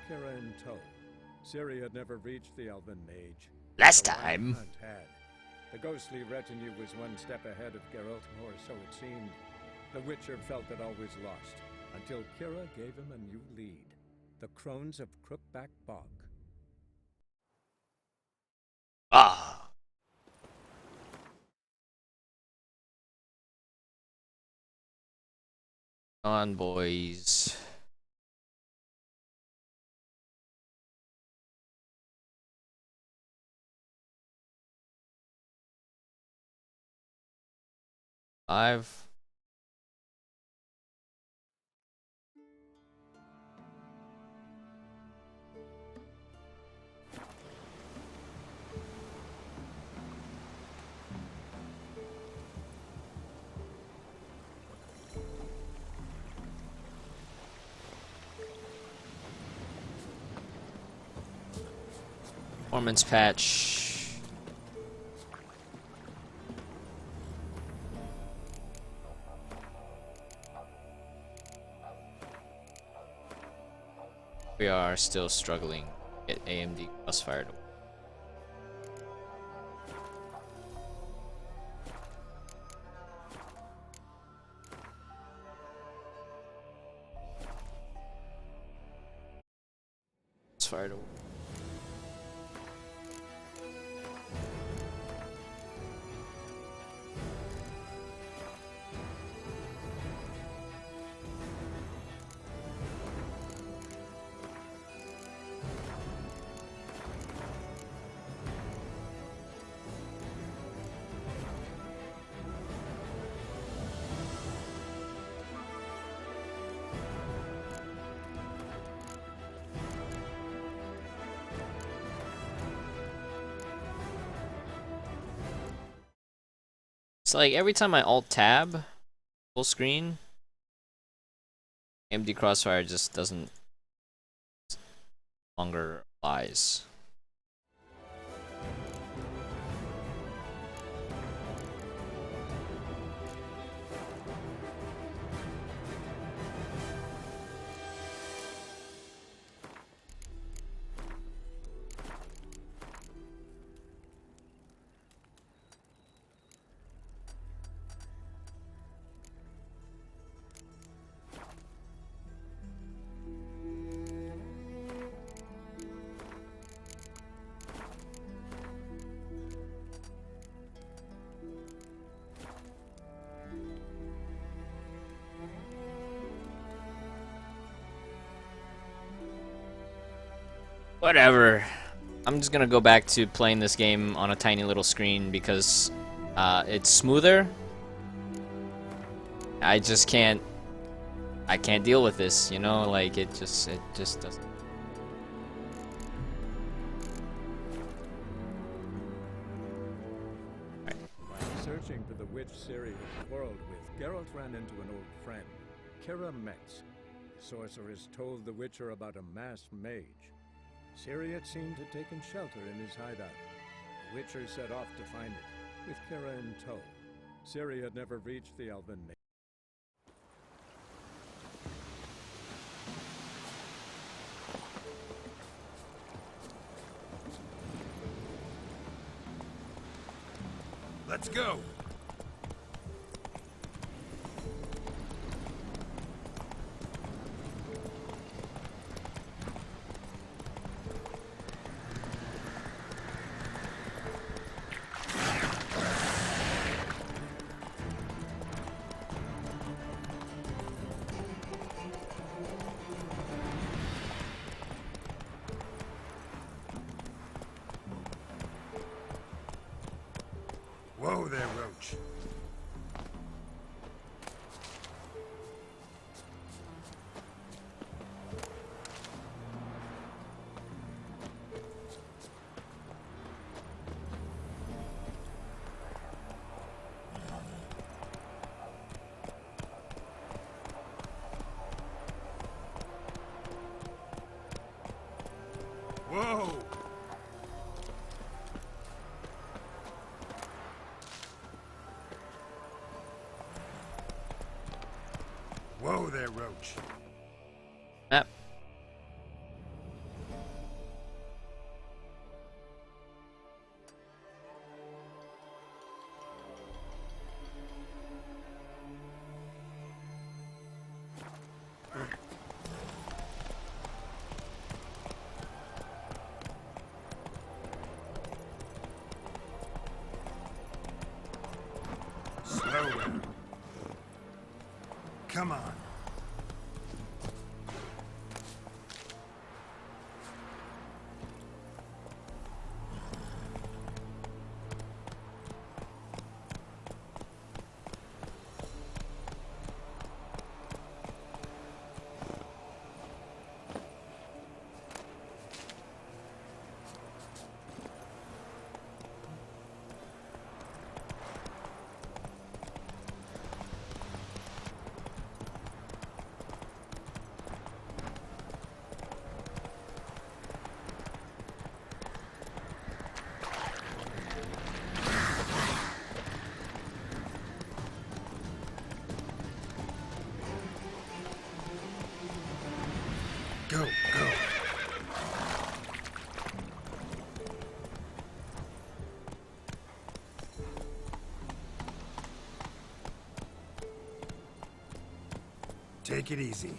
Kira in tow. Ciri had never reached the Elven Mage. Last The Wild time. Hunt had. The ghostly retinue was one step ahead of Geralt, or so it seemed. The Witcher felt it always lost, until Kira gave him a new lead. The Crones of Crookback Bog. Ah. Come on, boys. Five. Performance patch. We are still struggling to get AMD crossfire to work. Crossfire to work. It's like every time I alt tab full screen, AMD crossfire just doesn't longer applies. Whatever. I'm just gonna go back to playing this game on a tiny little screen because it's smoother. I just can't. I can't deal with this, you know. Like it just doesn't. While searching for the witch Ciri had quarreled with, Geralt ran into an old friend, Kira Metz. The sorceress told the Witcher about a masked mage. Ciri had seemed to have taken shelter in his hideout. The Witcher set off to find it, with Kira in tow. Ciri had never reached the Elven Mage. Let's go! Whoa there, Roach. Whoa! Whoa there, Roach. Yep. Come on. Go, go. Take it easy.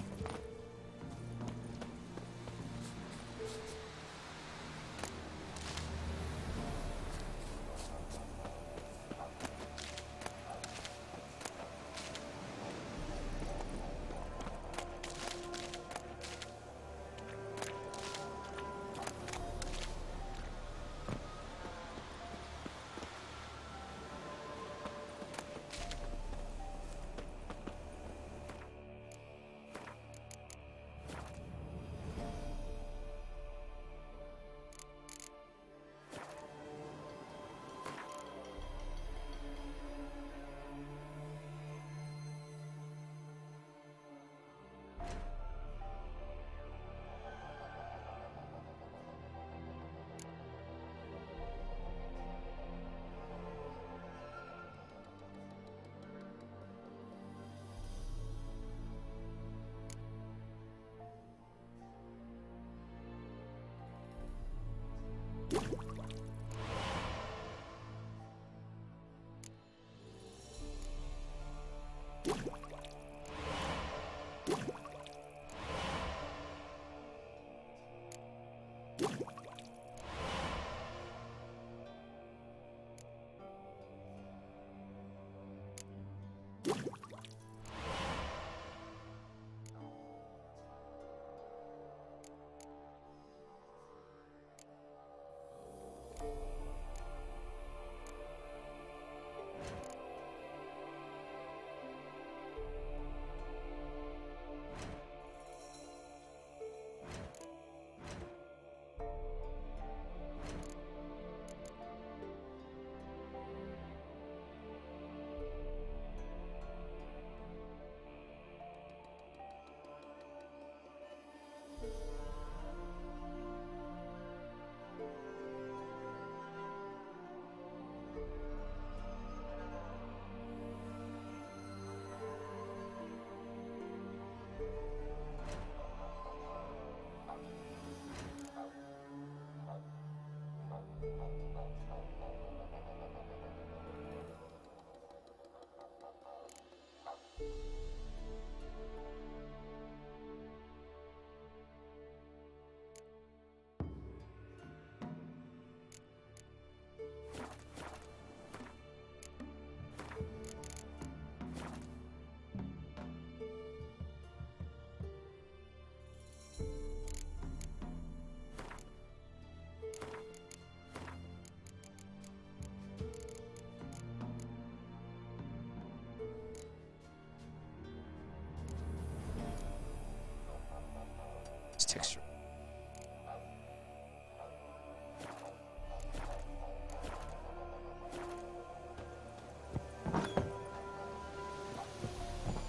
It's texture.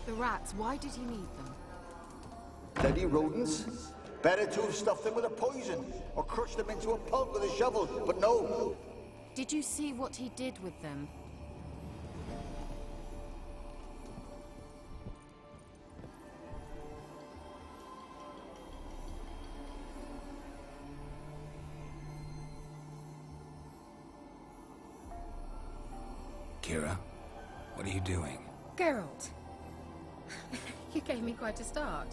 The rats, why did he need them? Bloody rodents. Better to have stuffed them with a poison or crushed them into a pulp with a shovel, but no. Did you see what he did with them? Kira, what are you doing? Geralt! You gave me quite a start.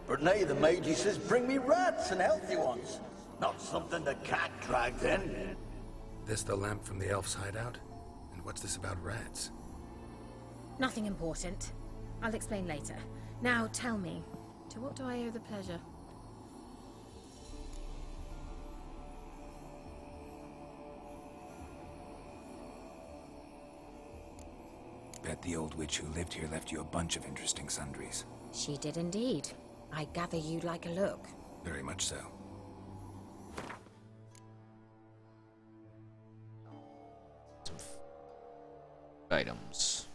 But now the mage, he says, bring me rats and healthy ones. Not something the cat dragged in. This the lamp from the elf's hideout? And what's this about rats? Nothing important. I'll explain later. Now tell me, to what do I owe the pleasure? Bet the old witch who lived here left you a bunch of interesting sundries. She did indeed. I gather you'd like a look. Very much so. Items.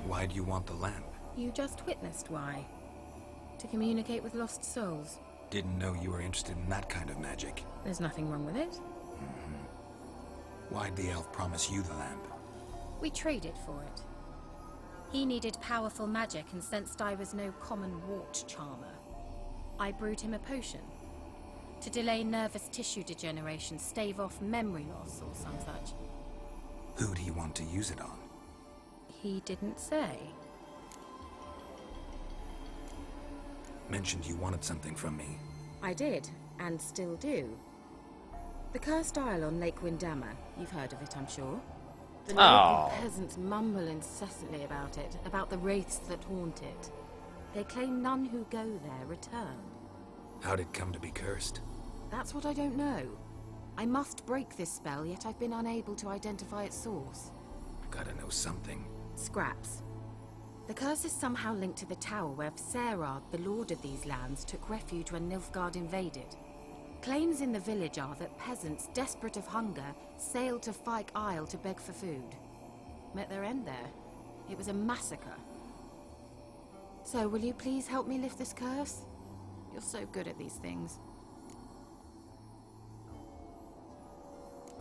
Why do you want the lamp? You just witnessed why. To communicate with lost souls. Didn't know you were interested in that kind of magic. There's nothing wrong with it. Why'd the elf promise you the lamp? We traded for it. He needed powerful magic and sensed I was no common wart charmer. I brewed him a potion. To delay nervous tissue degeneration, stave off memory loss or some such. Who'd he want to use it on? He didn't say. Mentioned you wanted something from me. I did, and still do. The cursed isle on Lake Windammer. You've heard of it, I'm sure. The local peasants mumble incessantly about it, about the wraiths that haunt it. They claim none who go there return. How'd it come to be cursed? That's what I don't know. I must break this spell, yet I've been unable to identify its source. Gotta know something. Scraps. The curse is somehow linked to the tower where Fenrysk, the lord of these lands, took refuge when Nilfgaard invaded. Claims in the village are that peasants, desperate of hunger, sailed to Fyke Isle to beg for food. Met their end there. It was a massacre. So, will you please help me lift this curse? You're so good at these things.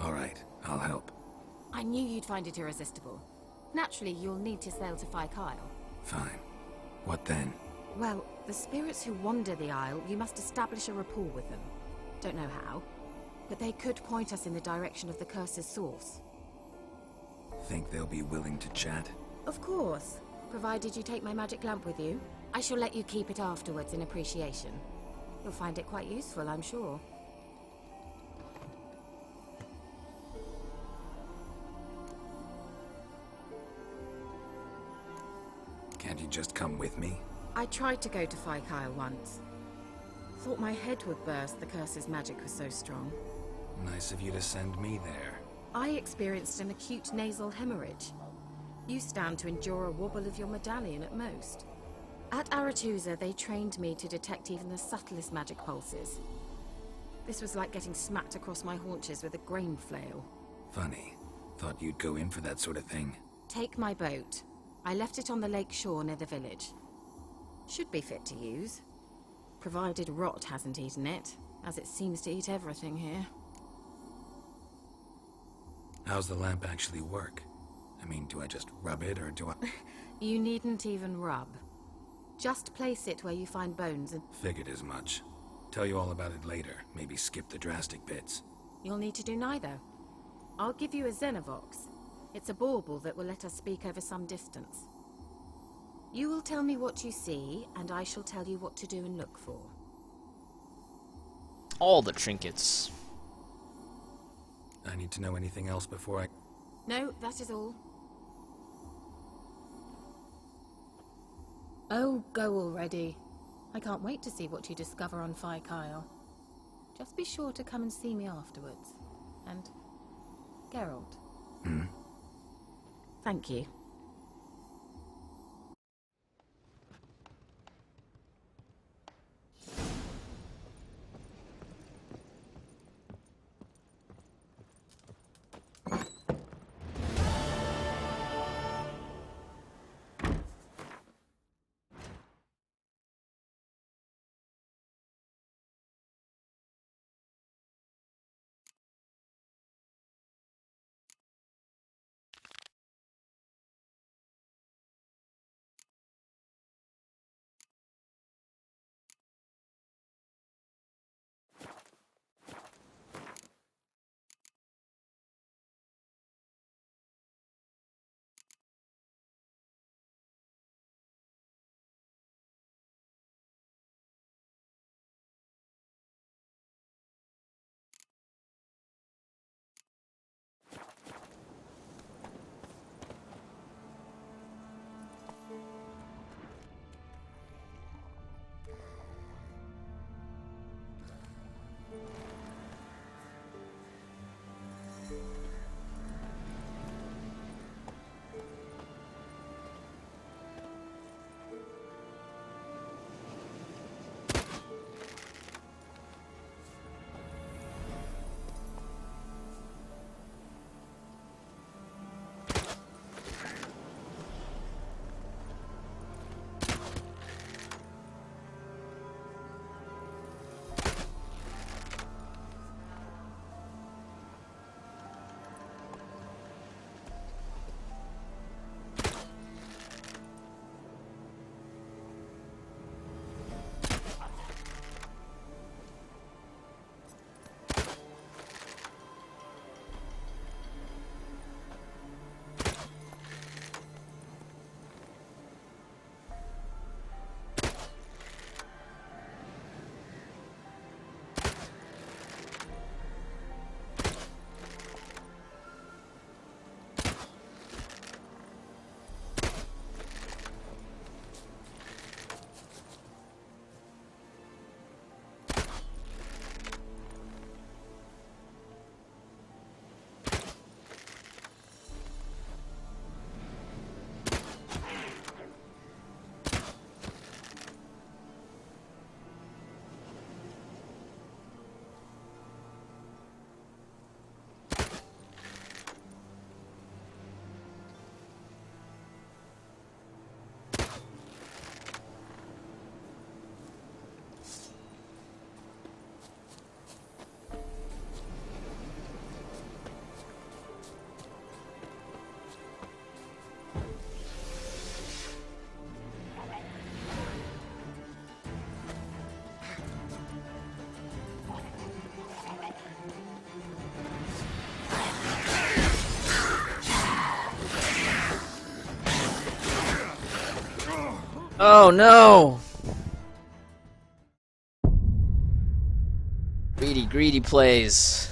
All right, I'll help. I knew you'd find it irresistible. Naturally, you'll need to sail to Fyke Isle. Fine. What then? Well, the spirits who wander the isle, you must establish a rapport with them. Don't know how, but they could point us in the direction of the curse's source. Think they'll be willing to chat? Of course, provided you take my magic lamp with you. I shall let you keep it afterwards in appreciation. You'll find it quite useful, I'm sure. Can't you just come with me? I tried to go to Fyke Isle once. Thought my head would burst, the curse's magic was so strong. Nice of you to send me there. I experienced an acute nasal hemorrhage. You stand to endure a wobble of your medallion at most. At Aretusa, they trained me to detect even the subtlest magic pulses. This was like getting smacked across my haunches with a grain flail. Funny. Thought you'd go in for that sort of thing. Take my boat. I left it on the lake shore near the village. Should be fit to use. Provided rot hasn't eaten it, as it seems to eat everything here. How's the lamp actually work? I mean, do I just rub it, or do I... You needn't even rub. Just place it where you find bones and... Figured as much. Tell you all about it later. Maybe skip the drastic bits. You'll need to do neither. I'll give you a Xenovox. It's a bauble that will let us speak over some distance. You will tell me what you see, and I shall tell you what to do and look for. All the trinkets. I need to know anything else before I... No, that is all. Oh, go already. I can't wait to see what you discover on Kyle. Just be sure to come and see me afterwards. And... Geralt. Thank you. Oh no! Greedy, greedy plays.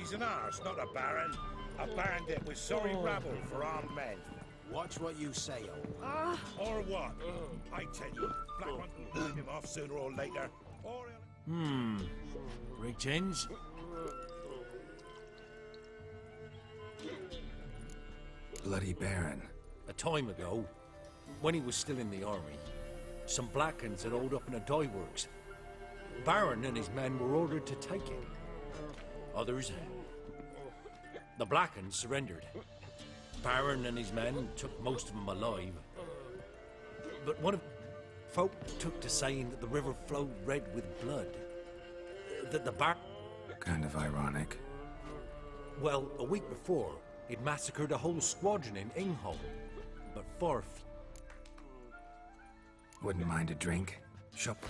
He's an arse, not a baron. A bandit with sorry rabble for armed men. Watch what you say, old. Or what? I tell you, Black One will burn him off sooner or later. Or he'll... Greetings. Bloody Baron. A time ago, when he was still in the army, some Blackens had holed up in a dye works. Baron and his men were ordered to take it. Others... The Blackens surrendered. Baron and his men took most of them alive. But one of folk took to saying that the river flowed red with blood. That the Baron... Kind of ironic. Well, a week before, he'd massacred a whole squadron in Ingholm. But far Wouldn't mind a drink. Shop.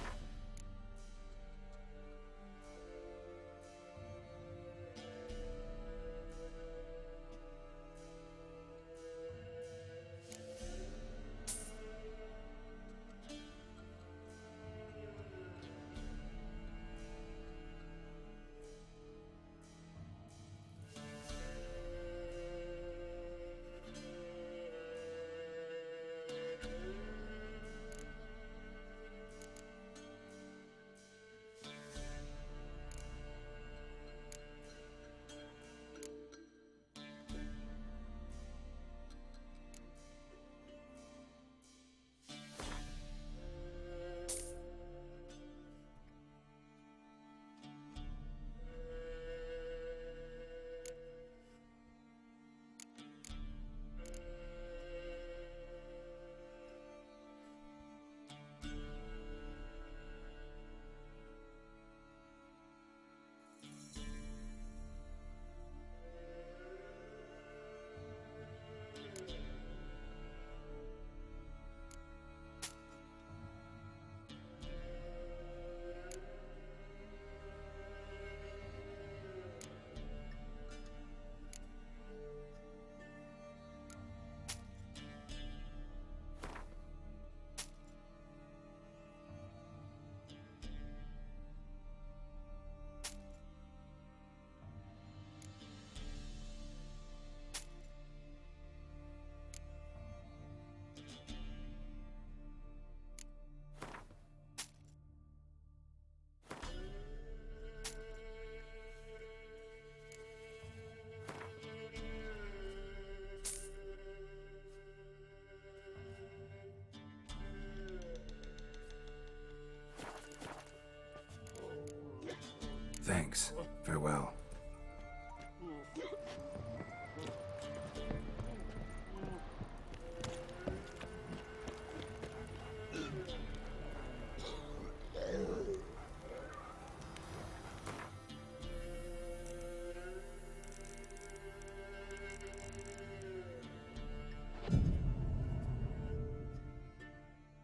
Thanks. Farewell.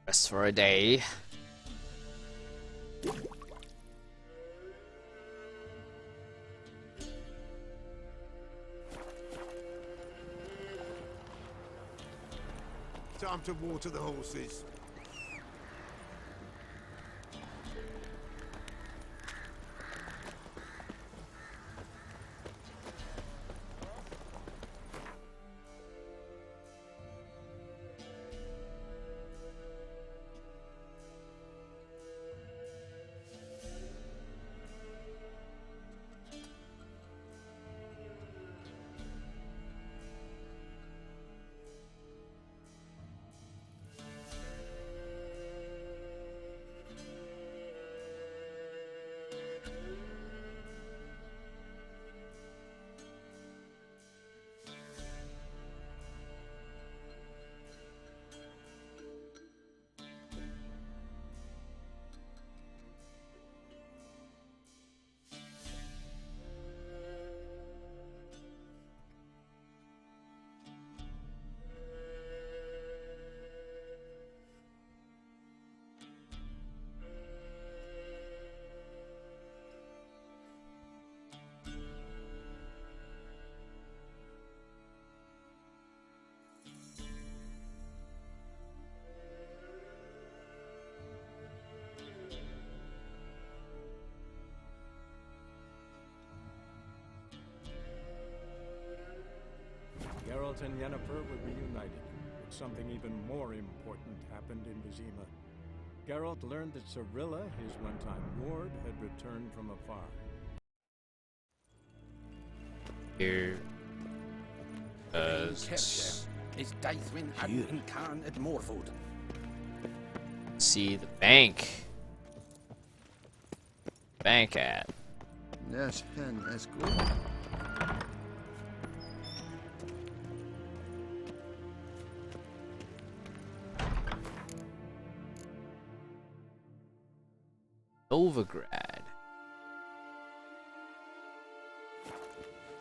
Rest for a day. Time to water the horses. Geralt and Yennefer were reunited, but something even more important happened in Vizima. Geralt learned that Cirilla, his one-time ward, had returned from afar. Here. Is Daithrin and Khan at Morford? See the bank. Bank at. Yes, hen, that's good. Novigrad.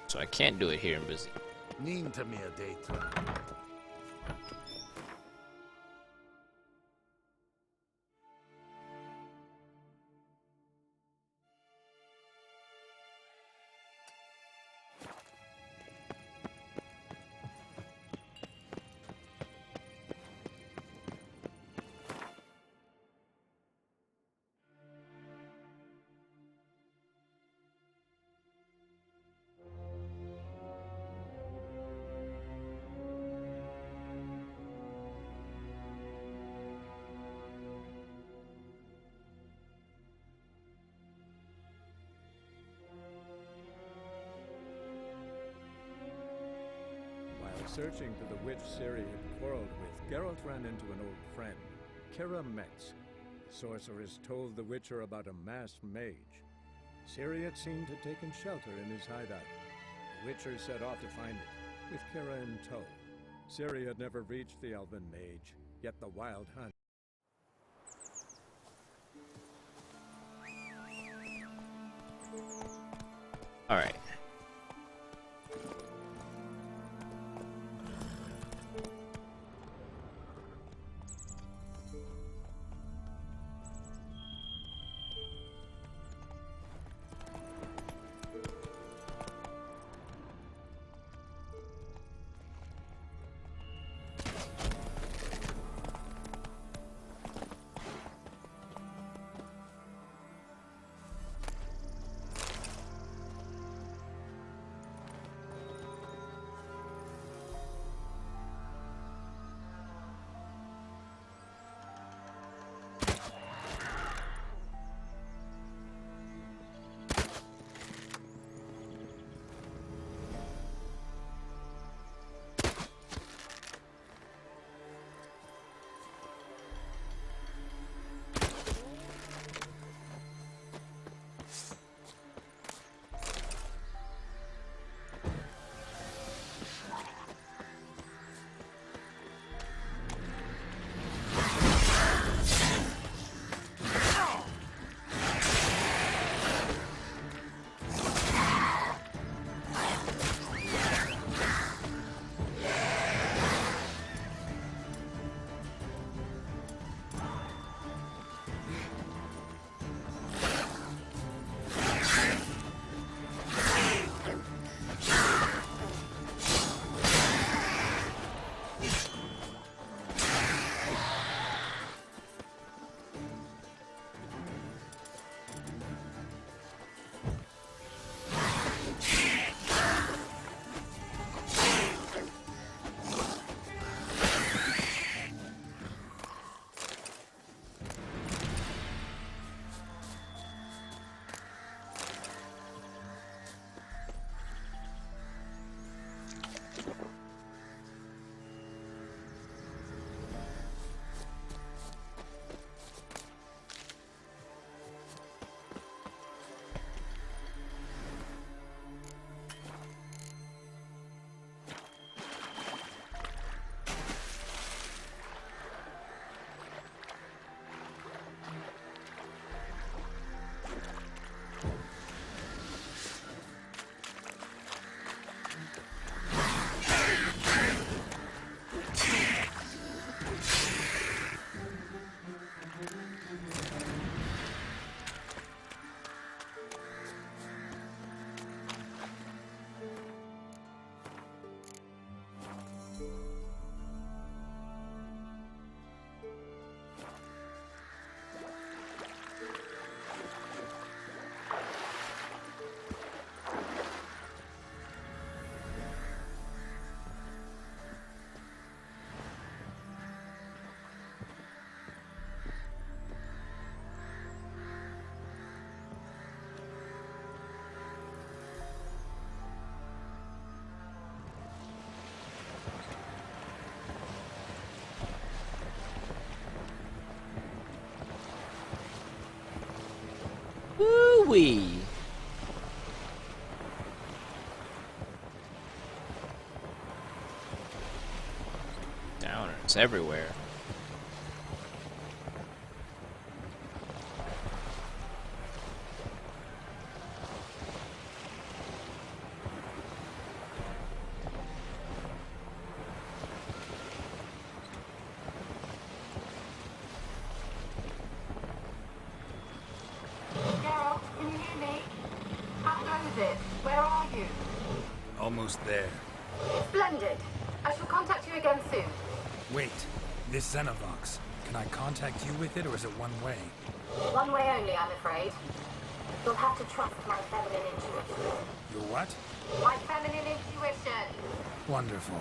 So I can't do it here in Vizima. Nin to me a date. Searching for the witch Ciri had quarreled with, Geralt ran into an old friend, Kira Metz. The sorceress told the Witcher about a masked mage. Ciri had seemed to have taken shelter in his hideout. The Witcher set off to find it, with Kira in tow. Ciri had never reached the elven mage, yet the wild hunt. Alright. Woo-wee! Downers everywhere. Geralt, can you hear me? How goes it? Where are you? Almost there. Splendid. I shall contact you again soon. Wait, this Xenovox. Can I contact you with it, or is it one way? One way only, I'm afraid. You'll have to trust my feminine intuition. Your what? My feminine intuition! Wonderful.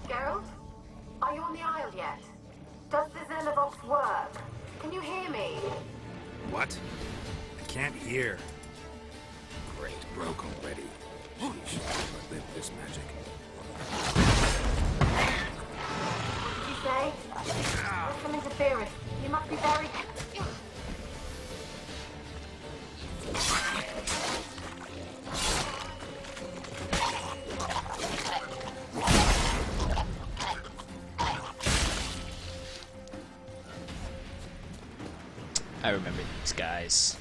Geralt? Are you on the Isle yet? Does the Xenovox work? Can you hear me? What? I can't hear. Great, broke already. Sheesh, I lived this magic. What did you say? There's some interference. You must be very... I remember these guys.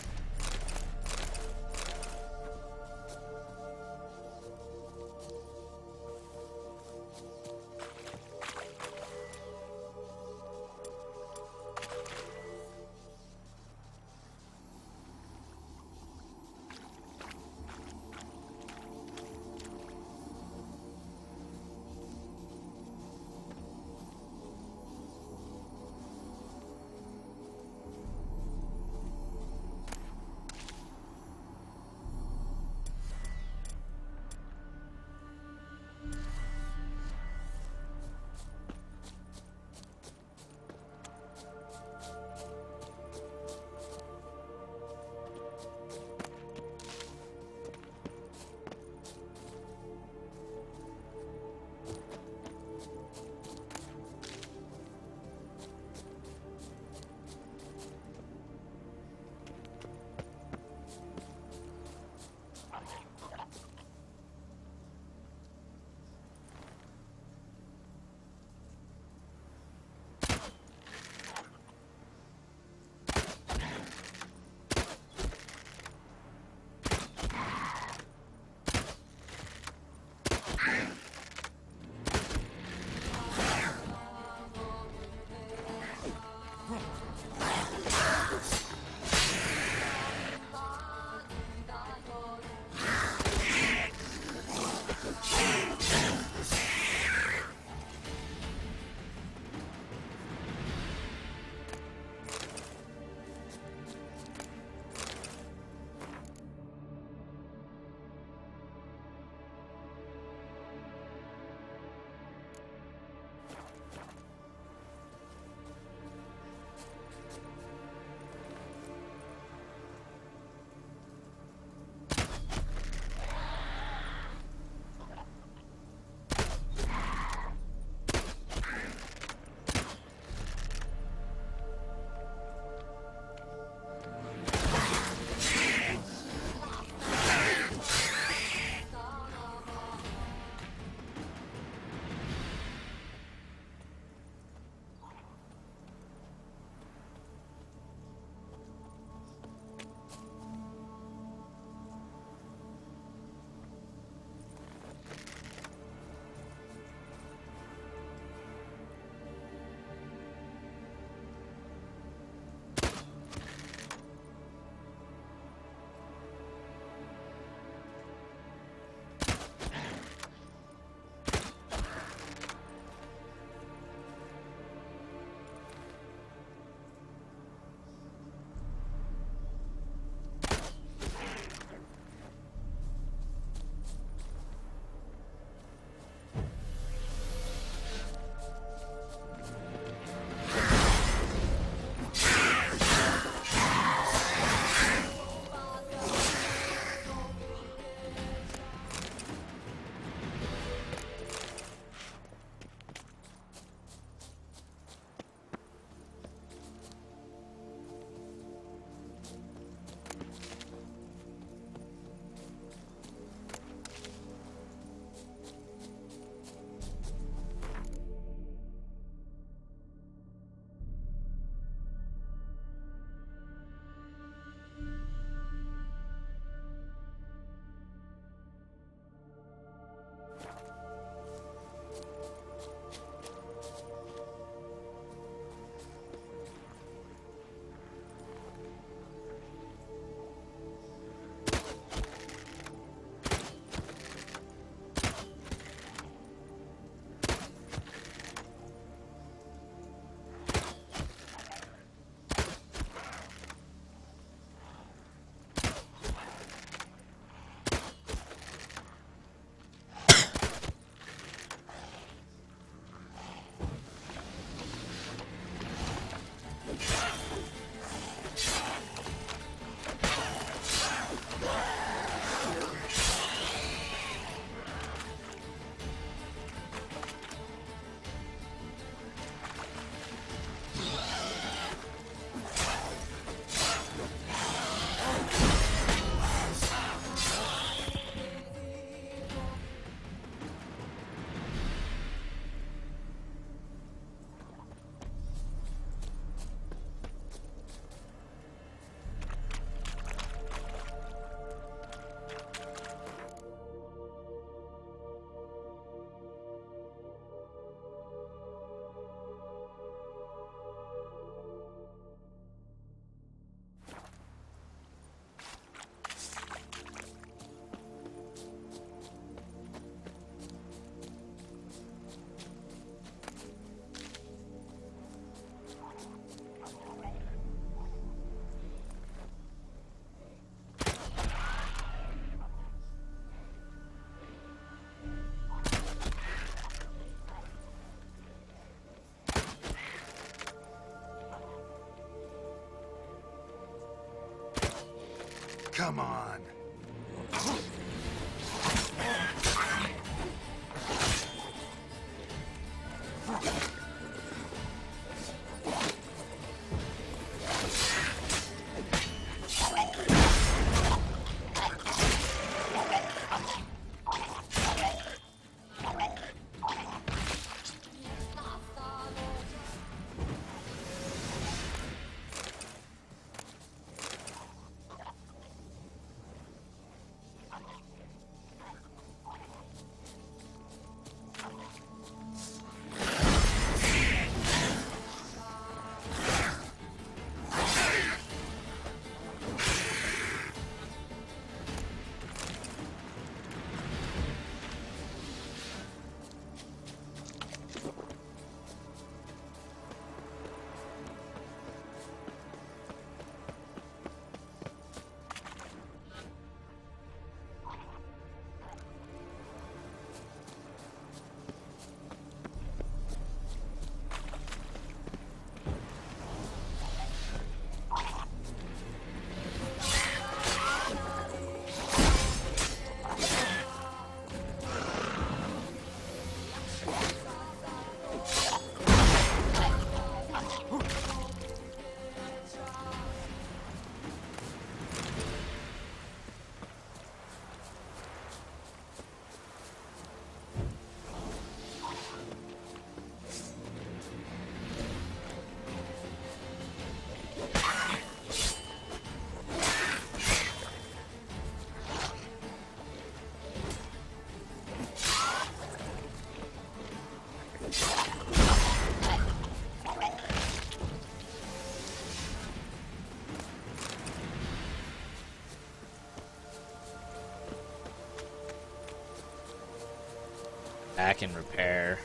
Back and repair.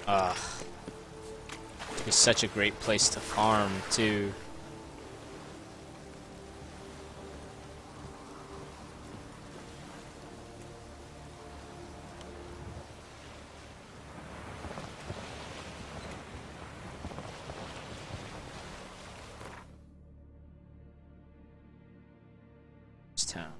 Ugh. It's such a great place to farm, too. This town.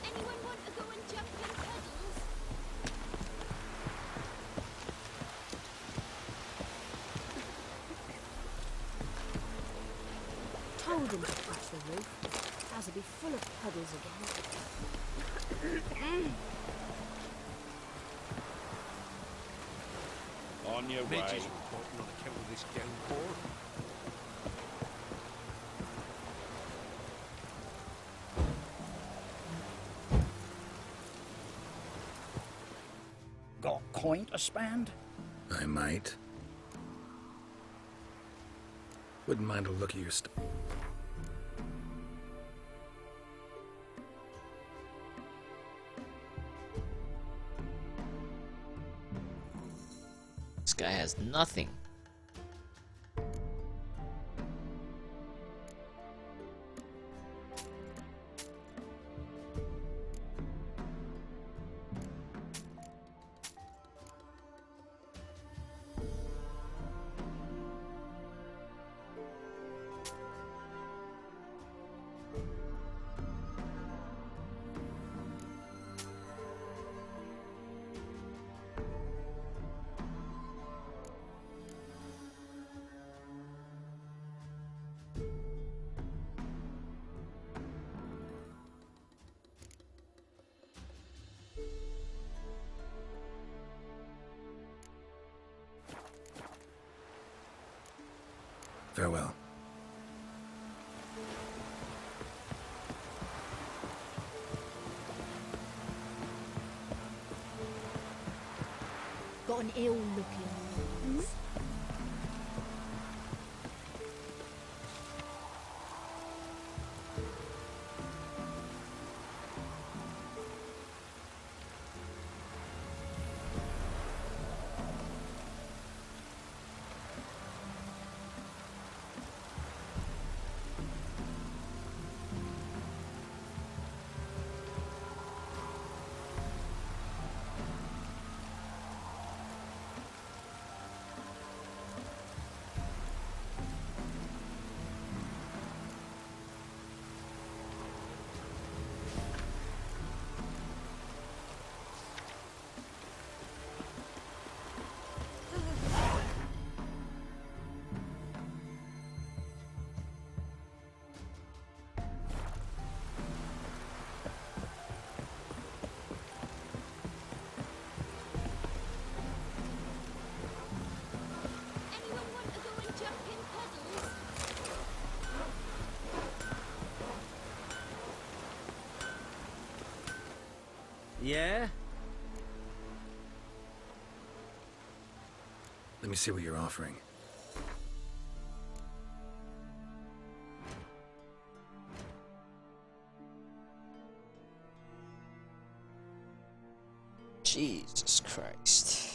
Anyone want to go and jump in puddles? Told him to patch the roof. House will be full of puddles again. On your way. Midges reporting on account of this downpour. Got coin to spend? I might. Wouldn't mind a look at your stuff. This guy has nothing. Farewell. Got an ill-looking. Anyone want to go and jump in puddles? Yeah? Let me see what you're offering. Jesus Christ.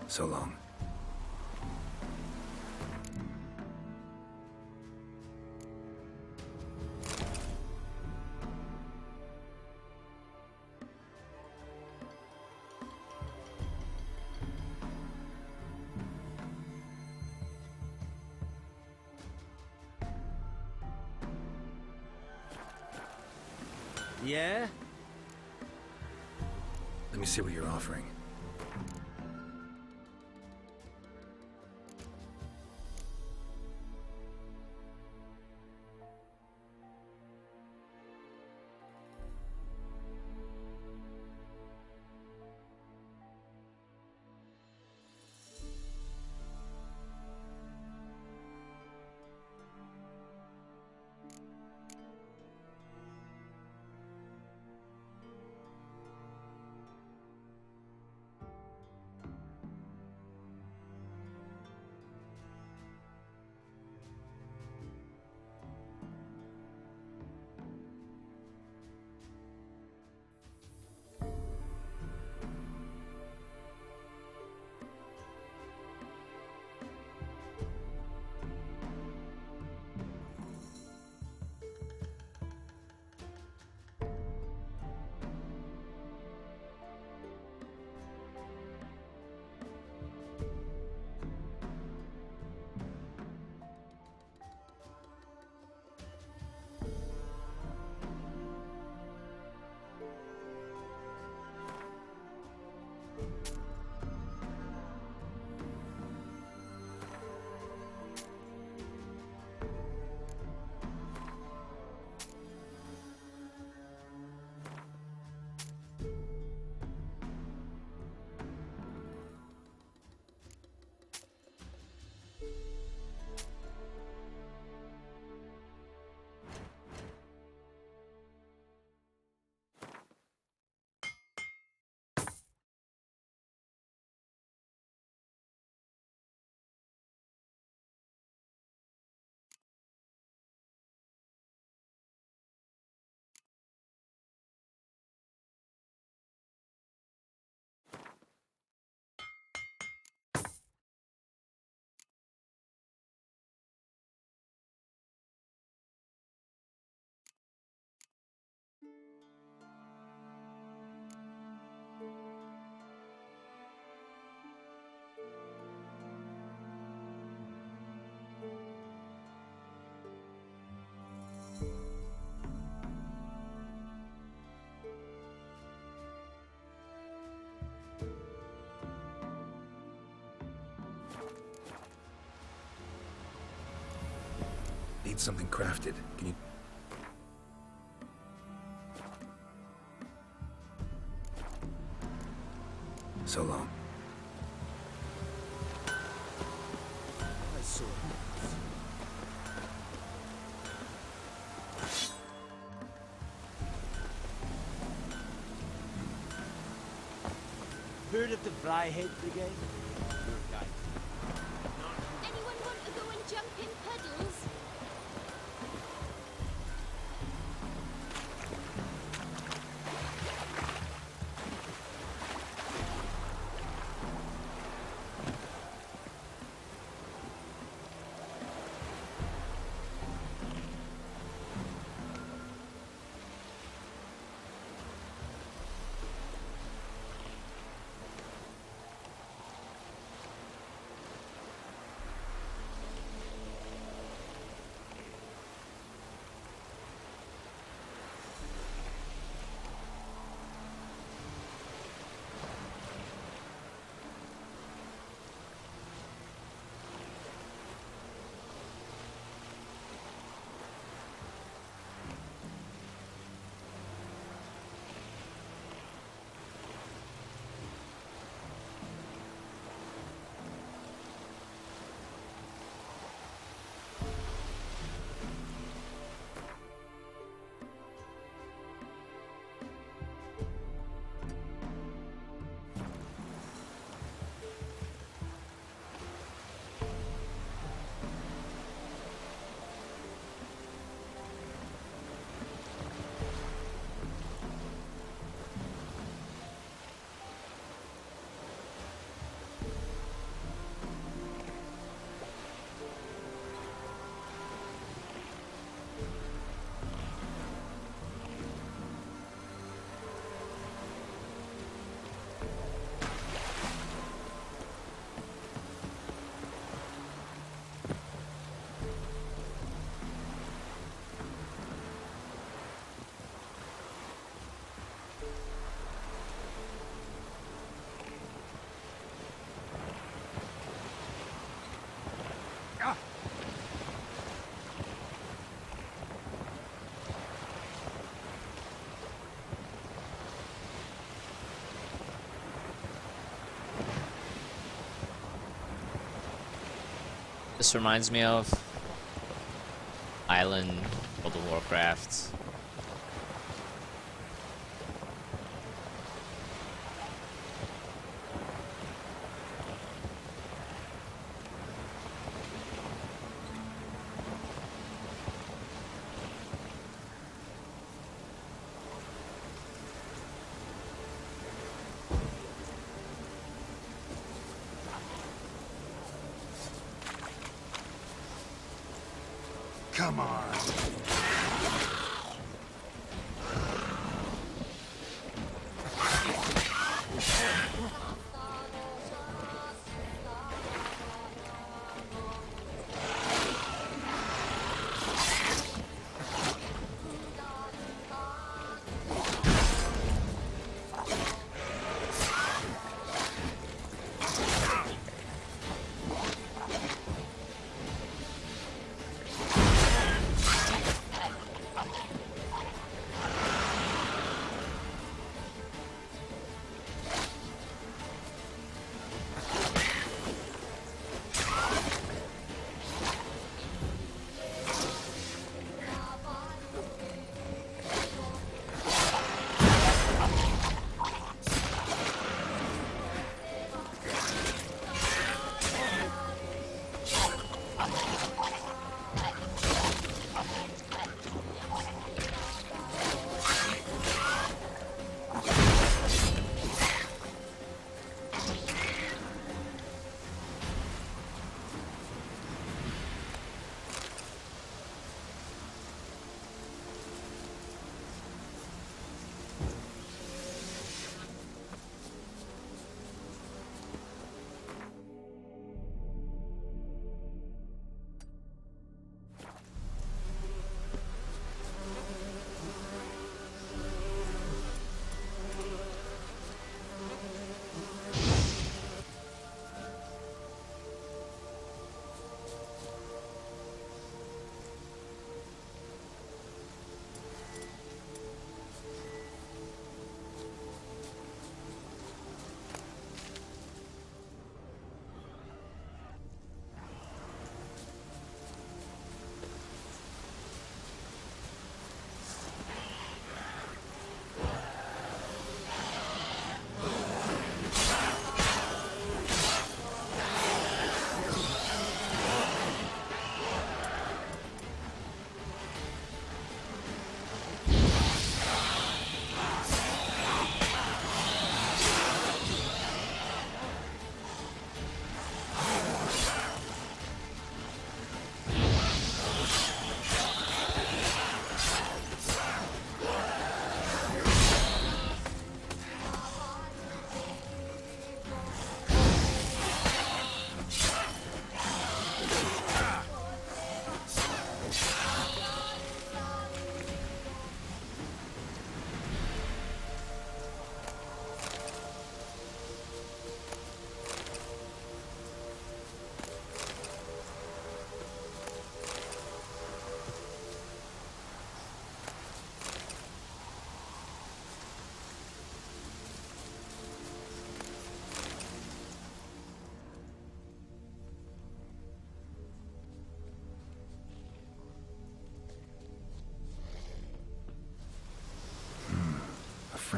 So long. Yeah? Let me see what you're offering. need something crafted. Can you... So long. I saw Heard of the Flyhead Brigade? Your guy. Anyone want to go and jump in puddles? This reminds me of Island, World of Warcraft. Come on.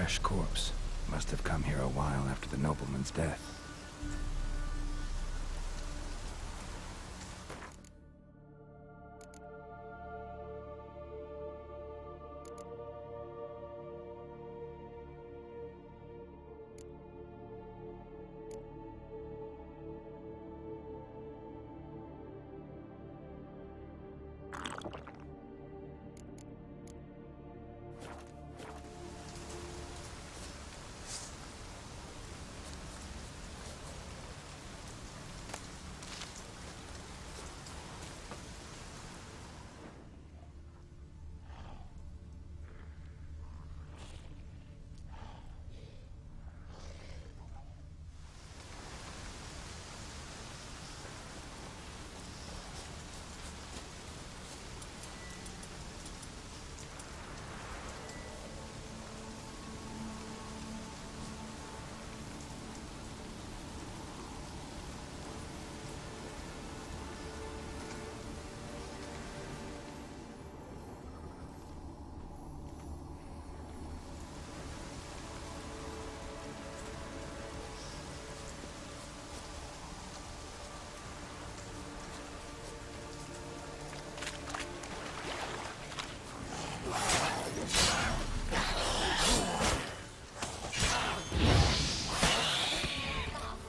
fresh corpse. Must have come here a while after the nobleman's death.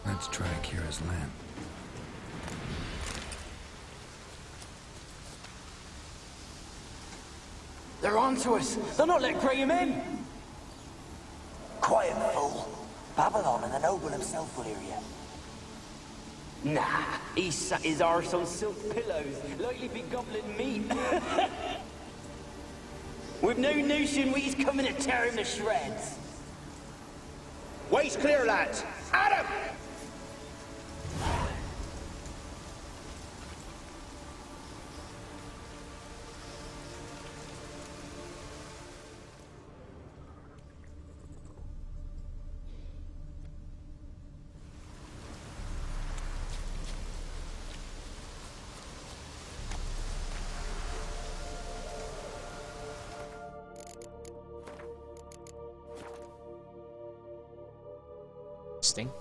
Let's try Kira's lamp. They're on to us. They're not letting Graham in. Quiet, fool. Babylon and the noble himself will hear you. Nah, he sat his arse on silk pillows, like he'd be gobbling meat. With no notion we's coming to tear him to shreds. Way's clear, lads. Adam! Sting.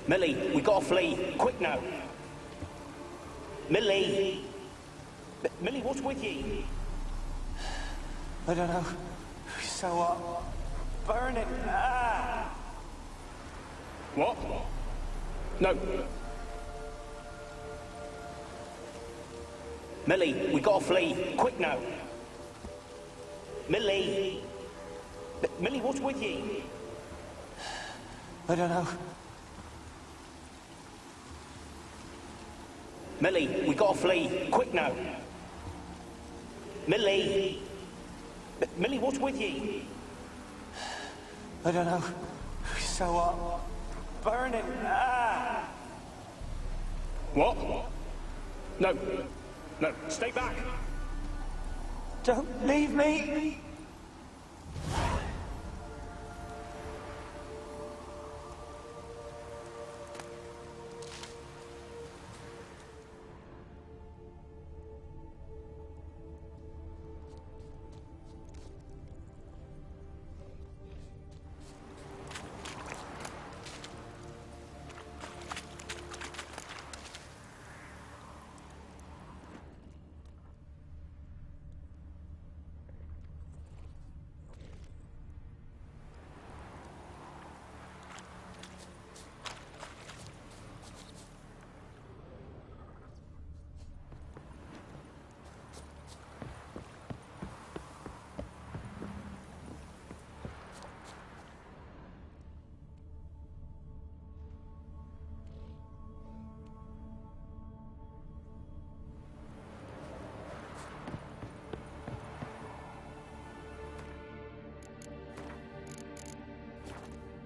Millie, we gotta flee. Quick now. Millie! Millie, what's with you? I don't know. So, burn it. Ah! What? No. Millie, we gotta flee. Quick now. Millie! Millie, what's with you? I don't know. Millie, we gotta flee. Quick now. Millie! Millie, what's with you? I don't know. So hot. Burning. Ah! What? No. No, stay back. Don't leave me!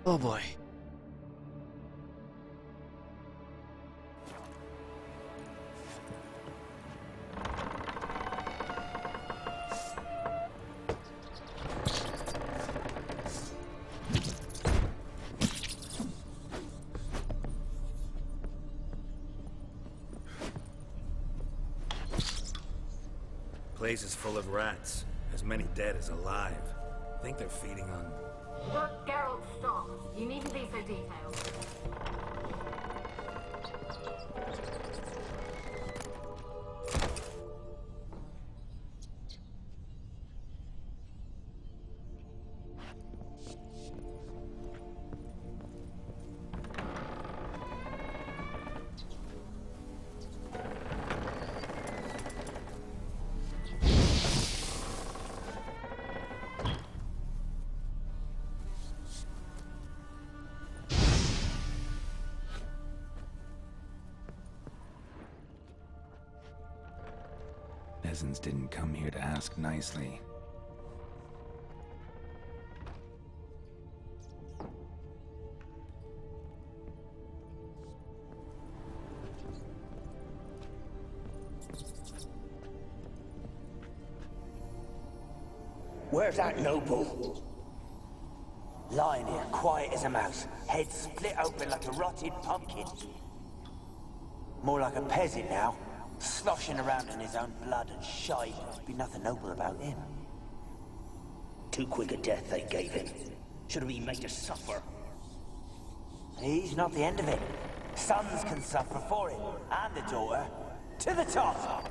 Oh boy. Place is full of rats. As many dead as alive. I think they're feeding on... Geralt, stop. You needn't be so detailed. Peasants didn't come here to ask nicely. Where's that noble? Lying here, quiet as a mouse, head split open like a rotted pumpkin. More like a peasant now, sloshing around in his own blood and shite. Be nothing noble about him. Too quick a death they gave him. Should have been made to suffer. He's not the end of it. Sons can suffer for it, and the daughter. To the top!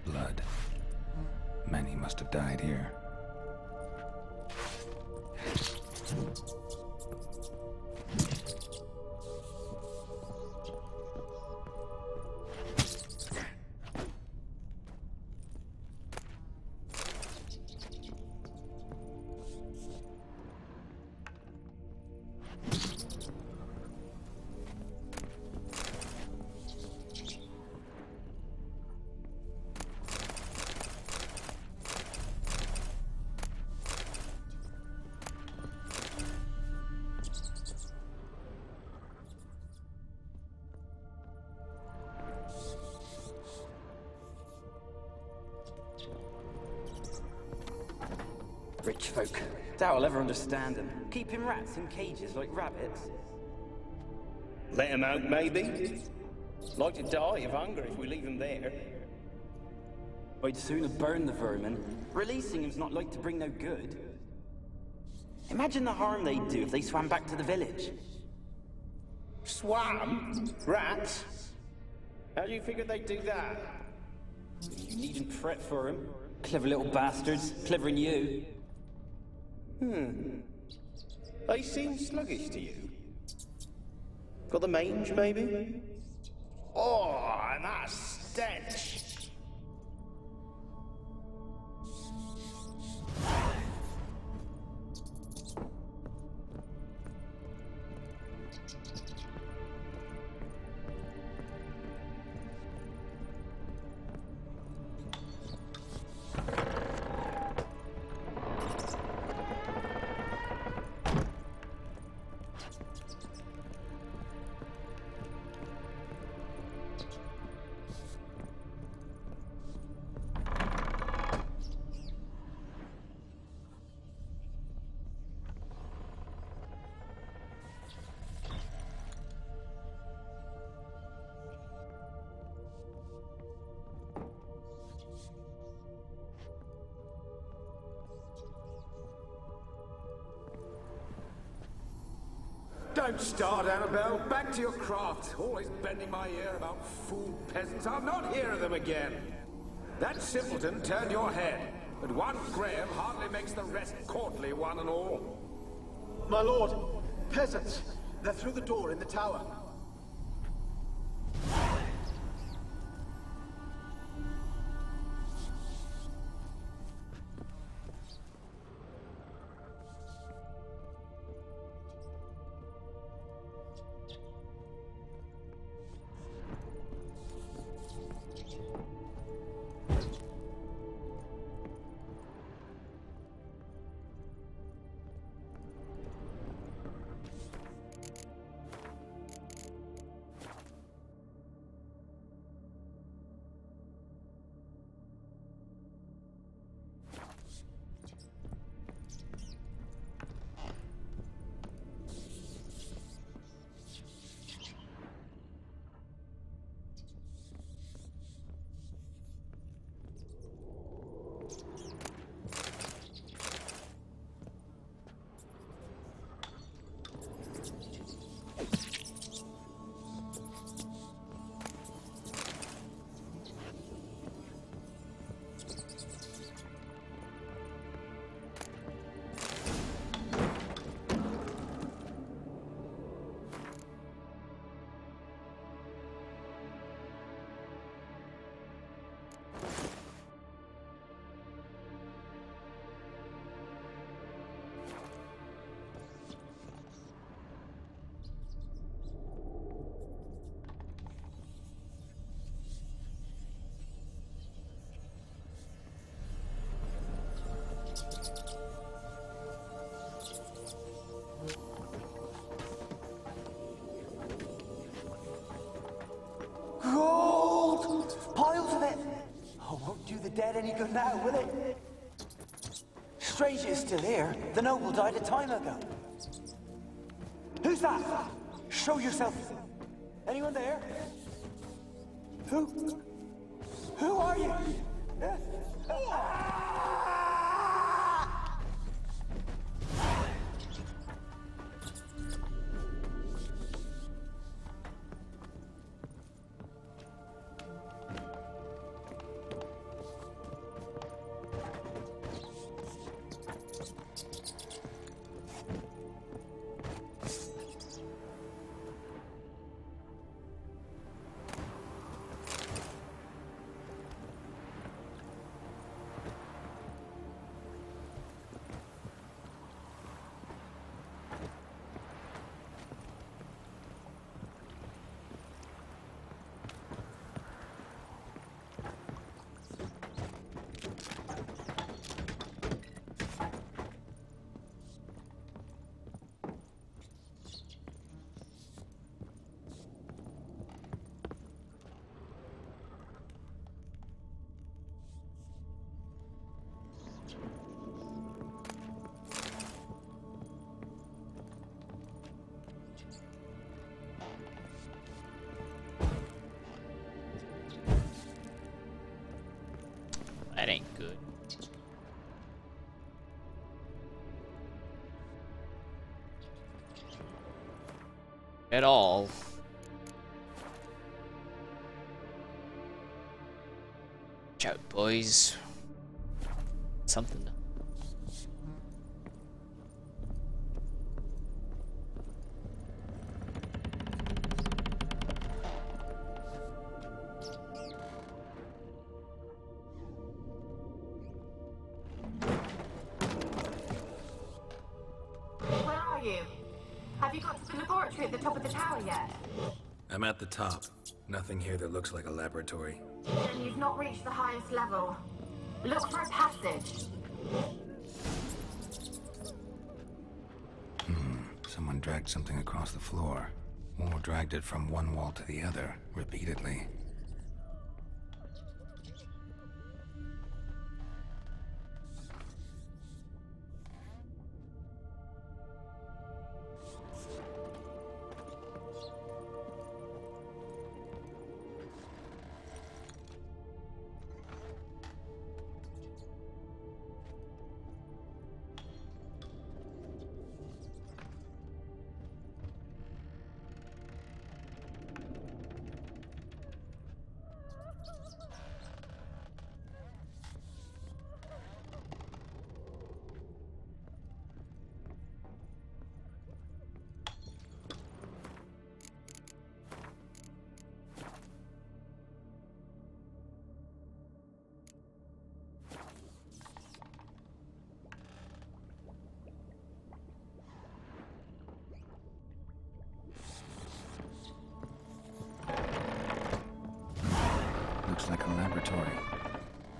Blood. Many must have died here. Rich folk. Doubt I'll ever understand them. Keeping rats in cages like rabbits. Let him out, maybe? Like to die of hunger if we leave him there. I'd sooner burn the vermin. Releasing him's not like to bring no good. Imagine the harm they'd do if they swam back to the village. Swam? Rats? How do you figure they'd do that? You needn't fret for him. Clever little bastards. Clever than you. They seem sluggish to you. Got the mange, maybe? Oh, and that stench! Don't start, Annabelle. Back to your craft. Always bending my ear about fool peasants. I'll not hear of them again. That simpleton turned your head, but one Graham hardly makes the rest courtly, one and all. My lord, peasants. They're through the door in the tower. Gold! Piles of it! Oh, won't do the dead any good now, will it? Strange it's still here. The noble died a time ago. Who's that? Show yourself. Anyone there? Who? Who are you? That ain't good. at all. Watch out, boys. Something. Where are you? Have you got to the laboratory at the top of the tower yet? I'm at the top. Nothing here that looks like a laboratory. Then you've not reached the highest level. Look for a passage. Someone dragged something across the floor. Or dragged it from one wall to the other, repeatedly. Looks like a laboratory.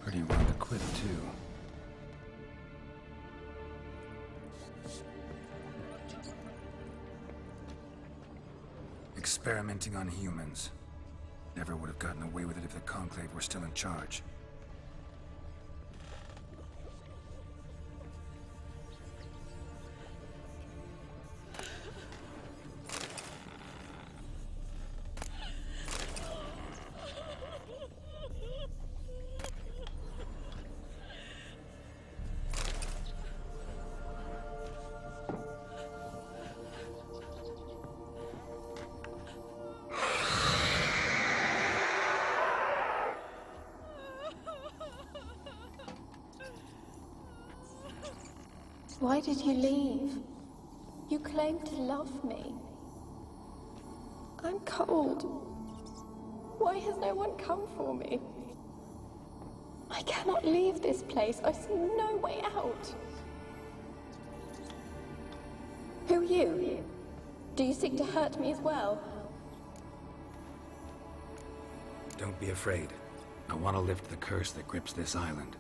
Pretty well equipped, too. Experimenting on humans. Never would have gotten away with it if the Conclave were still in charge. Why did you leave? You claimed to love me. I'm cold. Why has no one come for me? I cannot leave this place. I see no way out. Who are you? Do you seek to hurt me as well? Don't be afraid. I want to lift the curse that grips this island.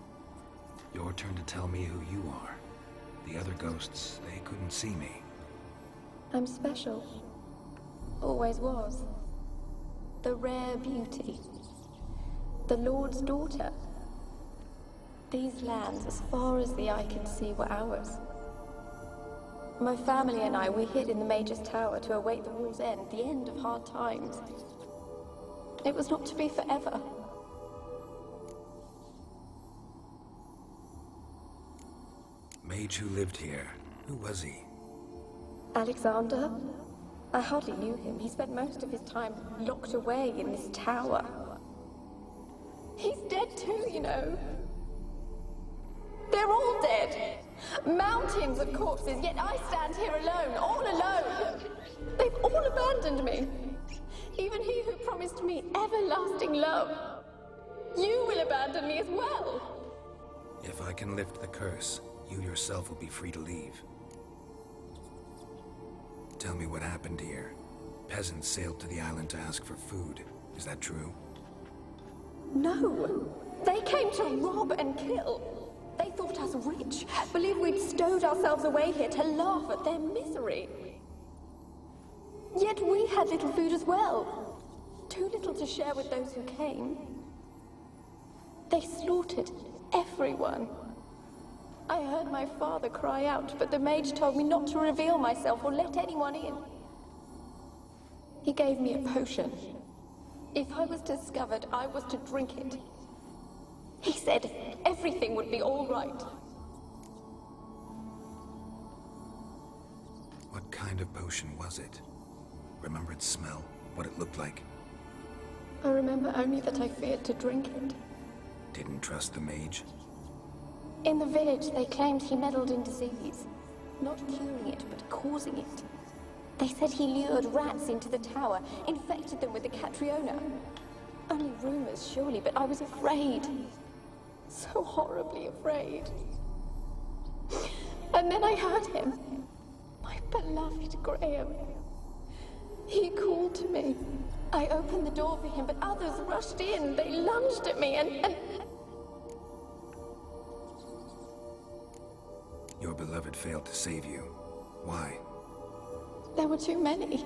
Your turn to tell me who you are. The other ghosts, they couldn't see me. I'm special. Always was. The rare beauty. The Lord's daughter. These lands, as far as the eye can see, were ours. My family and I, we hid in the Mage's Tower to await the war's end, the end of hard times. It was not to be forever. Mage who lived here. Who was he? Alexander? I hardly knew him. He spent most of his time locked away in this tower. He's dead too, you know. They're all dead. Mountains of corpses, yet I stand here alone, all alone. They've all abandoned me. Even he who promised me everlasting love. You will abandon me as well. If I can lift the curse, you yourself will be free to leave. Tell me what happened here. Peasants sailed to the island to ask for food. Is that true? No. They came to rob and kill. They thought us rich, believed we'd stowed ourselves away here to laugh at their misery. Yet we had little food as well. Too little to share with those who came. They slaughtered everyone. I heard my father cry out, but the mage told me not to reveal myself or let anyone in. He gave me a potion. If I was discovered, I was to drink it. He said everything would be all right. What kind of potion was it? Remember its smell? What it looked like? I remember only that I feared to drink it. Didn't trust the mage? In the village, they claimed he meddled in disease. Not curing it, but causing it. They said he lured rats into the tower, infected them with the Catriona. Only rumors, surely, but I was afraid. So horribly afraid. And then I heard him. My beloved Graham. He called to me. I opened the door for him, but others rushed in. They lunged at me and... Your beloved failed to save you. Why? There were too many.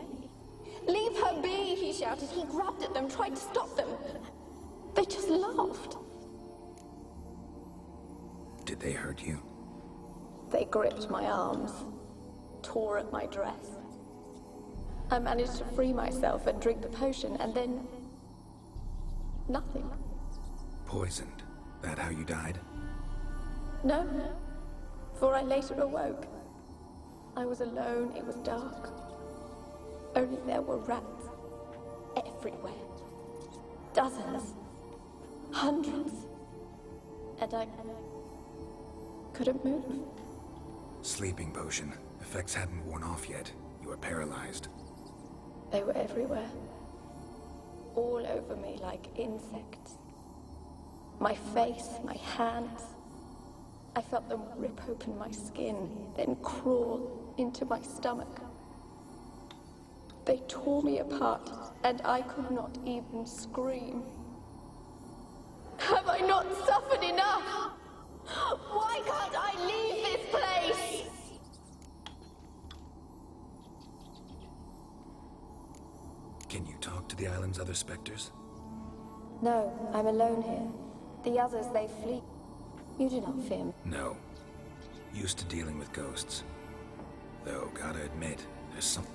Leave her be, he shouted. He grabbed at them, tried to stop them. They just laughed. Did they hurt you? They gripped my arms, tore at my dress. I managed to free myself and drink the potion, and then... nothing. Poisoned? That how you died? No, for I later awoke. I was alone, it was dark. Only there were rats everywhere. Dozens. Hundreds. And I couldn't move. Sleeping potion. Effects hadn't worn off yet. You were paralyzed. They were everywhere. All over me like insects. My face, my hands. I felt them rip open my skin, then crawl into my stomach. They tore me apart, and I could not even scream. Have I not suffered enough? Why can't I leave this place? Can you talk to the island's other specters? No, I'm alone here. The others, they flee. You do not fear me. No. Used to dealing with ghosts. Though, gotta admit, there's some...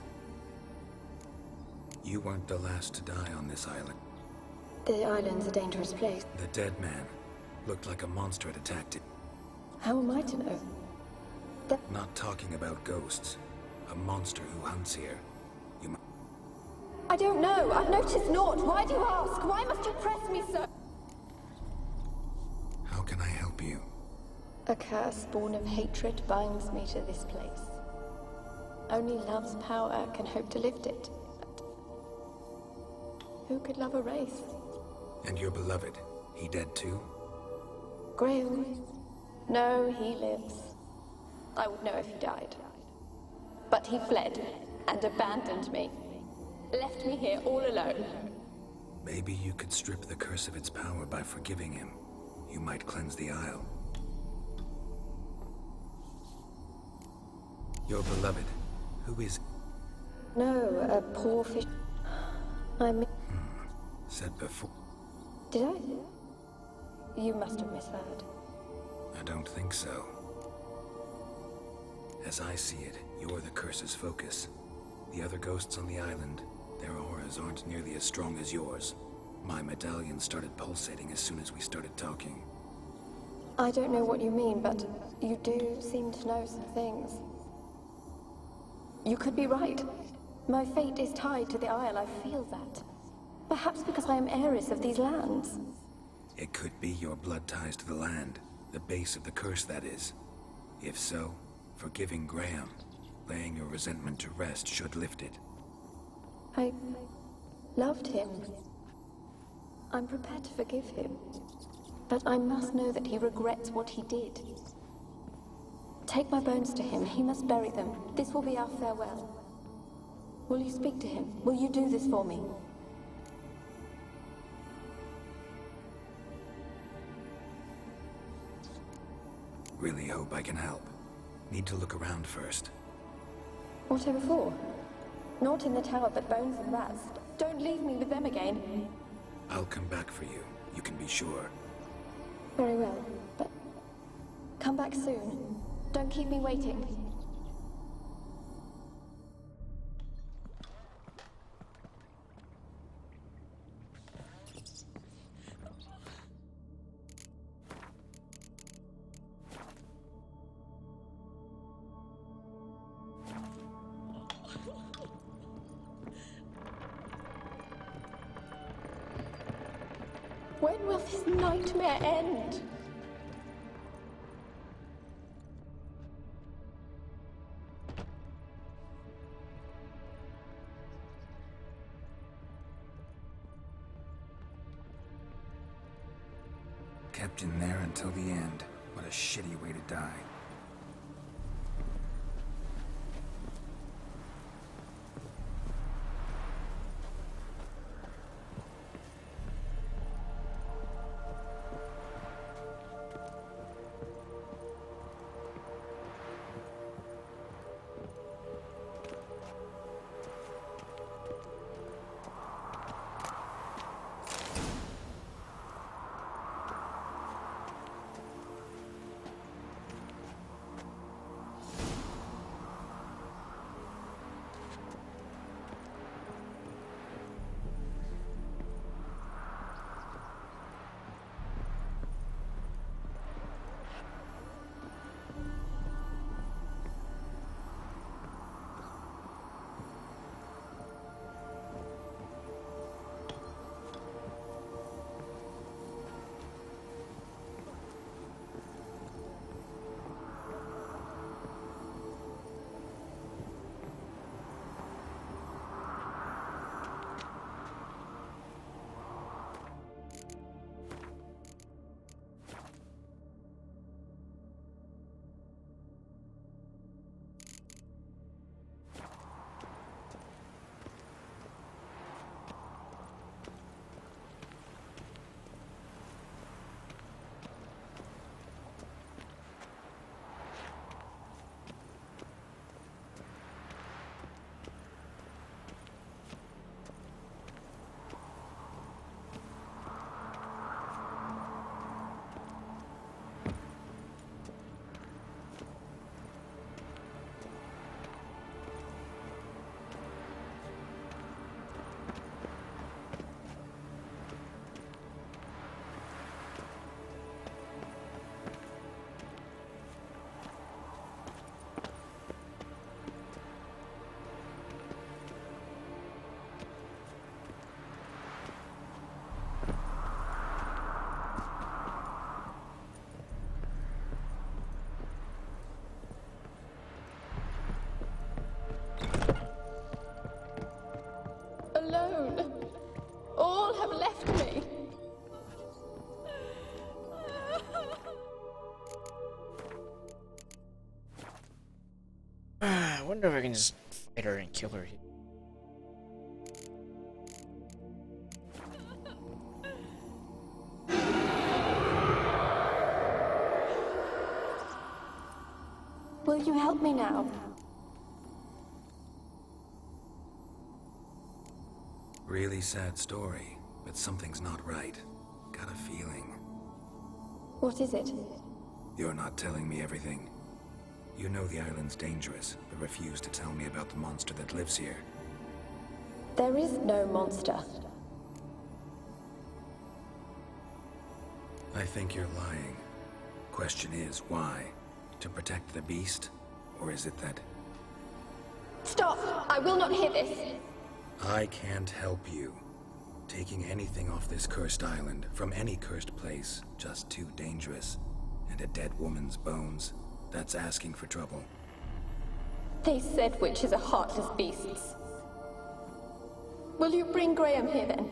You weren't the last to die on this island. The island's a dangerous place. The dead man. Looked like a monster had attacked it. How am I to know? Not talking about ghosts. A monster who hunts here. You I don't know. I've noticed naught. Why do you ask? Why must you press me so? How can I help you? A curse born of hatred binds me to this place. Only love's power can hope to lift it. But who could love a race? And your beloved, he dead too? Grail? No, he lives. I would know if he died. But he fled and abandoned me. Left me here all alone. Maybe you could strip the curse of its power by forgiving him. You might cleanse the isle. Your beloved, who is... No, a poor fish... Said before. Did I? You must have misheard. I don't think so. As I see it, you're the curse's focus. The other ghosts on the island, their auras aren't nearly as strong as yours. My medallion started pulsating as soon as we started talking. I don't know what you mean, but you do seem to know some things. You could be right. My fate is tied to the Isle, I feel that. Perhaps because I am heiress of these lands. It could be your blood ties to the land, the base of the curse, that is. If so, forgiving Graham, laying your resentment to rest should lift it. I loved him. I'm prepared to forgive him. But I must know that he regrets what he did. Take my bones to him. He must bury them. This will be our farewell. Will you speak to him? Will you do this for me? Really hope I can help. Need to look around first. Whatever for? Not in the tower, but bones and rats. Don't leave me with them again. I'll come back for you. You can be sure. Very well, but come back soon. Don't keep me waiting. When will this nightmare end? Kept in there until the end. What a shitty way to die. Alone. All have left me. I wonder if I can just fight her and kill her here. Will you help me now? Really sad story, but something's not right. Got a feeling. What is it? You're not telling me everything. You know the island's dangerous, but refuse to tell me about the monster that lives here. There is no monster. I think you're lying. Question is, why? To protect the beast? Or is it that... Stop! I will not hear this! I can't help you. Taking anything off this cursed island, from any cursed place, just too dangerous. And a dead woman's bones, that's asking for trouble. They said witches are heartless beasts. Will you bring Graham here then?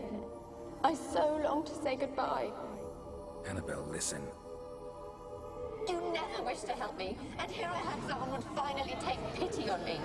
I so long to say goodbye. Annabelle, listen. You never wished to help me, and here I had someone would finally take pity on me.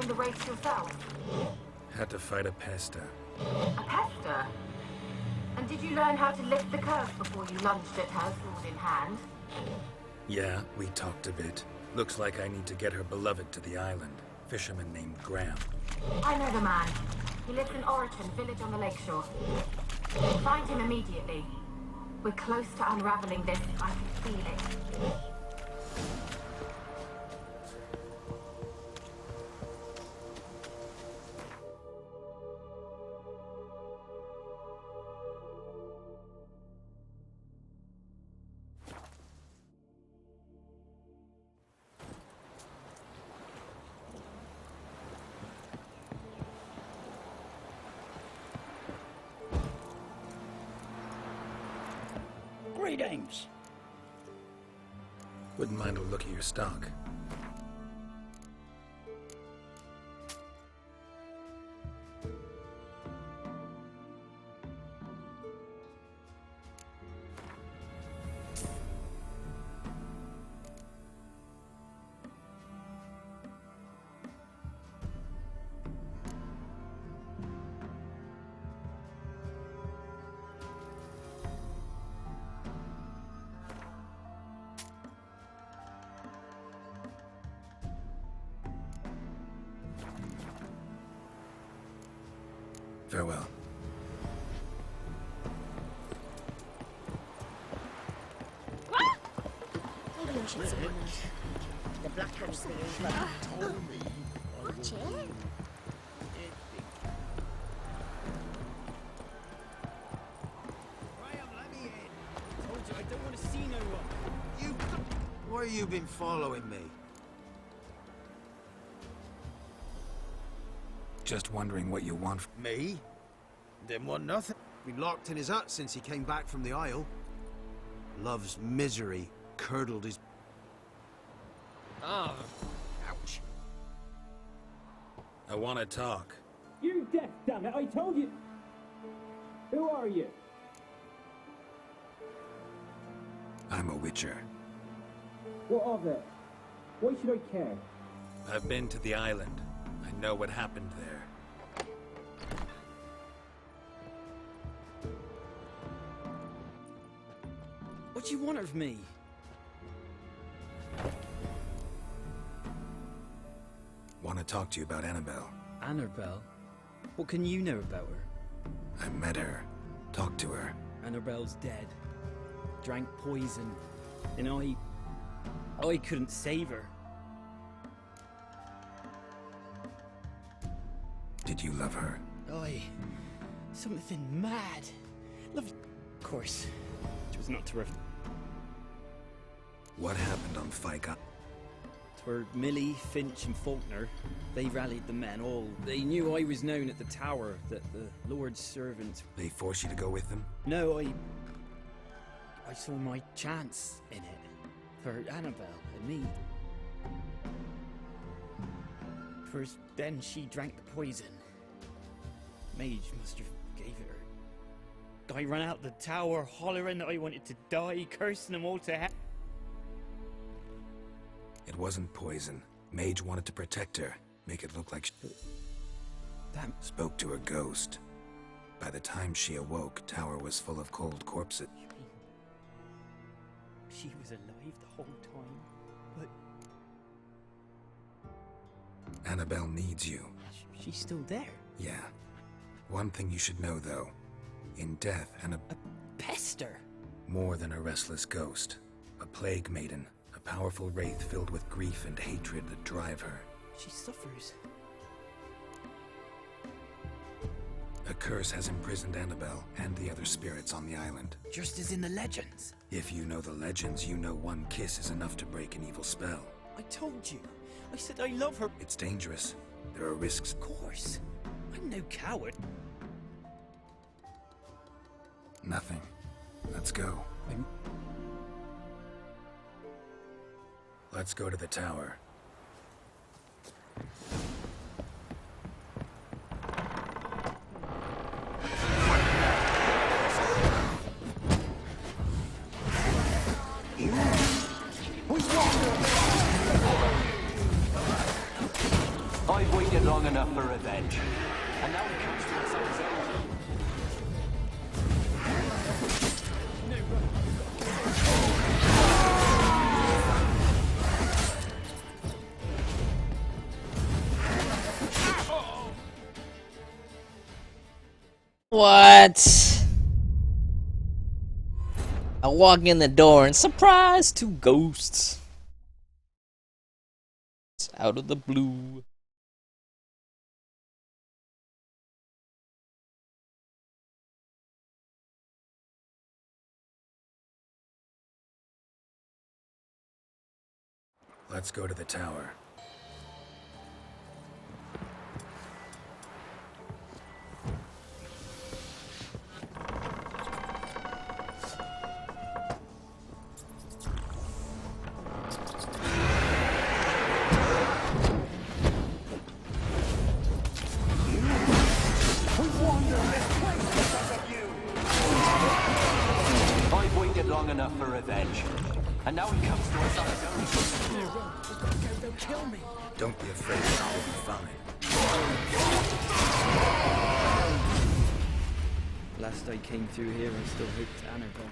won the race yourself? Had to fight a pester. A pester? And did you learn how to lift the curse before you lunged at her, sword in hand? Yeah, we talked a bit. Looks like I need to get her beloved to the island. Fisherman named Graham. I know the man. He lives in Oriton, village on the lakeshore. Find him immediately. We're close to unraveling this. I can feel it. Greetings. Wouldn't mind a look at your stock. Farewell. Maybe I should see one of the black person told me. Watch it. Graham, let me in. Told you I don't want to see no one. Why you been following me? Just wondering what you want. Me? Didn't want nothing. Been locked in his hut since he came back from the Isle. Love's misery curdled his... Ah. Ouch. I want to talk. You deaf, damn it! I told you. Who are you? I'm a witcher. What of it? Why should I care? I've been to the island. I know what happened there. What do you want of me? Want to talk to you about Annabelle. Annabelle? What can you know about her? I met her. Talked to her. Annabelle's dead. Drank poison. And I couldn't save her. Did you love her? Something mad. Love, of course. It was not terrific. What happened on Fyke? Twere Millie, Finch, and Faulkner. They rallied the men. All they knew I was known at the tower. That the Lord's servants. They forced you to go with them? No, I saw my chance in it for Annabelle and me. First, then she drank the poison. Mage must have gave it her. I ran out the tower, hollering that I wanted to die, cursing them all to hell. It wasn't poison. Mage wanted to protect her, make it look like Damn. Spoke to her ghost. By the time she awoke, tower was full of cold corpses. You mean she was alive the whole time? But Annabelle needs you. she's still there. Yeah. One thing you should know, though. In death, A pester. more than a restless ghost. A plague maiden. A powerful wraith filled with grief and hatred that drive her. She suffers. A curse has imprisoned Annabelle and the other spirits on the island. Just as in the legends. If you know the legends, you know one kiss is enough to break an evil spell. I told you. I said I love her. It's dangerous. There are risks. Of course. I'm no coward. Nothing. Let's go. Let's go to the tower. I've waited enough for revenge. And now he comes to us on his own. What? I walk in the door and surprise, two ghosts. It's out of the blue. Let's go to the tower. I've waited long enough for revenge. And now he comes to us on his own. They'll kill me. Don't be afraid, you'll be fine. Last I came through here, I still hoped Annabelle.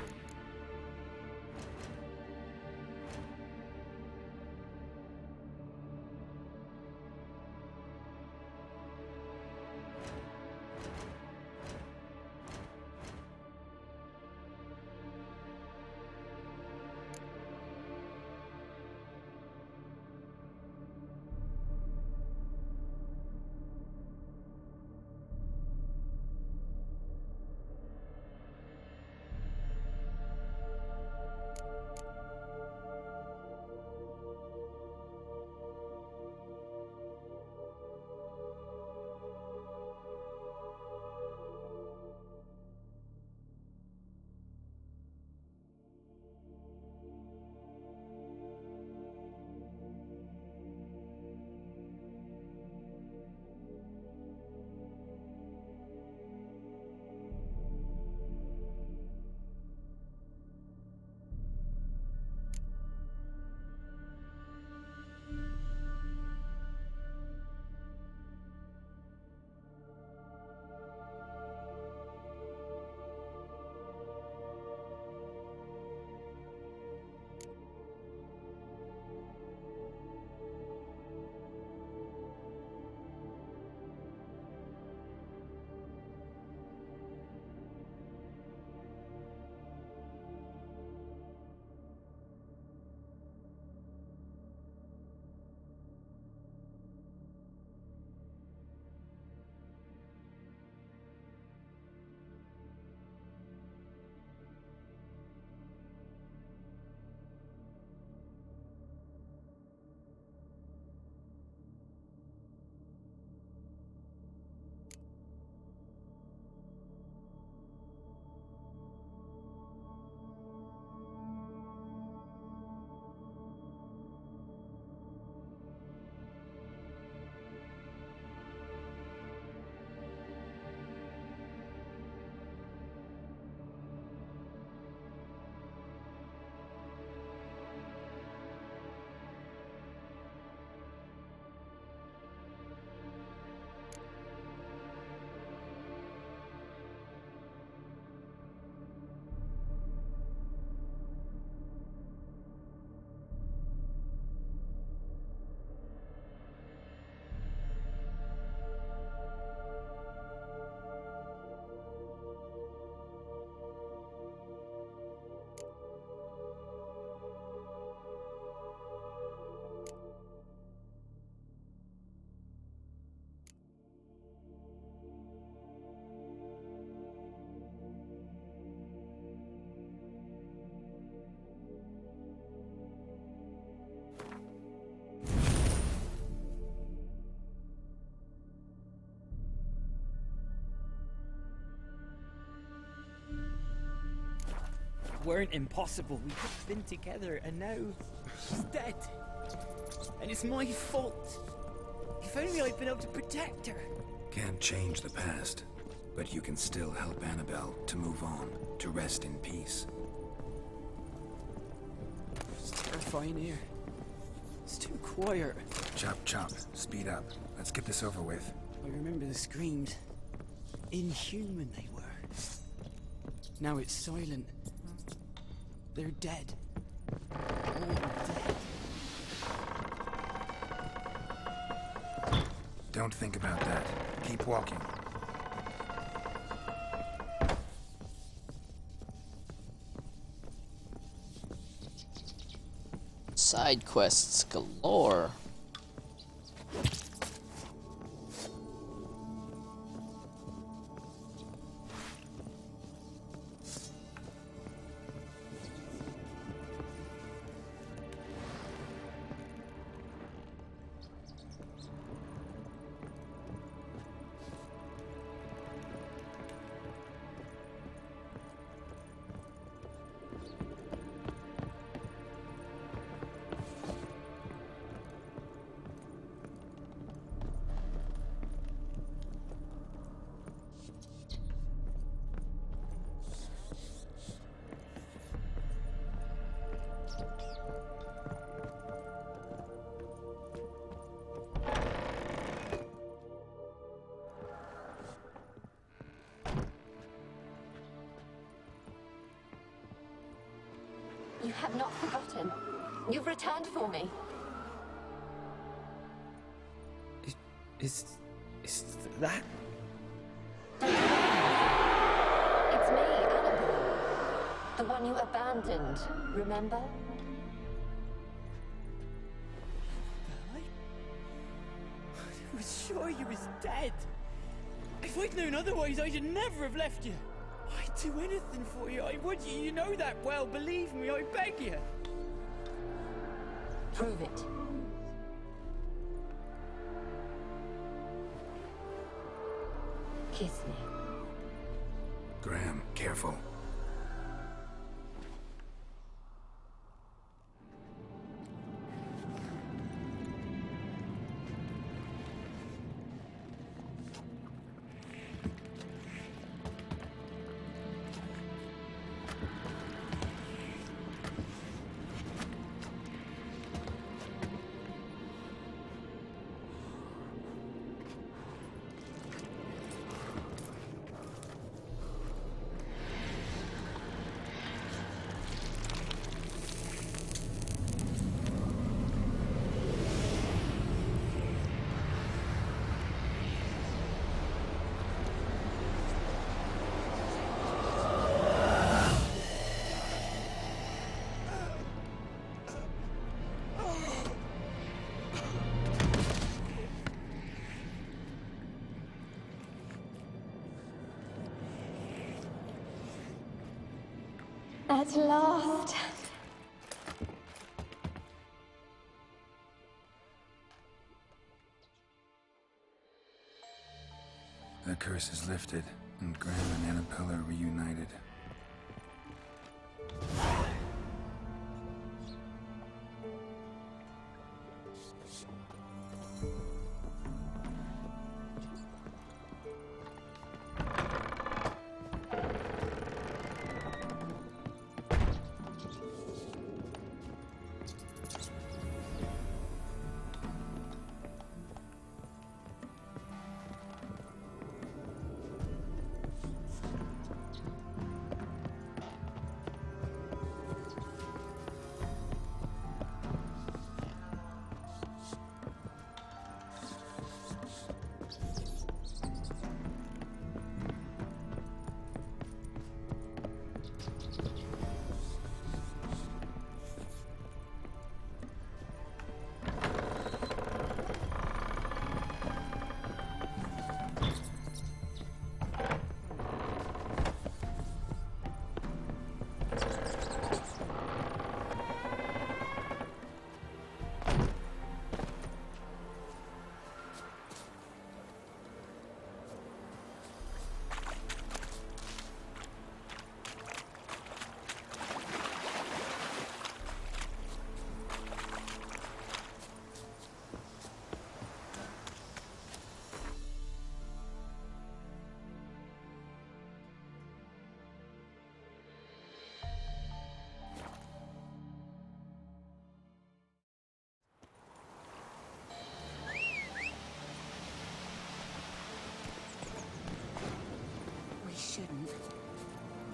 Weren't impossible. We could have been together, and now she's dead. And it's my fault. If only I'd been able to protect her. Can't change the past, but you can still help Annabelle to move on, to rest in peace. It's terrifying here. It's too quiet. Chop, chop. Speed up. Let's get this over with. I remember the screams. Inhuman they were. Now it's silent. They're dead. All dead. Don't think about that. Keep walking. Side quests galore. You have not forgotten. You've returned for me. Is that? It's me, Annabelle. The one you abandoned, remember? I was sure you was dead. If I'd known otherwise, I'd never have left you. I'd do anything for you. I would. You know that well. Believe me, I beg you. Prove it. Kiss me. Graham, careful. At last. The curse is lifted, and Graham and Annabella are reunited.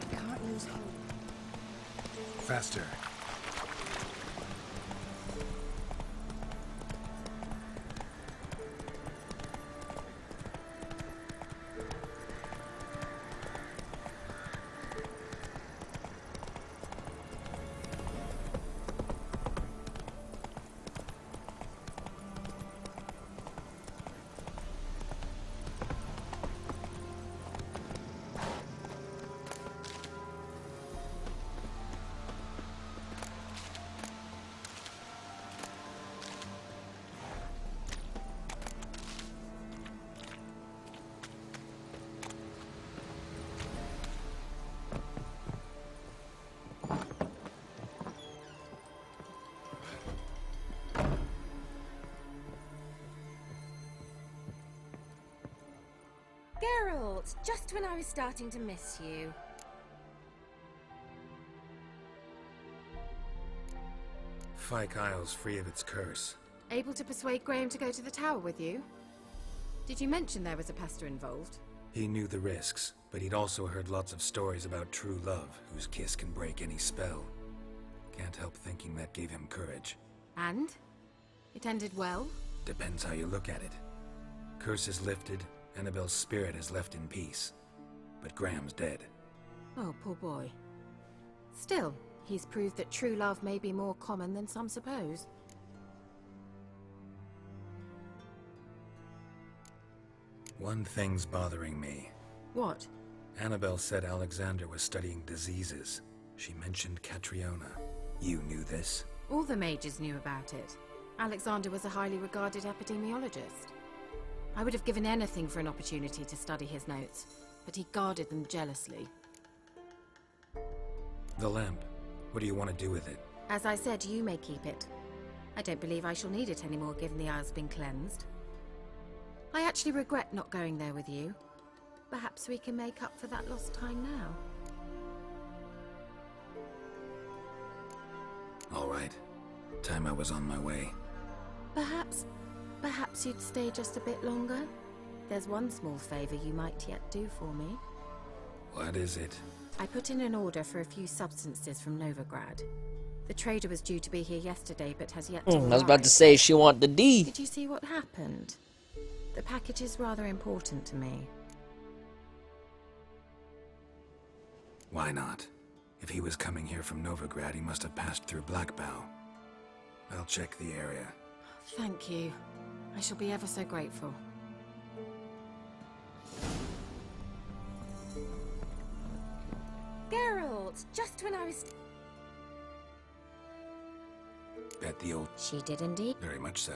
I can't lose hope. Faster. Geralt, just when I was starting to miss you. Fyke Isle's free of its curse. Able to persuade Graham to go to the tower with you? Did you mention there was a pester involved? He knew the risks, but he'd also heard lots of stories about true love, whose kiss can break any spell. Can't help thinking that gave him courage. And? It ended well? Depends how you look at it. Curse is lifted, Annabelle's spirit is left in peace. But Graham's dead. Oh, poor boy. Still, he's proved that true love may be more common than some suppose. One thing's bothering me. What? Annabelle said Alexander was studying diseases. She mentioned Catriona. You knew this? All the mages knew about it. Alexander was a highly regarded epidemiologist. I would have given anything for an opportunity to study his notes, but he guarded them jealously. The lamp. What do you want to do with it? As I said, you may keep it. I don't believe I shall need it anymore, given the Isle's been cleansed. I actually regret not going there with you. Perhaps we can make up for that lost time now. All right. Time I was on my way. Perhaps you'd stay just a bit longer? There's one small favor you might yet do for me. What is it? I put in an order for a few substances from Novigrad. The trader was due to be here yesterday, but has yet to arrive. I was about to say she want the D. Did you see what happened? The package is rather important to me. Why not? If he was coming here from Novigrad, he must have passed through Blackbow. I'll check the area. Thank you. I shall be ever so grateful. Geralt, just when I was... Bet the old... She did indeed. Very much so.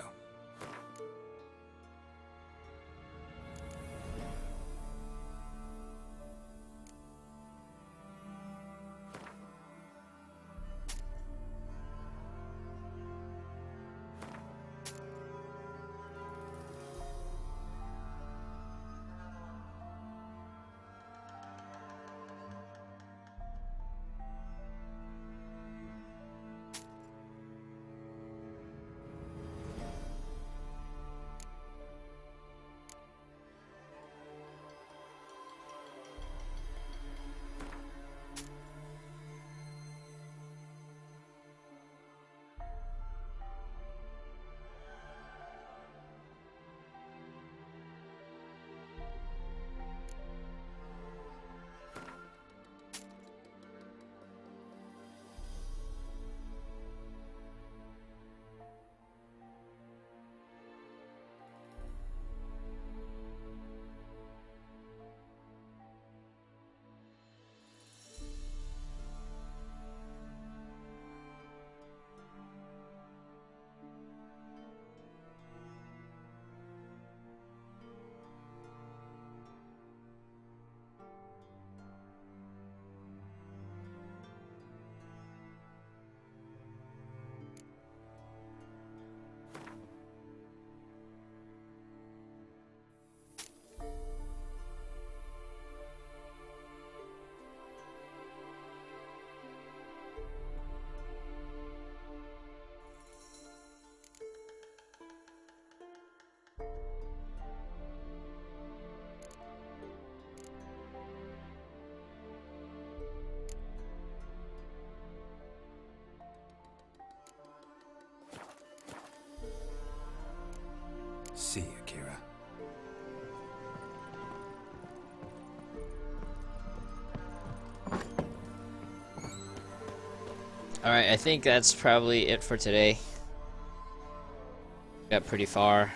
see you, Kira. Alright, I think that's probably it for today. Got pretty far.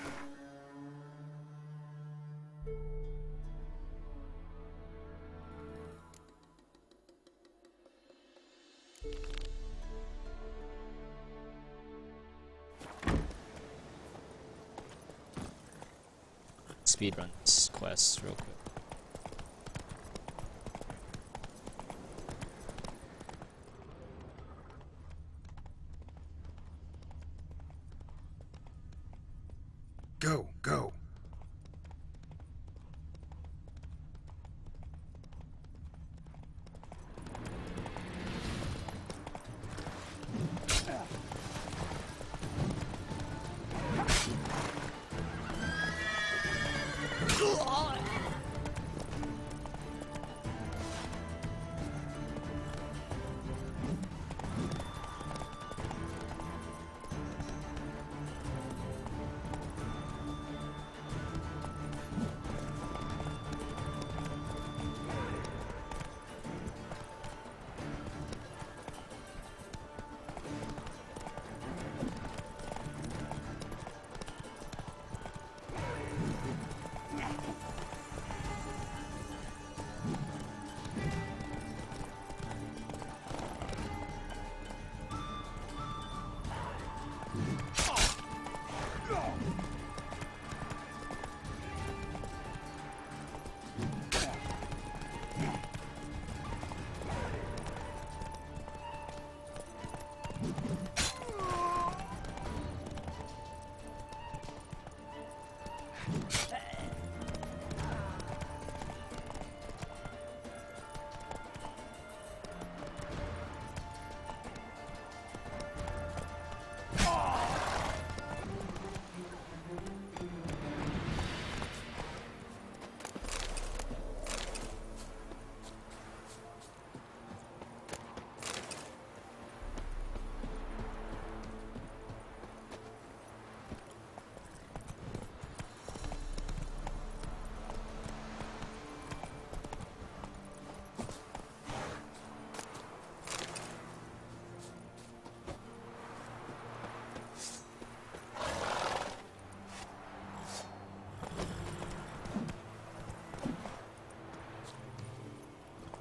Speedrun this quest real quick. Go, go.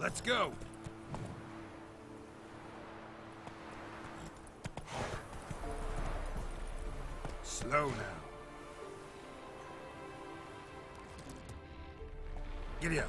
Let's go. Slow now. Giddy up.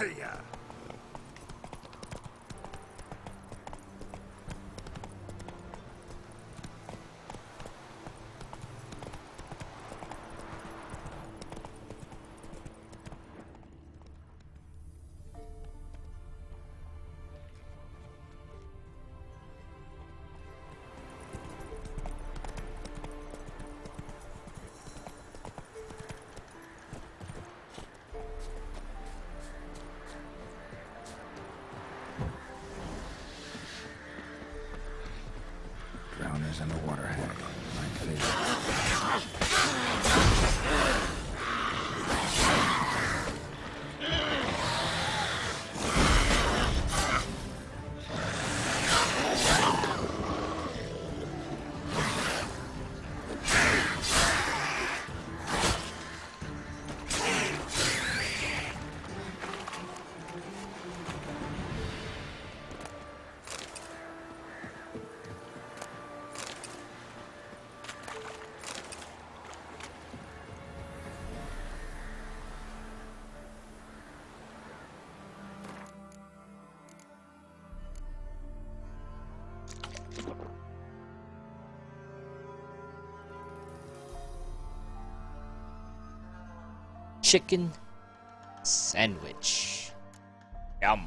Hey-ya! Drowners and the water hag. My favorite. Chicken sandwich. Yum.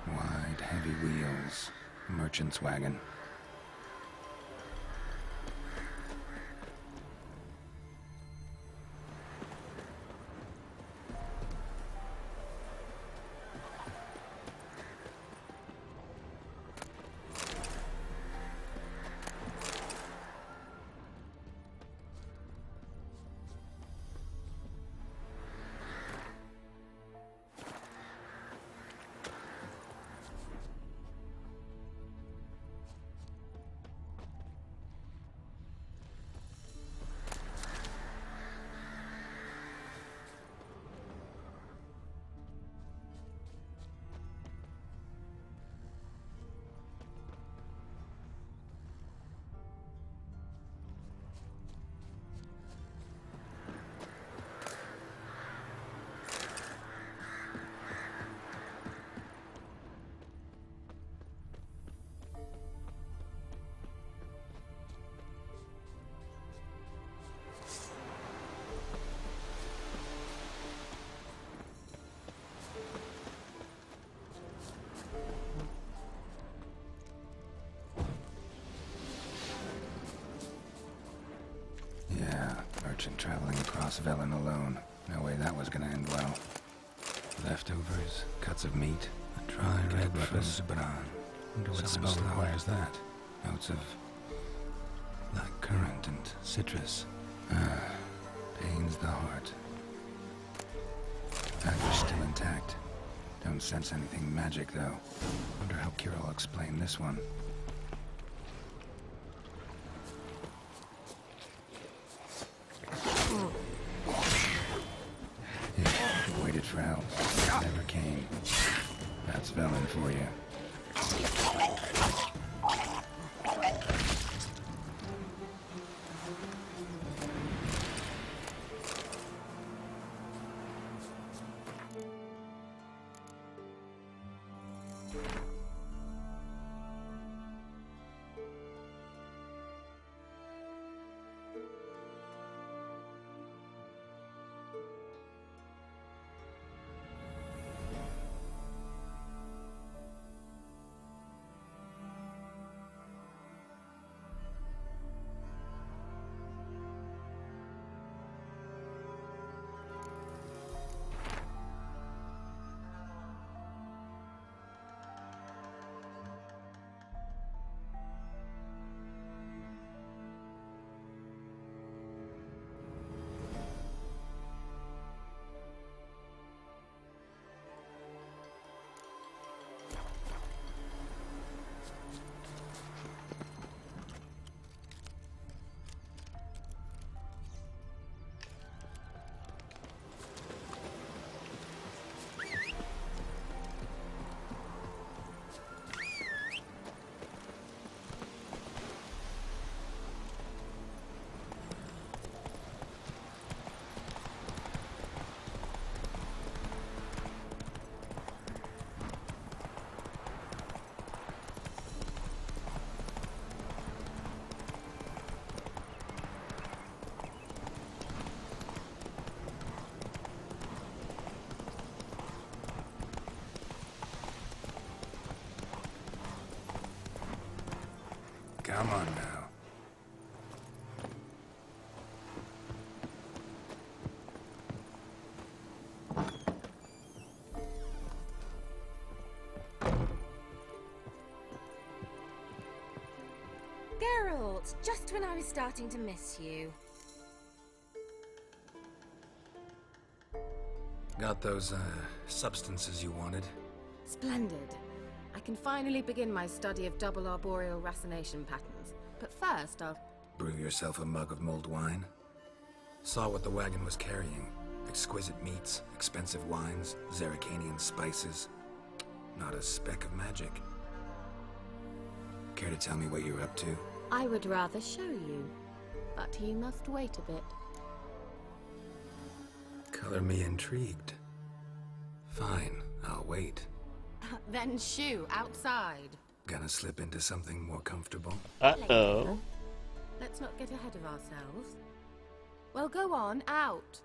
Wide, heavy wheels. Merchant's wagon. Merchant traveling across Velen alone. No way that was gonna end well. Leftovers, cuts of meat, a dry red from Zubran. Wonder what spell requires that. Notes of black currant and citrus. Pains the heart. Dagger's still intact. Don't sense anything magic though. Wonder how Kira will explain this one. Waited for help. Never came. That's Velen for you. Come on now. Geralt, just when I was starting to miss you. Got those, substances you wanted? Splendid. I can finally begin my study of double arboreal racination patterns. But first, I'll... Brew yourself a mug of mulled wine? Saw what the wagon was carrying. Exquisite meats, expensive wines, Zerrikanian spices. Not a speck of magic. Care to tell me what you're up to? I would rather show you, but you must wait a bit. Color me intrigued. Fine, I'll wait. Then shoo, outside. Gonna slip into something more comfortable? Uh-oh. Let's not get ahead of ourselves. Well, go on, out.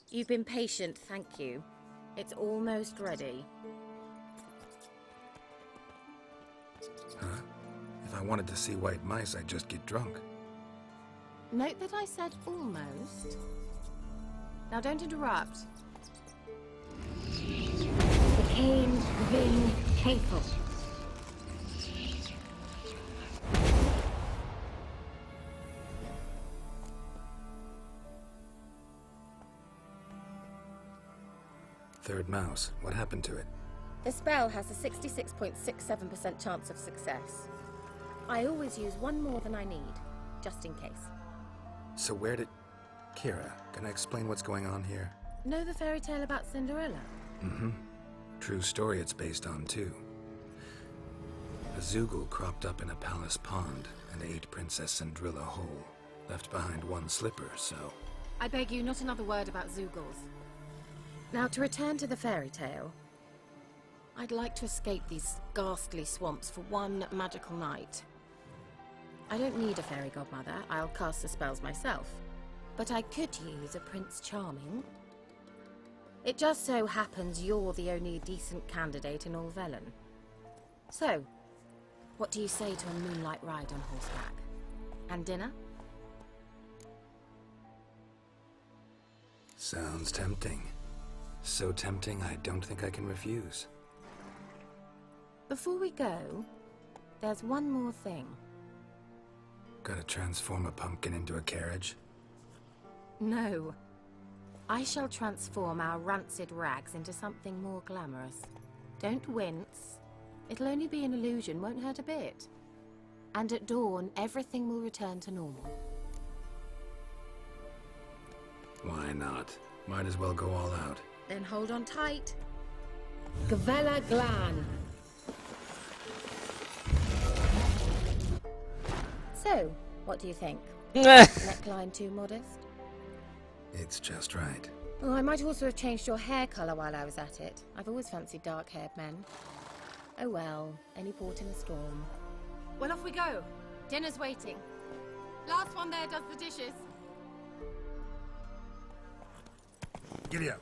You've been patient, thank you. It's almost ready. Huh? If I wanted to see white mice, I'd just get drunk. Note that I said almost. Now don't interrupt. Became Vin Capel. Third mouse. What happened to it? The spell has a 66.67% chance of success. I always use one more than I need, just in case. So where did... Kira, can I explain what's going on here? Know the fairy tale about Cinderella? Mm-hmm. True story it's based on, too. A Zoogle cropped up in a palace pond and ate Princess Cinderella whole. Left behind one slipper, so... I beg you, not another word about Zoogles. Now, to return to the fairy tale, I'd like to escape these ghastly swamps for one magical night. I don't need a fairy godmother, I'll cast the spells myself. But I could use a Prince Charming. It just so happens you're the only decent candidate in all Velen. So, what do you say to a moonlight ride on horseback? And dinner? Sounds tempting. So tempting, I don't think I can refuse. Before we go, there's one more thing. Gotta transform a pumpkin into a carriage? No. I shall transform our rancid rags into something more glamorous. Don't wince. It'll only be an illusion, won't hurt a bit. And at dawn, everything will return to normal. Why not? Might as well go all out. Then hold on tight. Gavella Glan. So, what do you think? Neckline too modest? It's just right. Oh, I might also have changed your hair colour while I was at it. I've always fancied dark-haired men. Oh well, any port in a storm. Well, off we go. Dinner's waiting. Last one there does the dishes. Giddy up.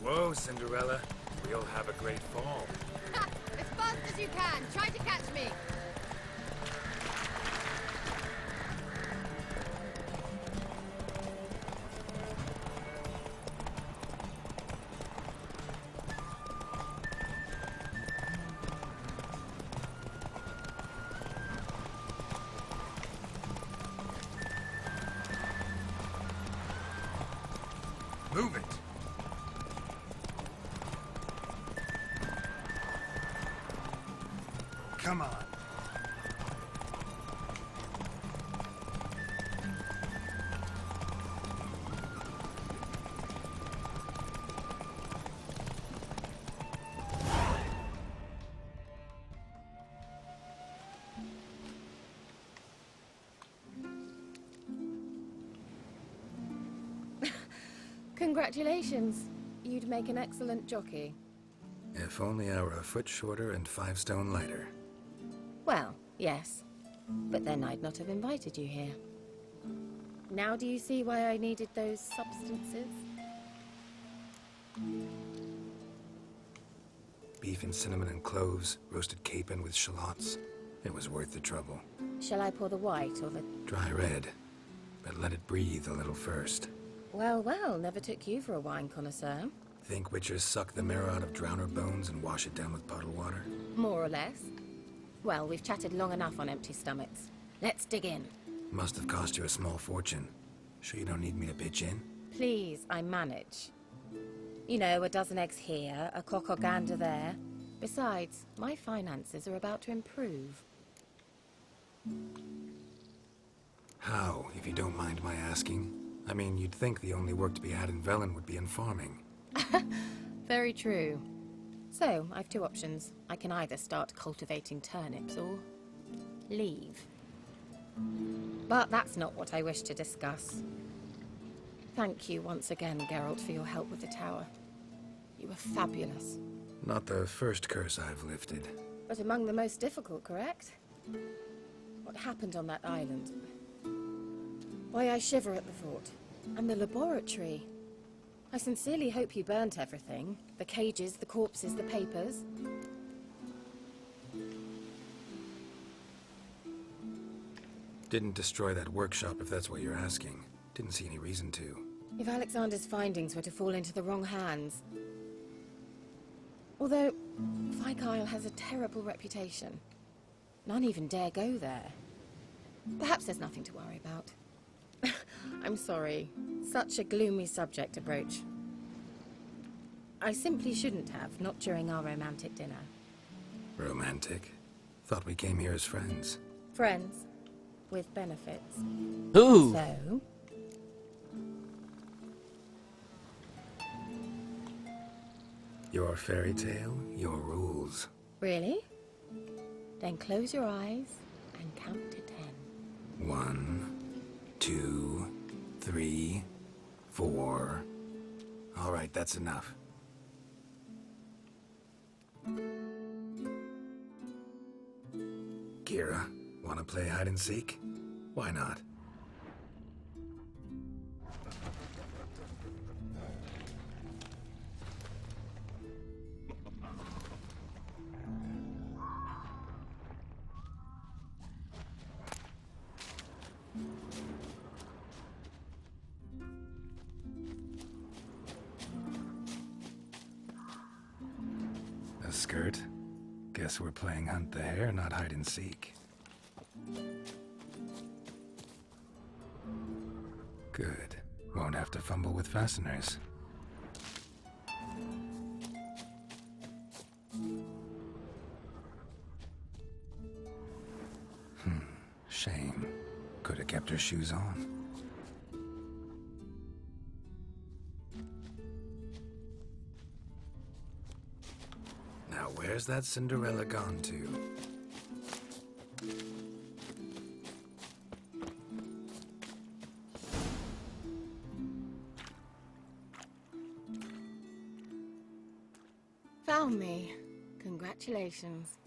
Whoa, Cinderella. We'll have a great fall. As fast as you can. Try to catch me. Move it. Come on. Congratulations. You'd make an excellent jockey. If only I were a foot shorter and 5 stone lighter. Well, yes. But then I'd not have invited you here. Now do you see why I needed those substances? Beef and cinnamon and cloves, roasted capon with shallots. It was worth the trouble. Shall I pour the white or the... Dry red, but let it breathe a little first. Well, well, never took you for a wine connoisseur. Think witchers suck the marrow out of drowner bones and wash it down with puddle water? More or less. Well, we've chatted long enough on empty stomachs. Let's dig in. Must have cost you a small fortune. Sure you don't need me to pitch in? Please, I manage. You know, a dozen eggs here, a cock or gander there. Besides, my finances are about to improve. How, if you don't mind my asking? I mean, you'd think the only work to be had in Velen would be in farming. Very true. So, I've 2 options. I can either start cultivating turnips or leave. But that's not what I wish to discuss. Thank you once again, Geralt, for your help with the tower. You were fabulous. Not the first curse I've lifted. But among the most difficult, correct? What happened on that island? Why, I shiver at the thought. And the laboratory. I sincerely hope you burnt everything. The cages, the corpses, the papers. Didn't destroy that workshop, if that's what you're asking. Didn't see any reason to. If Alexander's findings were to fall into the wrong hands... Although, Fyke Isle has a terrible reputation. None even dare go there. Perhaps there's nothing to worry about. I'm sorry. Such a gloomy subject to broach. I simply shouldn't have, not during our romantic dinner. Romantic? Thought we came here as friends. Friends. With benefits. Ooh! So... Your fairy tale, your rules. Really? Then close your eyes and count to 10. 1, 2, 3, 4. All right, that's enough. Kira, wanna play hide and seek? Why not? A skirt? Guess we're playing hunt the hare, not hide and seek. Good. Won't have to fumble with fasteners. Shame. Could have kept her shoes on. Now where's that Cinderella gone to? Found me. Congratulations.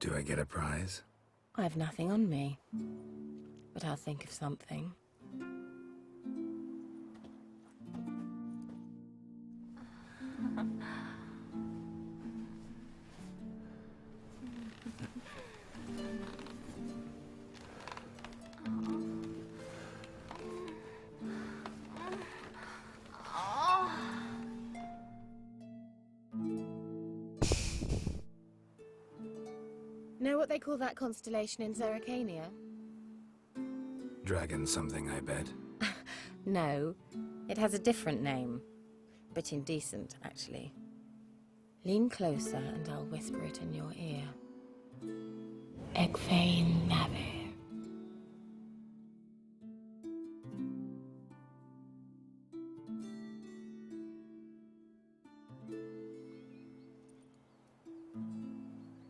Do I get a prize? I've nothing on me. But I'll think of something. Know what they call that constellation in Zerrikania? Dragon something, I bet. No, it has a different name. But indecent, actually. Lean closer and I'll whisper it in your ear. Egfain Nave.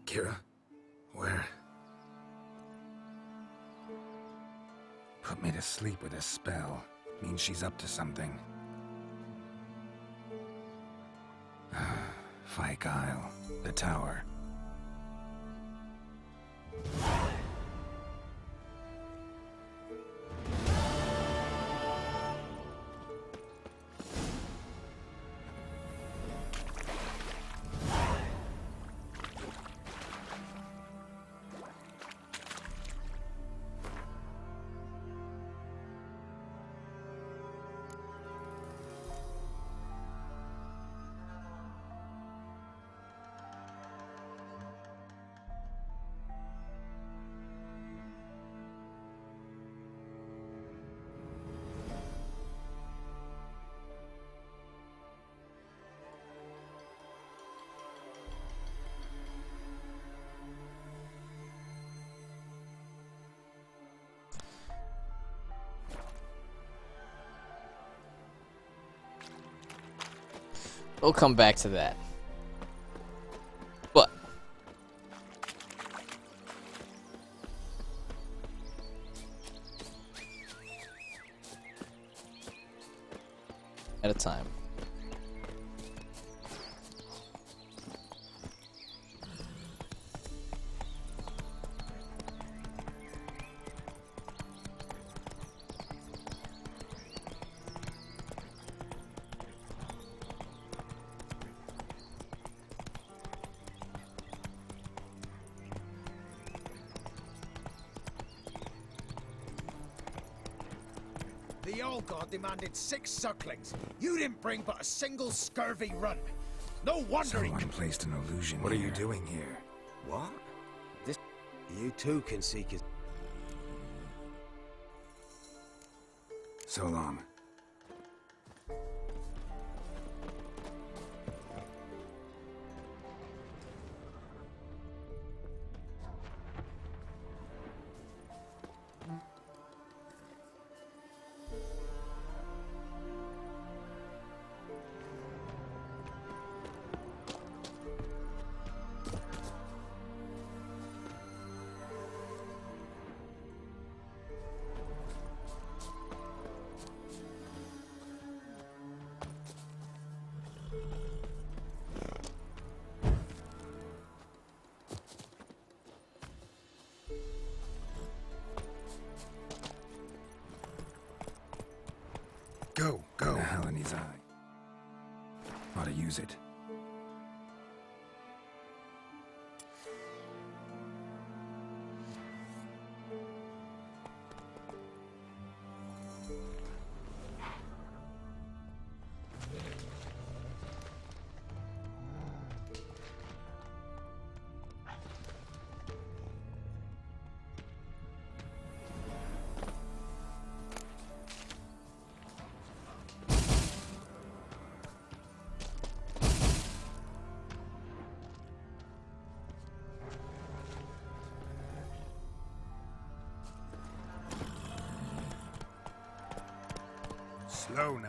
Kira? Where? Put me to sleep with a spell. Means she's up to something. Fyke Isle. The tower. We'll come back to that. But at a time. The old god demanded 6 sucklings. You didn't bring but a single scurvy runt. No wonder Someone placed an illusion. What are you doing here? What? This... You too can seek his... So long. Go, go. The hell in his eye. Ought to use it. Slow now.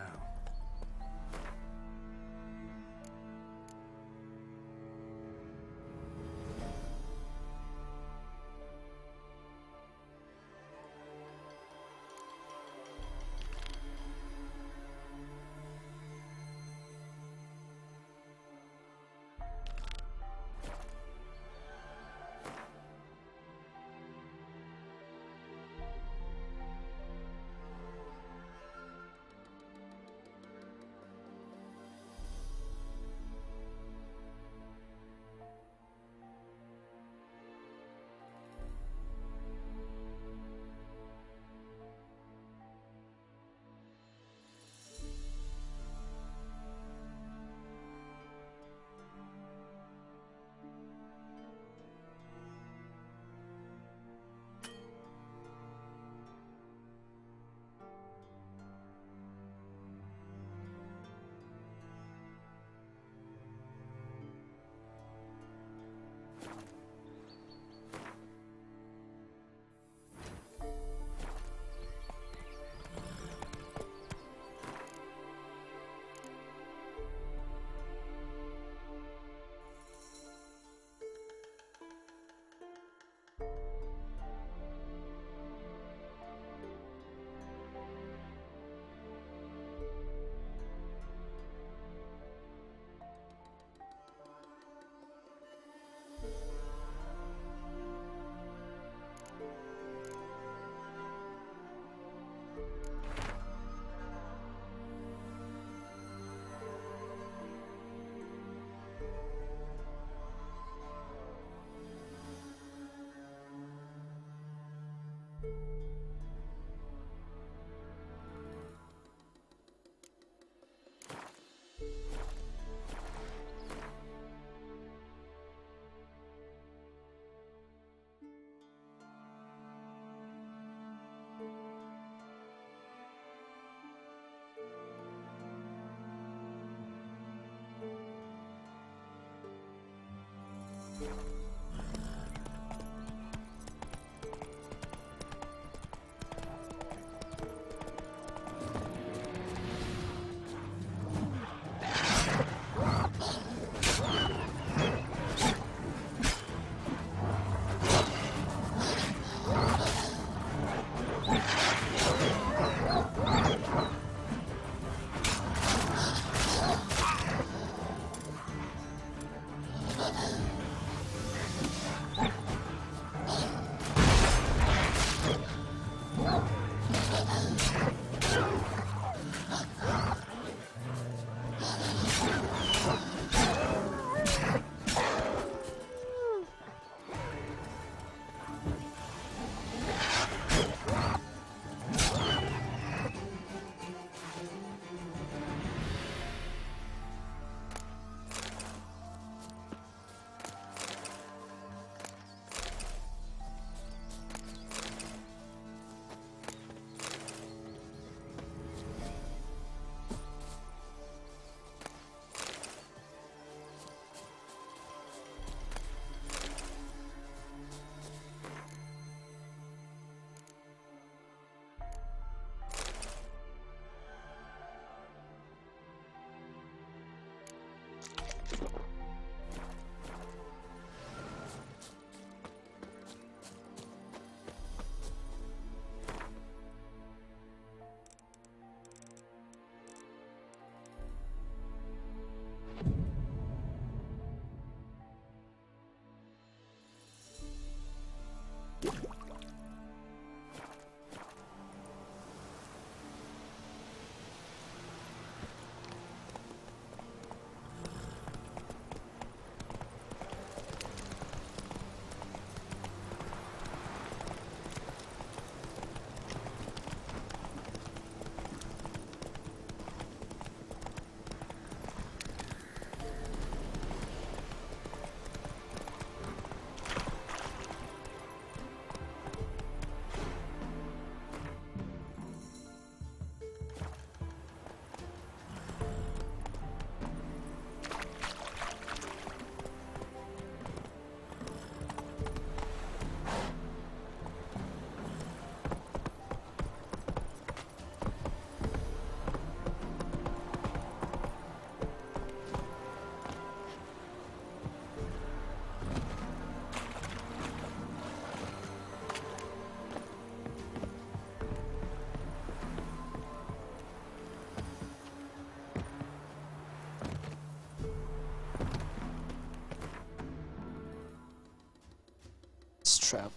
trap.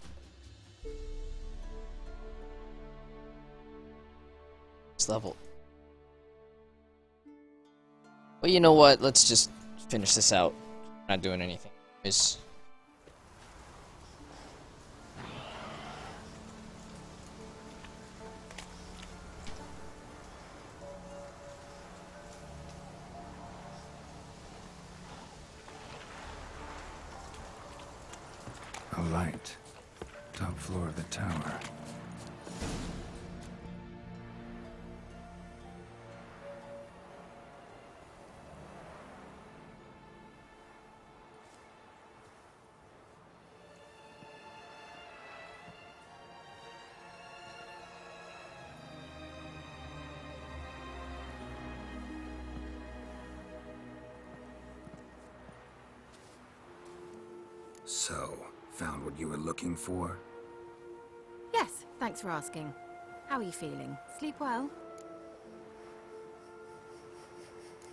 It's level. Well, you know what? Let's just finish this out. Not doing anything. It's... A light. Top floor of the tower. So, found what you were looking for? Yes, thanks for asking. How are you feeling? Sleep well?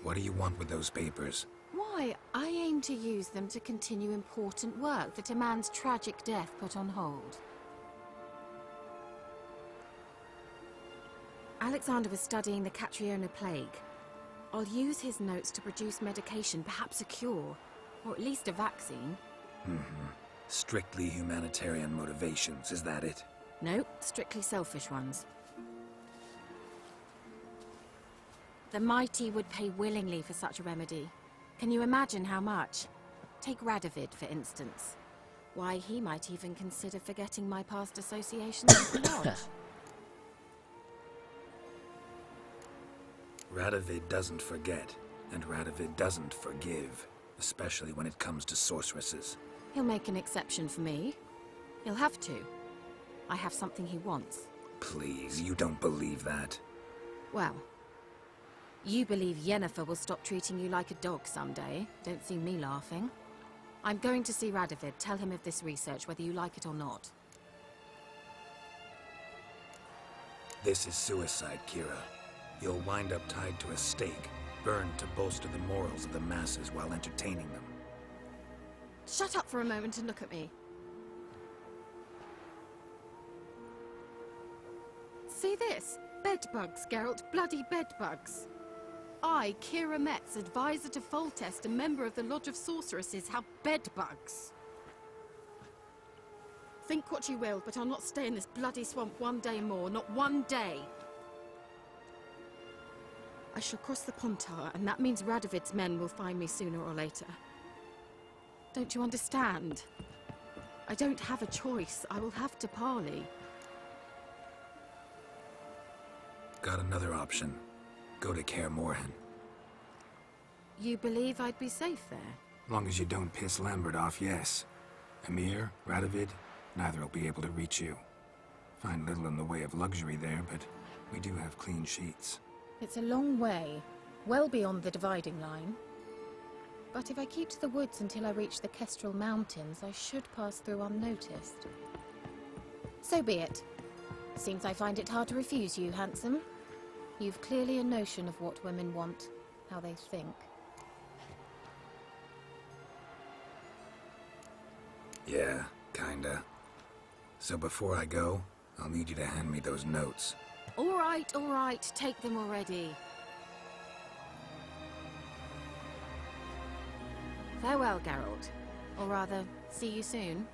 What do you want with those papers? Why, I aim to use them to continue important work that a man's tragic death put on hold. Alexander was studying the Catriona plague. I'll use his notes to produce medication, perhaps a cure, or at least a vaccine. Strictly humanitarian motivations, is that it? Nope, strictly selfish ones. The mighty would pay willingly for such a remedy. Can you imagine how much? Take Radovid, for instance. Why, he might even consider forgetting my past associations with the Lodge. Radovid doesn't forget, and Radovid doesn't forgive, especially when it comes to sorceresses. He'll make an exception for me. He'll have to. I have something he wants. Please, you don't believe that. Well, you believe Yennefer will stop treating you like a dog someday. Don't see me laughing. I'm going to see Radovid, tell him of this research, whether you like it or not. This is suicide, Kira. You'll wind up tied to a stake, burned to bolster the morals of the masses while entertaining them. Shut up for a moment and look at me. See this? Bedbugs, Geralt. Bloody bedbugs. I, Kira Metz, advisor to Foltest, a member of the Lodge of Sorceresses, have bedbugs. Think what you will, but I'll not stay in this bloody swamp one day more. Not one day. I shall cross the Pontar, and that means Radovid's men will find me sooner or later. Don't you understand? I don't have a choice. I will have to parley. Got another option. Go to Kaer Morhen. You believe I'd be safe there? Long as you don't piss Lambert off, yes. Emir, Radovid, neither will be able to reach you. Find little in the way of luxury there, but we do have clean sheets. It's a long way, well beyond the dividing line. But if I keep to the woods until I reach the Kestrel Mountains, I should pass through unnoticed. So be it. Seems I find it hard to refuse you, handsome. You've clearly a notion of what women want, how they think. Yeah, kinda. So before I go, I'll need you to hand me those notes. All right, take them already. Farewell, Geralt. Or rather, see you soon.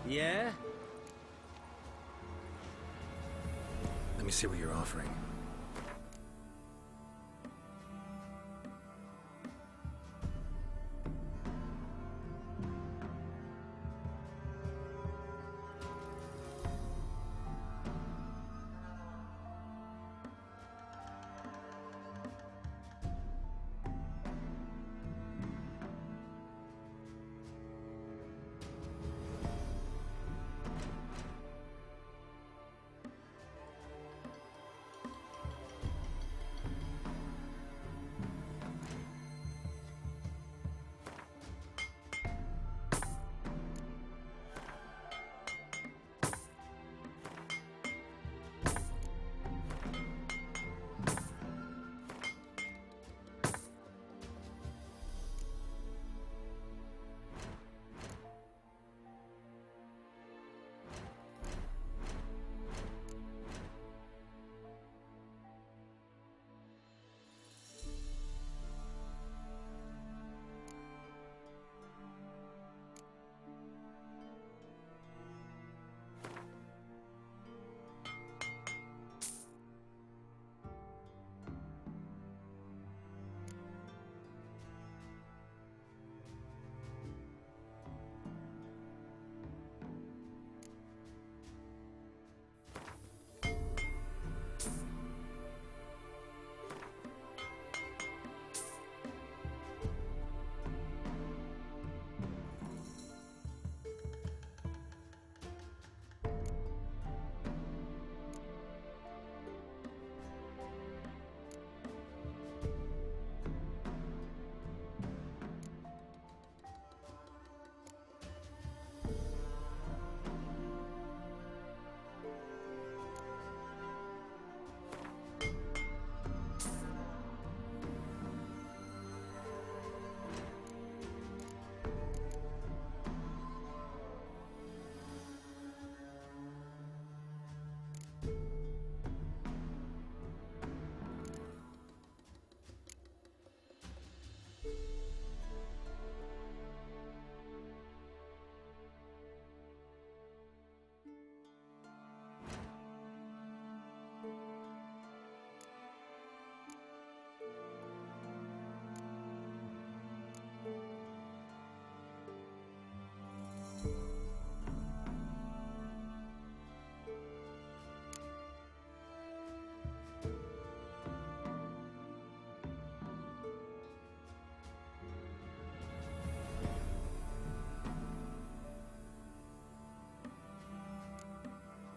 Yeah? Let me see what you're offering.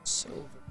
Silver.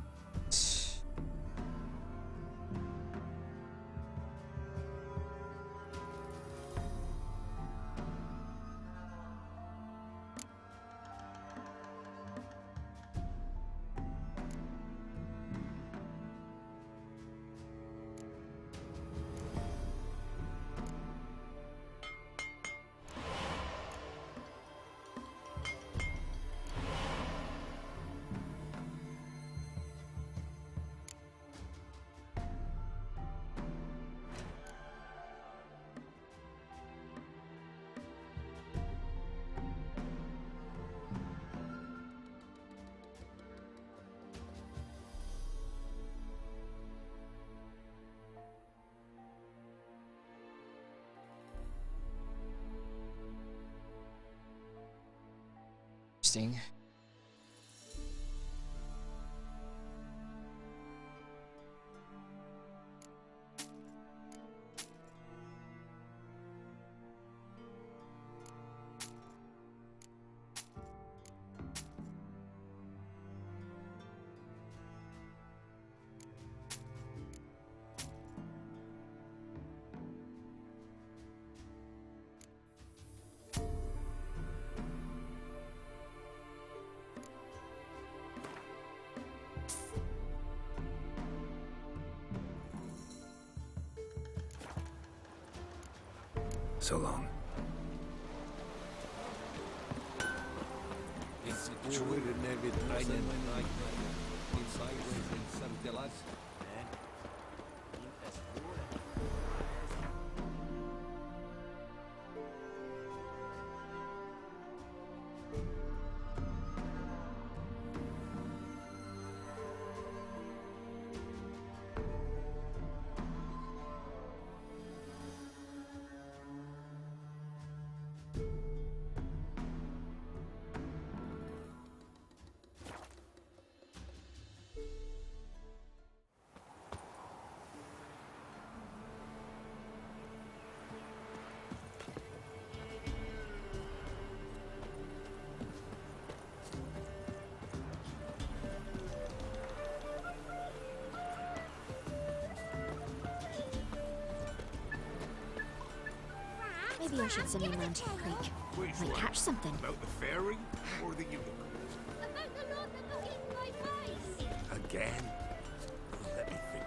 Interesting. So long. Maybe I should send a man to the creek. Which Might one? catch something. About the fairy or the unicorn? About the lot that got eaten by mice! Again? Let me think.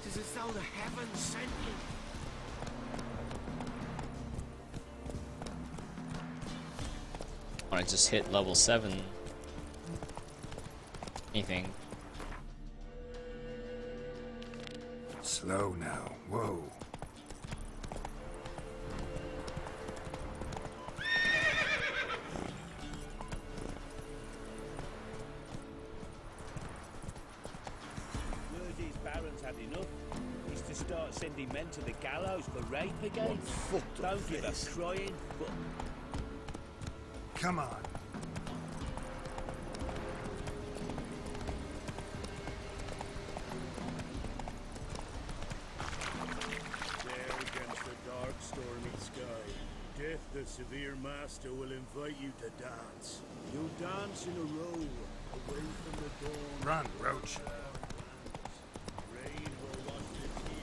Tis as though the heavens sent me. I just hit level 7. Anything. Slow now. Whoa. Word is Baron's had enough. He's to start sending men to the gallows for rape again. Don't give up crying, but Come on. There against the dark, stormy sky, Death, the severe master, will invite you to dance. You'll dance in a row, away from the dawn. Run, Roach. Rain will wash the tears.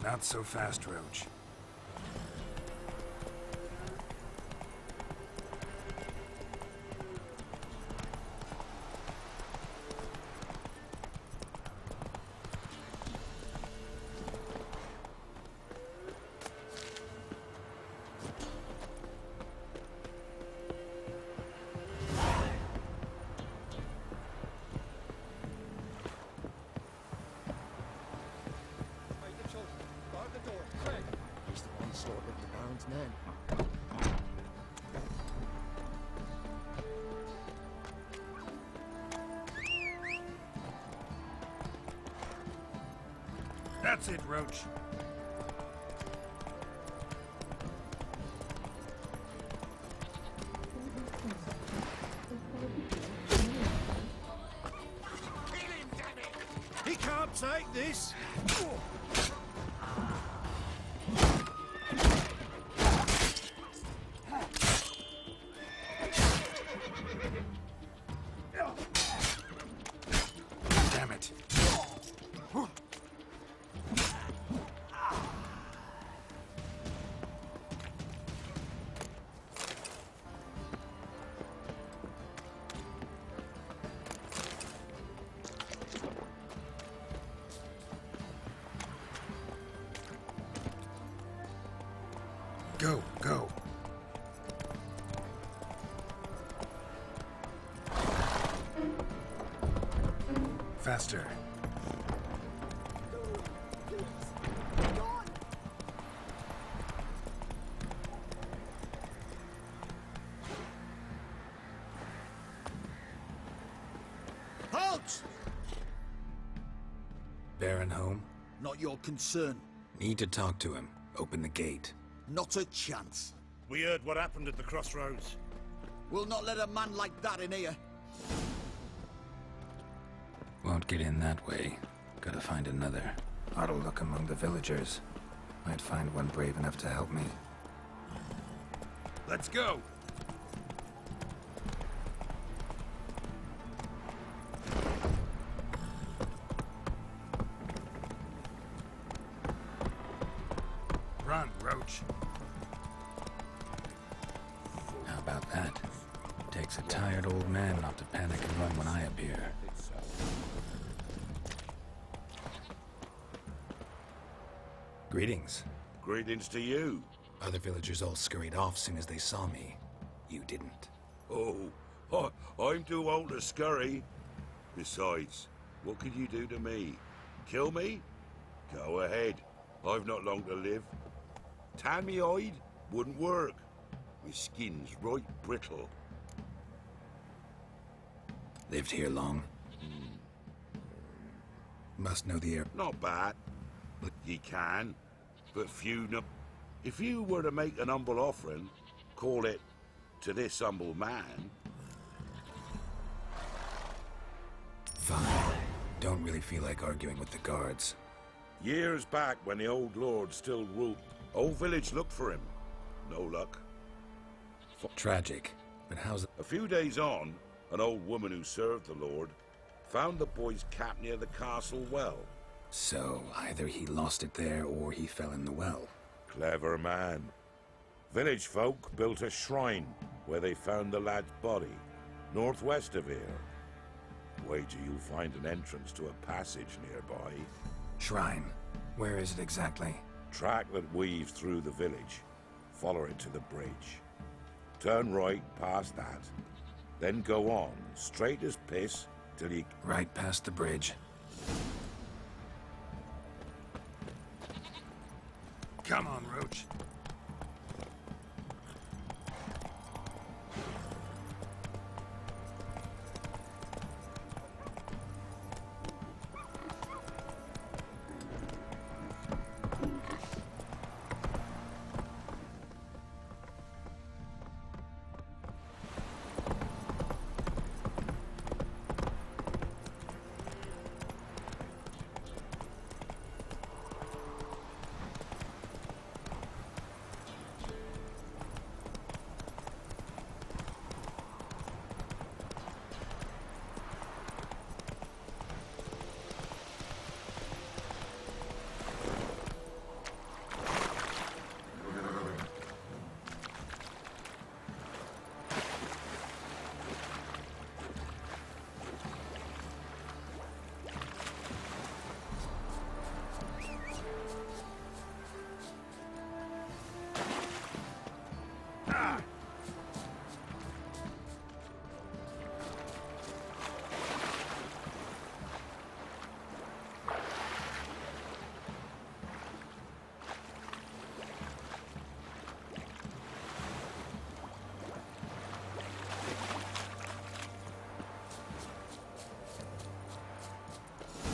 Not so fast, Roach. He's the one slaughtered the Baron's men. That's it, Roach. He can't take this! Damn it. Go, go. Faster. Halt! Baron home? Not your concern. Need to talk to him. Open the gate. Not a chance. We heard what happened at the crossroads. We'll not let a man like that in here. Won't get in that way. Gotta find another. Ought to look among the villagers. Might find one brave enough to help me. Let's go. Run, Roach. How about that? Takes a tired old man not to panic and run when I appear. Greetings. Greetings to you. Other villagers all scurried off soon as they saw me. You didn't. Oh, I'm too old to scurry. Besides, what could you do to me? Kill me? Go ahead. I've not long to live. Tan me hide? Wouldn't work. My skin's right brittle. Lived here long? Must know the air. Not bad. But ye can. But few know. If you were to make an humble offering, call it to this humble man. Fine. Don't really feel like arguing with the guards. Years back, when the old lord still ruled, whole village looked for him. No luck. Tragic. But how's it? A few days on, an old woman who served the lord found the boy's cap near the castle well. So, either he lost it there or he fell in the well. Clever man. Village folk built a shrine where they found the lad's body, northwest of here. Wager you'll find an entrance to a passage nearby. Shrine. Where is it exactly? Track that weaves through the village. Follow it to the bridge. Turn right past that. Then go on, straight as piss, till you... Right past the bridge. Come on, Roach.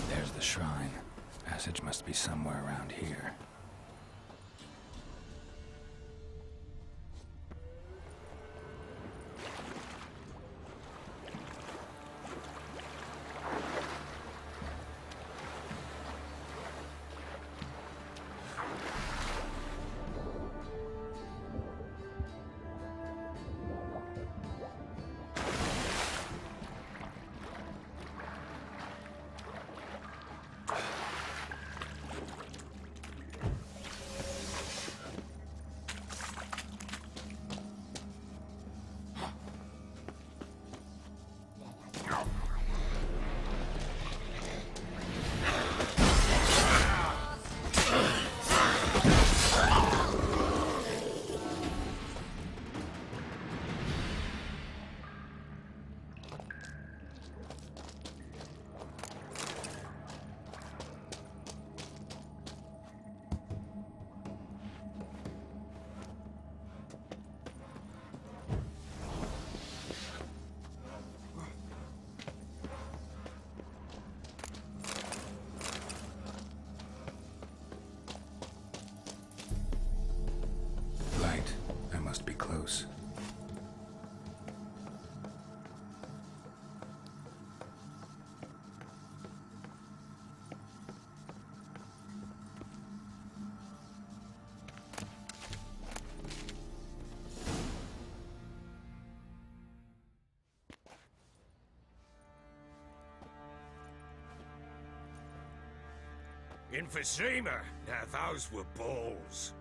There's the shrine. Passage must be somewhere around here. Emphysema. Now those were balls.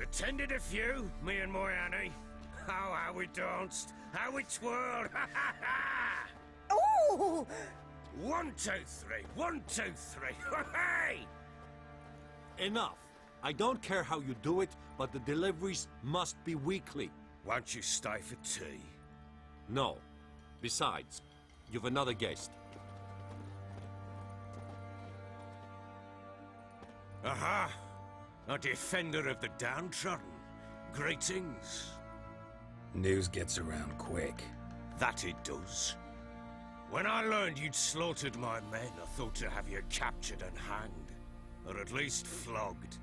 Attended a few, me and my Annie. Oh, how we danced, how we twirled. Ooh! 1, 2, 3. 1, 2, 3. Hey! Enough. I don't care how you do it, but the deliveries must be weekly. Won't you stay for tea? No. Besides, you've another guest. Aha! A defender of the downtrodden. Greetings. News gets around quick. That it does. When I learned you'd slaughtered my men, I thought to have you captured and hanged. Or at least flogged.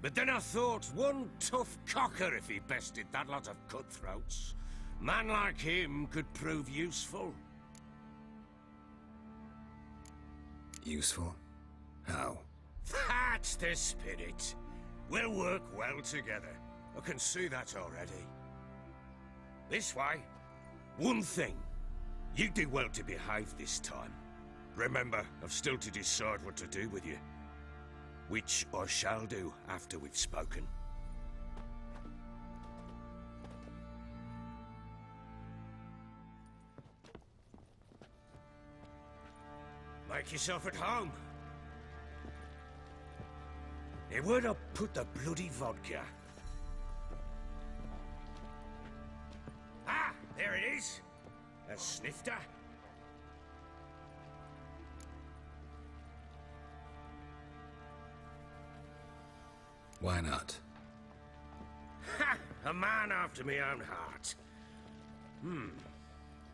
But then I thought, one tough cocker if he bested that lot of cutthroats. Man like him could prove useful. Useful? How? That's the spirit. We'll work well together. I can see that already. This way. One thing. You do well to behave this time. Remember, I've still to decide what to do with you. Which I shall do after we've spoken. Make yourself at home. Now, where'd I put the bloody vodka? Ah, there it is. A snifter. Why not? Ha! A man after my own heart.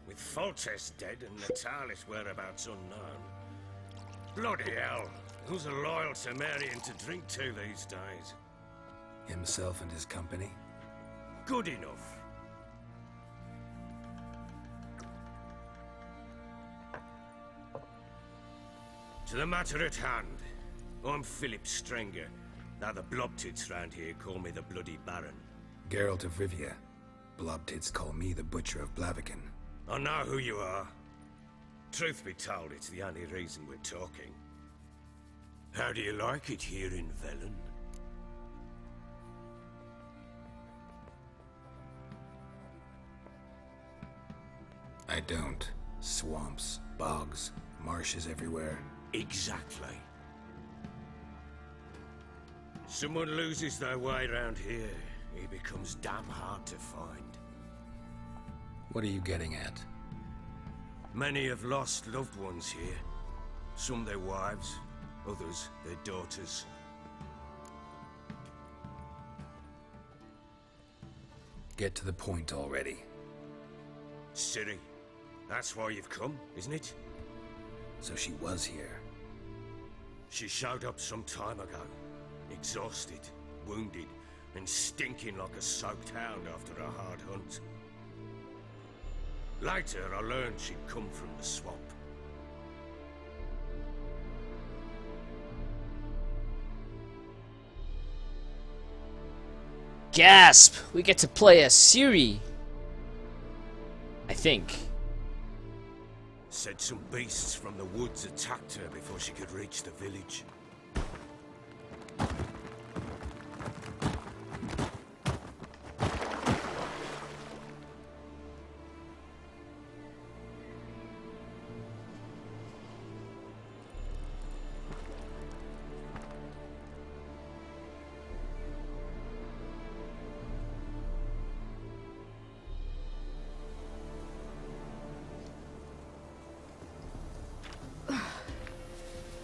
With Foltest dead and Natalis whereabouts unknown. Bloody hell. Who's loyal to Marion to drink to these days? Himself and his company? Good enough. To the matter at hand. I'm Philip Strenger. Now the blobtits round here call me the Bloody Baron. Geralt of Rivia. Blobtits call me the Butcher of Blaviken. I know who you are. Truth be told, it's the only reason we're talking. How do you like it here in Velen? I don't. Swamps, bogs, marshes everywhere. Exactly. Someone loses their way around here, he becomes damn hard to find. What are you getting at? Many have lost loved ones here. Some their wives, others their daughters. Get to the point already. Ciri, that's why you've come, isn't it? So she was here. She showed up some time ago. Exhausted, wounded, and stinking like a soaked hound after a hard hunt. Later, I learned she'd come from the swamp. Gasp! We get to play as Ciri. I think. Said some beasts from the woods attacked her before she could reach the village.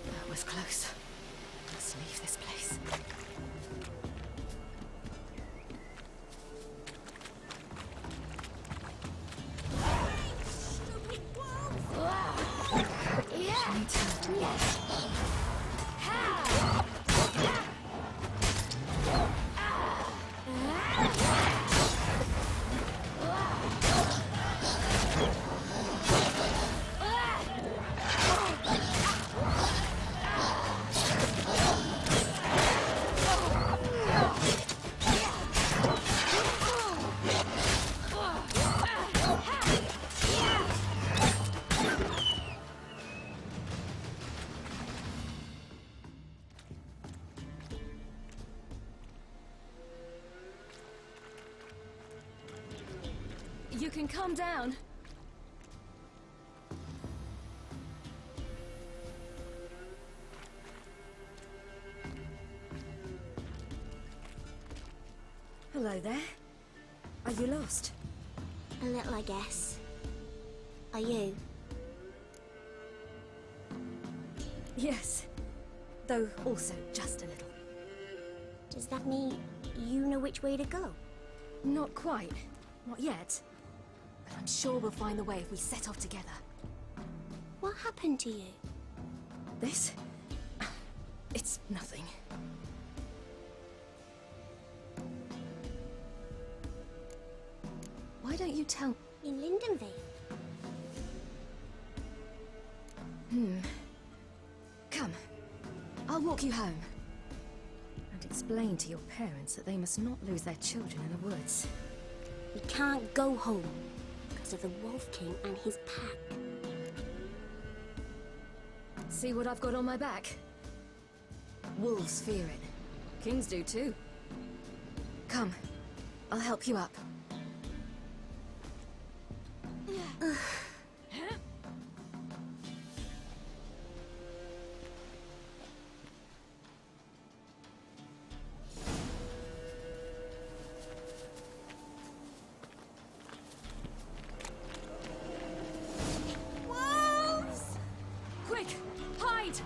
That was close. Let's leave this place. You can calm down. Hello there. Are you lost? A little, I guess. Are you? Yes. Though also just a little. Does that mean you know which way to go? Not quite. Not yet. But I'm sure we'll find the way if we set off together. What happened to you? This? It's nothing. Why don't you tell... In Lindenvale. Come. I'll walk you home. And explain to your parents that they must not lose their children in the woods. We can't go home because of the Wolf King and his pack. See what I've got on my back? Wolves fear it. Kings do too. Come. I'll help you up. Wolves! Quick! Hide!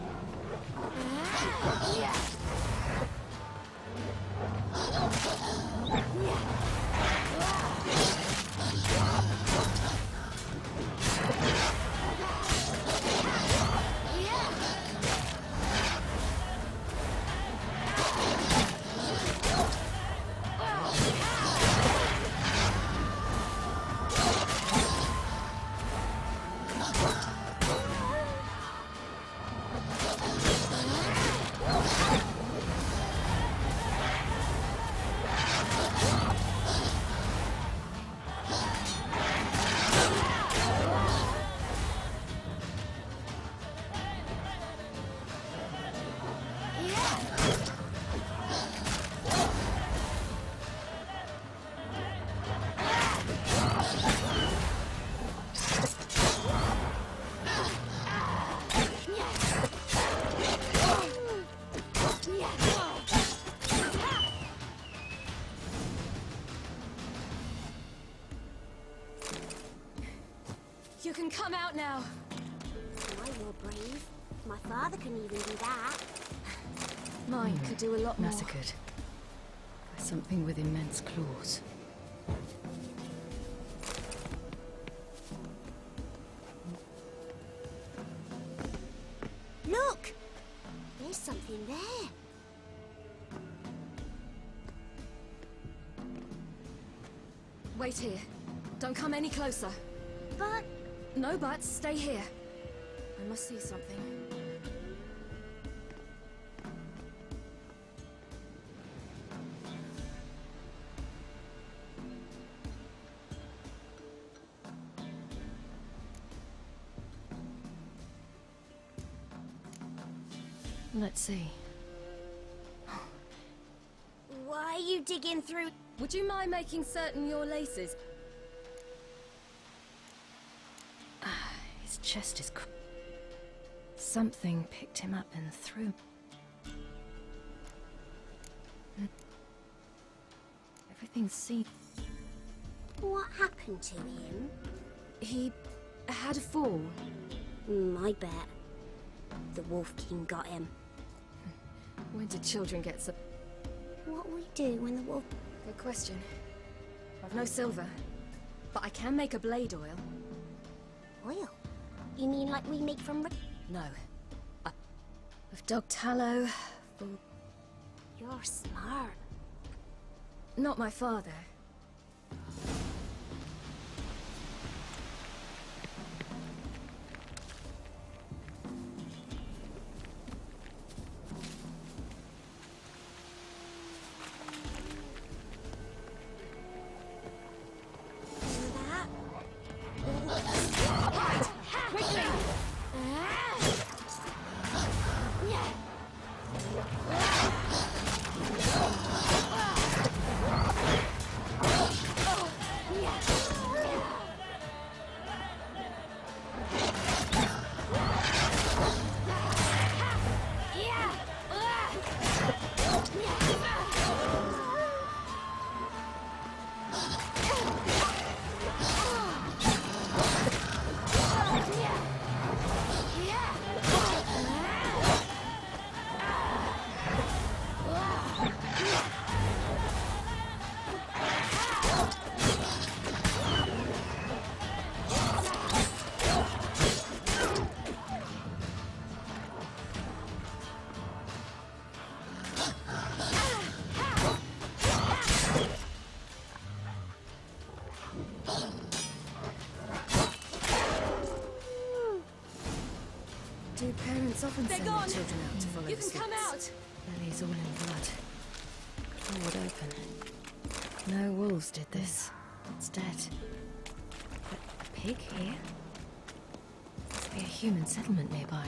You can come out now. My war brave. My father can even do that. Mine could do a lot more. Massacred by something with immense claws. Look! There's something there. Wait here. Don't come any closer. But... No buts. Stay here. I must see something. Let's see. Why are you digging through... Would you mind making certain your laces... His chest is... Something picked him up and threw... Everything seemed... What happened to him? He had a fall. I bet. The Wolf King got him. When did children get so... What will we do when the wolf... Good question. I've no silver, but I can make a blade oil. Oil? You mean like we make from... No. Of dog tallow, from... You're smart. Not my father. Parents often They're send gone. their children out to follow You the can come suits. out. Bellies all in blood. Forward open. No wolves did this. It's dead. But a pig here? Must be a human settlement nearby.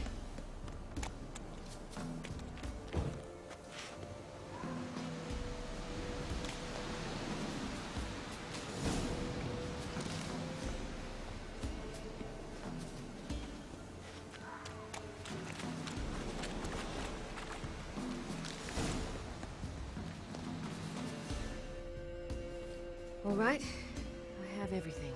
All right, I have everything.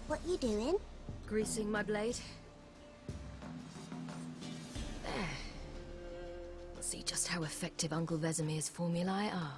What you doing? Greasing my blade. There. We'll see just how effective Uncle Vesemir's formulae are.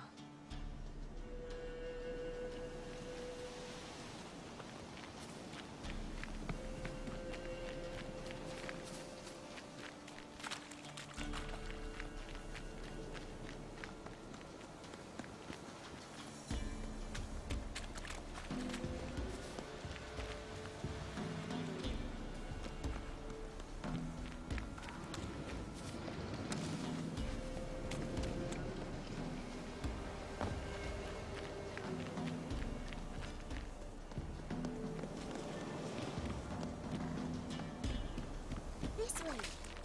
This way.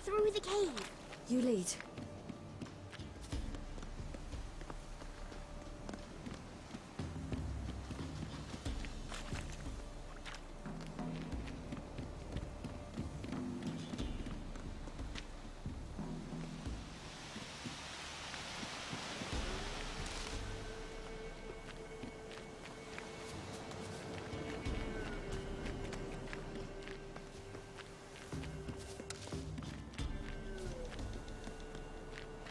Through the cave. You lead.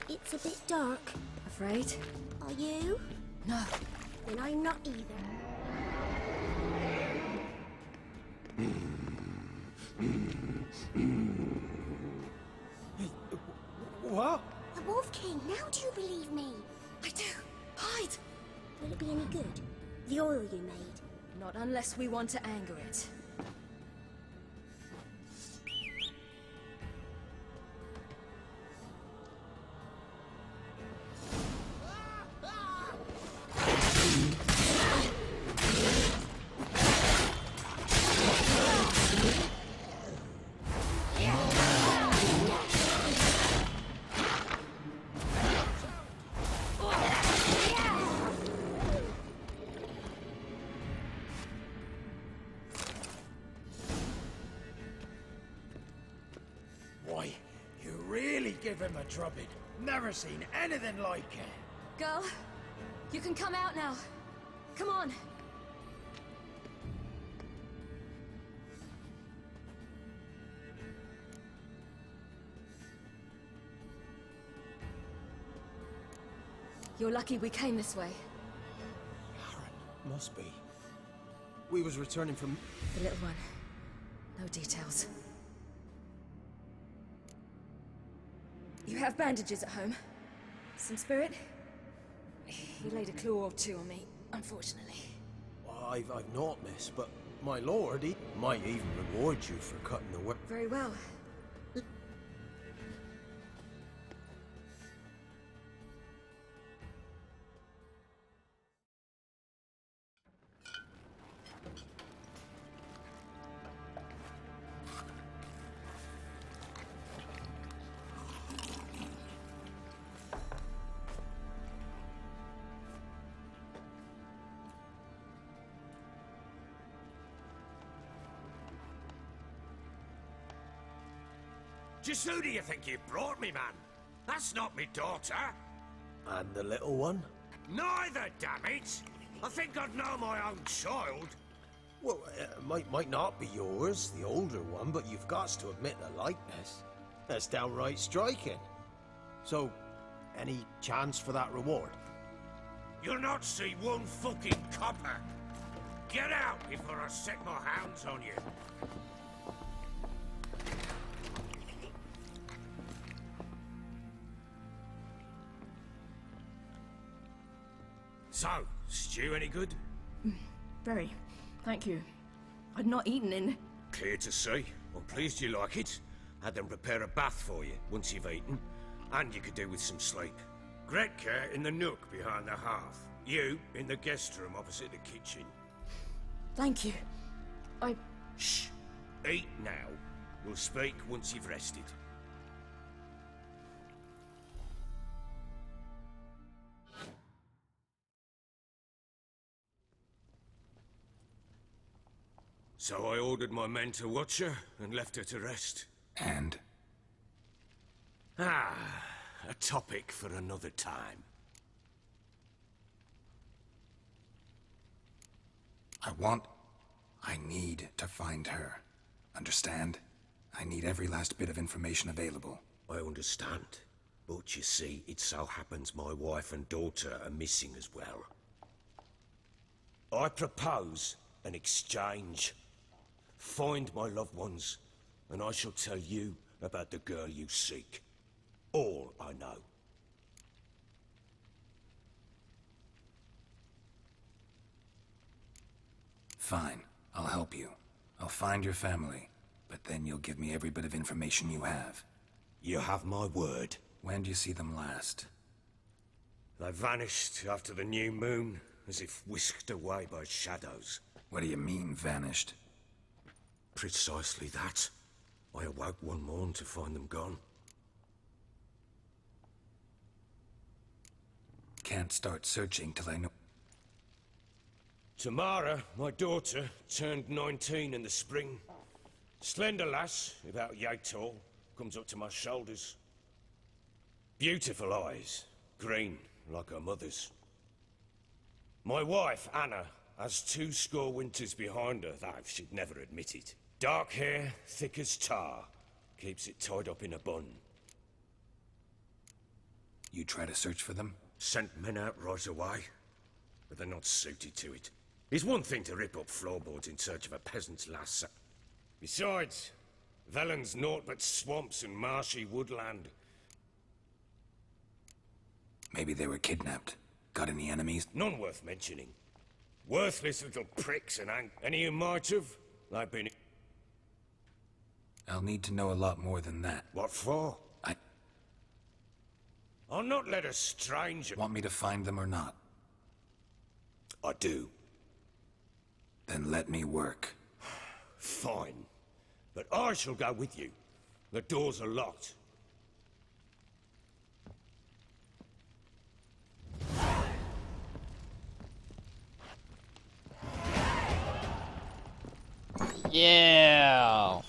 It's a bit dark. Afraid? Are you? No. Then I'm not either. What? The Wolf King, now do you believe me? I do. Hide! Will it be any good? The oil you made? Not unless we want to anger it. Why, you really give him a drubbing. Never seen anything like it. Girl, you can come out now. Come on. You're lucky we came this way. Must be. We was returning from... The little one. No details. You have bandages at home? Some spirit? He laid a claw or two on me, unfortunately. I've not, miss, but my lord, he might even reward you for cutting the work. Very well. Just who do you think you brought me, man? That's not me daughter. And the little one? Neither, damn it! I think I'd know my own child. Well, it might not be yours, the older one, but you've got to admit the likeness. That's downright striking. So, any chance for that reward? You'll not see one fucking copper. Get out before I set my hounds on you. So, stew any good? Very. Thank you. I'd not eaten in... Clear to see. I'm pleased you like it. Had them prepare a bath for you once you've eaten. And you could do with some sleep. Gretka in the nook behind the hearth. You in the guest room opposite the kitchen. Thank you. Shh. Eat now. We'll speak once you've rested. So I ordered my men to watch her and left her to rest. And? Ah, a topic for another time. I need to find her. Understand? I need every last bit of information available. I understand. But you see, it so happens my wife and daughter are missing as well. I propose an exchange. Find my loved ones, and I shall tell you about the girl you seek. All I know. Fine. I'll help you. I'll find your family, but then you'll give me every bit of information you have. You have my word. When do you see them last? They vanished after the new moon, as if whisked away by shadows. What do you mean, vanished? Precisely that. I awoke one morn to find them gone. Can't start searching till I know... Tamara, my daughter, turned 19 in the spring. Slender lass, about yay tall, comes up to my shoulders. Beautiful eyes, green like her mother's. My wife, Anna, has 20 winters behind her, though she'd never admit it. Dark hair, thick as tar, keeps it tied up in a bun. You try to search for them? Sent men out right away, but they're not suited to it. It's one thing to rip up floorboards in search of a peasant's lass. Besides, Velen's naught but swamps and marshy woodland. Maybe they were kidnapped. Got any enemies? None worth mentioning. Worthless little pricks and any who might have, they've been... I'll need to know a lot more than that. What for? I'll not let a stranger... Want me to find them or not? I do. Then let me work. Fine. But I shall go with you. The doors are locked. Yeah.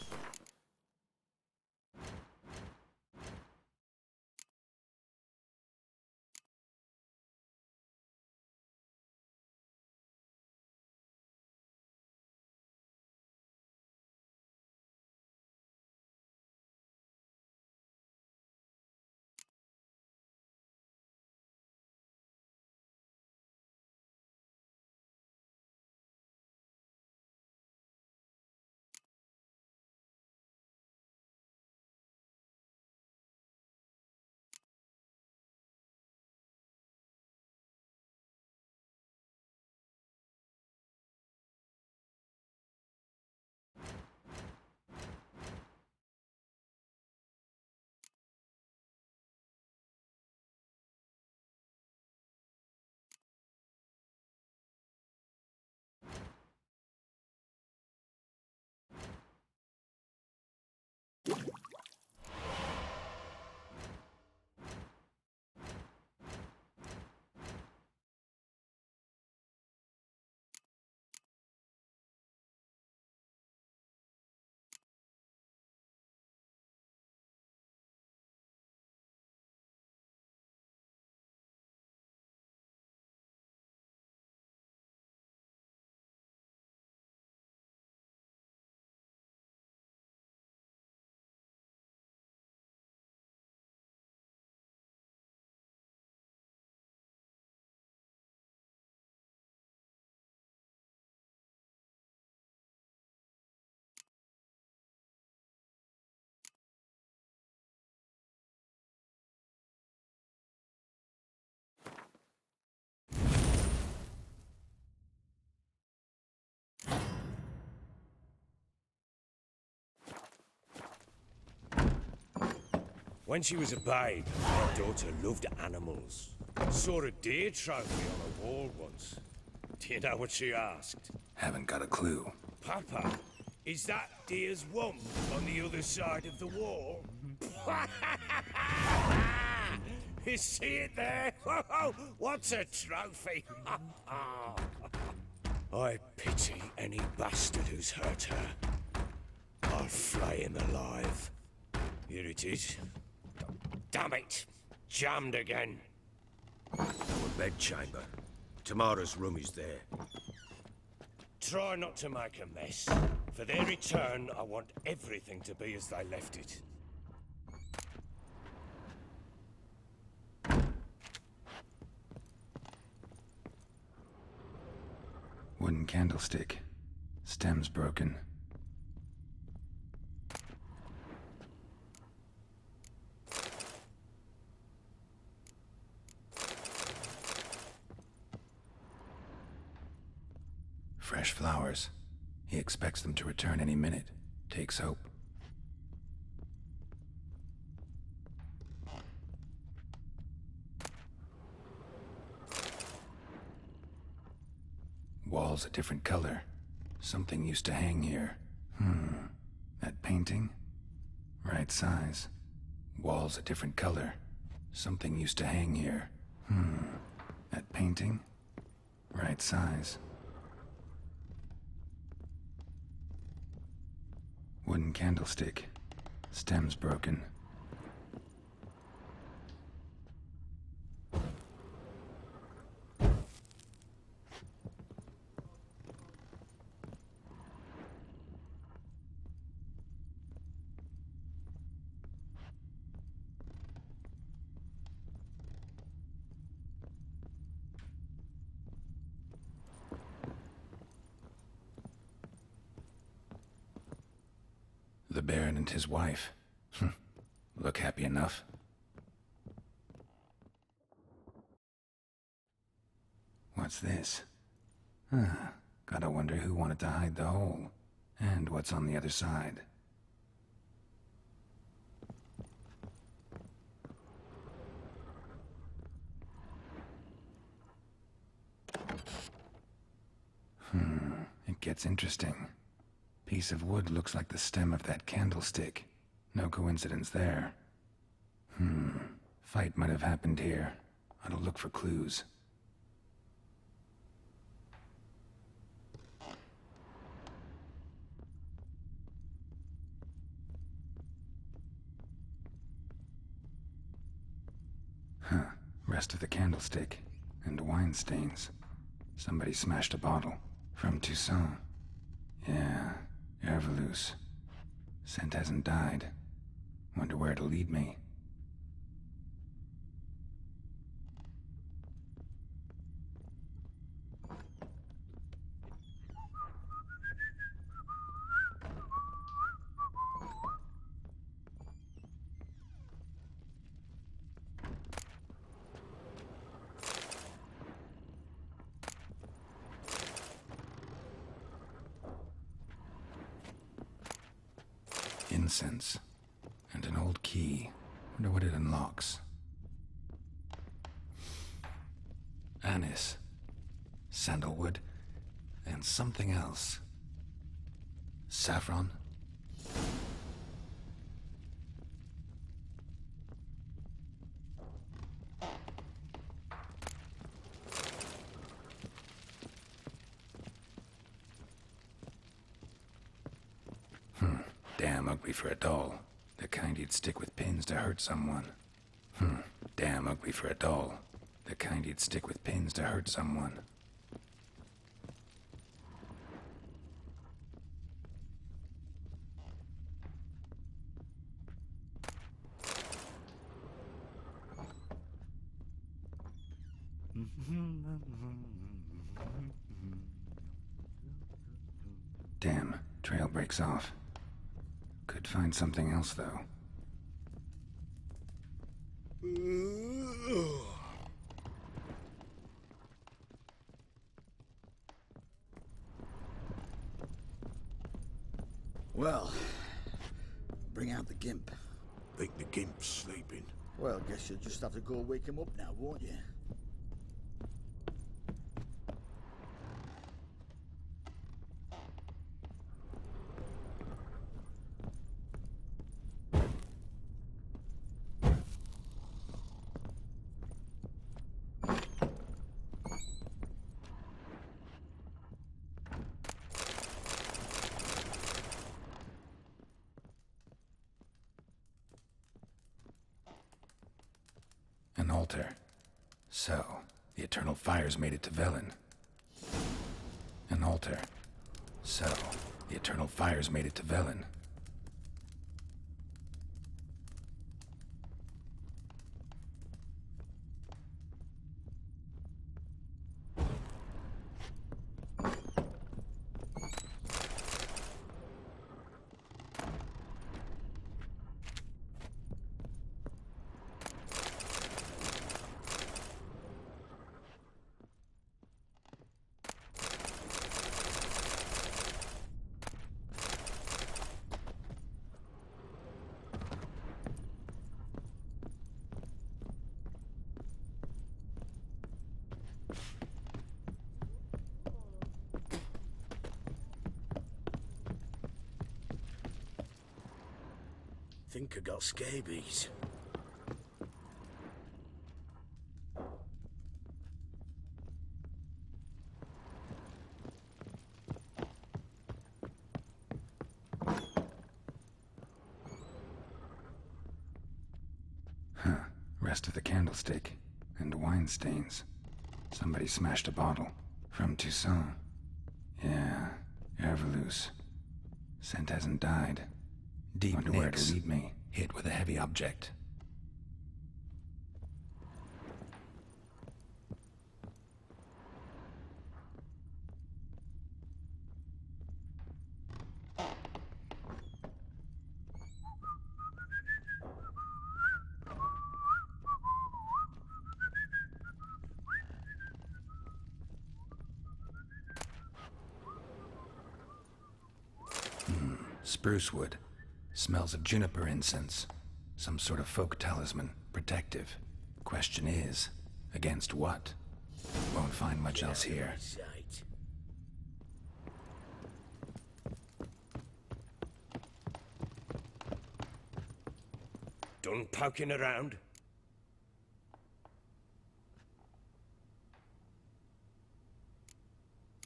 When she was a babe, my daughter loved animals. Saw a deer trophy on a wall once. Do you know what she asked? Haven't got a clue. Papa, is that deer's wump on the other side of the wall? You see it there? What's a trophy? I pity any bastard who's hurt her. I'll flay him alive. Here it is. Damn it! Jammed again. Our bedchamber. Tamara's room is there. Try not to make a mess. For their return, I want everything to be as they left it. Wooden candlestick. Stem's broken. Fresh flowers. He expects them to return any minute. Takes hope. Walls a different color. Something used to hang here. That painting? Right size. Walls a different color. Something used to hang here. That painting? Right size. Wooden candlestick. Stem's broken. The Baron and his wife. Look happy enough. What's this? Gotta wonder who wanted to hide the hole. And what's on the other side. It gets interesting. Piece of wood looks like the stem of that candlestick. No coincidence there. Fight might have happened here. Ought to look for clues. Rest of the candlestick. And wine stains. Somebody smashed a bottle. From Toussaint. Yeah, Herveloos. Scent hasn't died. Wonder where it'll lead me. Incense. And an old key. Wonder what it unlocks. Anise. Sandalwood. And something else. Saffron? Damn ugly for a doll. The kind you'd stick with pins to hurt someone. Damn ugly for a doll. The kind you'd stick with pins to hurt someone. Damn, trail breaks off. Could find something else, though. Well, bring out the gimp. Think the gimp's sleeping. Well, guess you'll just have to go wake him up now, won't you? An altar. So, the eternal fires made it to Velen. An altar. So, the eternal fires made it to Velen. Think I got scabies. Rest of the candlestick. And wine stains. Somebody smashed a bottle. From Toussaint. Yeah, Herveloos. Scent hasn't died. Deep wonder where to lead me. Hit with a heavy object. Spruce wood. Smells of juniper incense. Some sort of folk talisman. Protective. Question is, against what? Won't find much else here. Done poking around?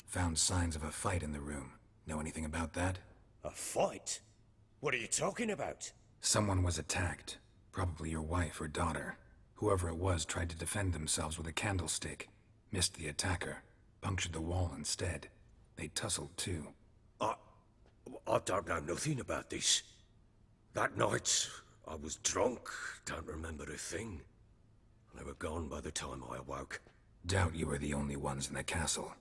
Found signs of a fight in the room. Know anything about that? A fight? What are you talking about? Someone was attacked. Probably your wife or daughter. Whoever it was tried to defend themselves with a candlestick. Missed the attacker. Punctured the wall instead. They tussled too. I don't know nothing about this. That night, I was drunk. Don't remember a thing. They were gone by the time I awoke. Doubt you were the only ones in the castle.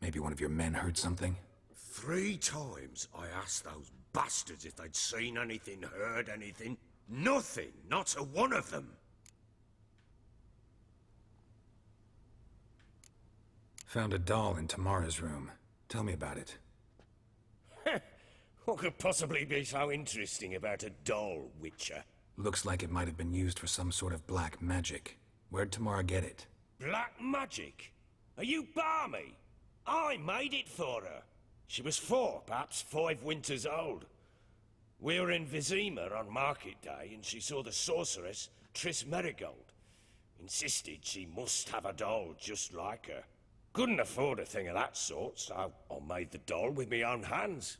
Maybe one of your men heard something? 3 times I asked those bastards if they'd seen anything, heard anything. Nothing, not a one of them. Found a doll in Tamara's room. Tell me about it. What could possibly be so interesting about a doll, Witcher? Looks like it might have been used for some sort of black magic. Where'd Tamara get it? Black magic? Are you balmy? I made it for her. She was 4, perhaps 5 winters old. We were in Vizima on market day, and she saw the sorceress, Triss Merigold. Insisted she must have a doll just like her. Couldn't afford a thing of that sort, so I made the doll with my own hands.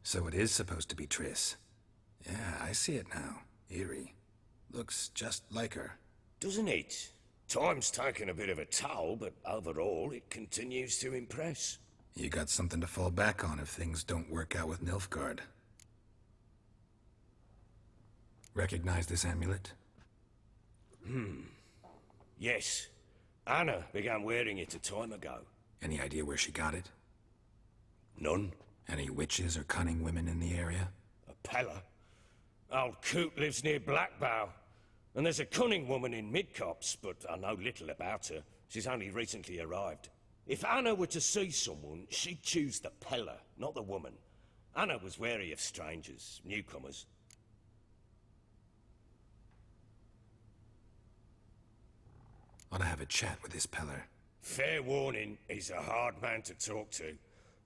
So it is supposed to be Triss. Yeah, I see it now. Eerie. Looks just like her. Doesn't it? Time's taken a bit of a toll, but overall it continues to impress. You got something to fall back on if things don't work out with Nilfgaard. Recognize this amulet? Yes. Anna began wearing it a time ago. Any idea where she got it? None. Any witches or cunning women in the area? A Pella. Old Coot lives near Blackbow. And there's a cunning woman in Midcopse, but I know little about her. She's only recently arrived. If Anna were to see someone, she'd choose the peller, not the woman. Anna was wary of strangers, newcomers. Ought to have a chat with this peller. Fair warning, he's a hard man to talk to.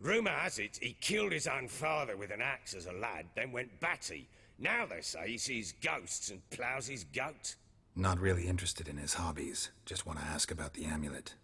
Rumour has it he killed his own father with an axe as a lad, then went batty. Now they say he sees ghosts and ploughs his goat. Not really interested in his hobbies. Just want to ask about the amulet.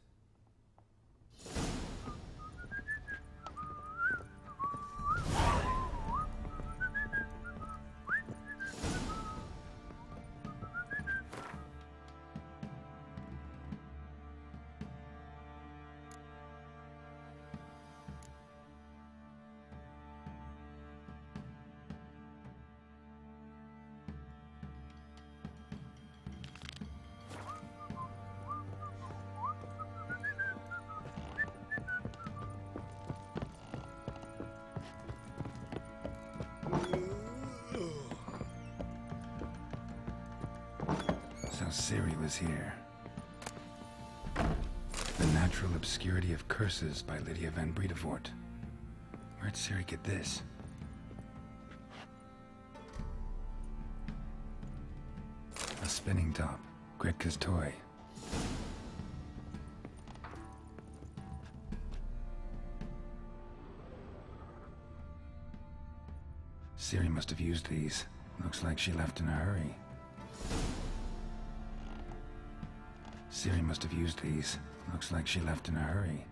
So Ciri was here. The Natural Obscurity of Curses by Lydia van Bredevoort. Where'd Ciri get this? A spinning top. Gretka's toy. Ciri must have used these. Looks like she left in a hurry. Ciri must have used these. Looks like she left in a hurry.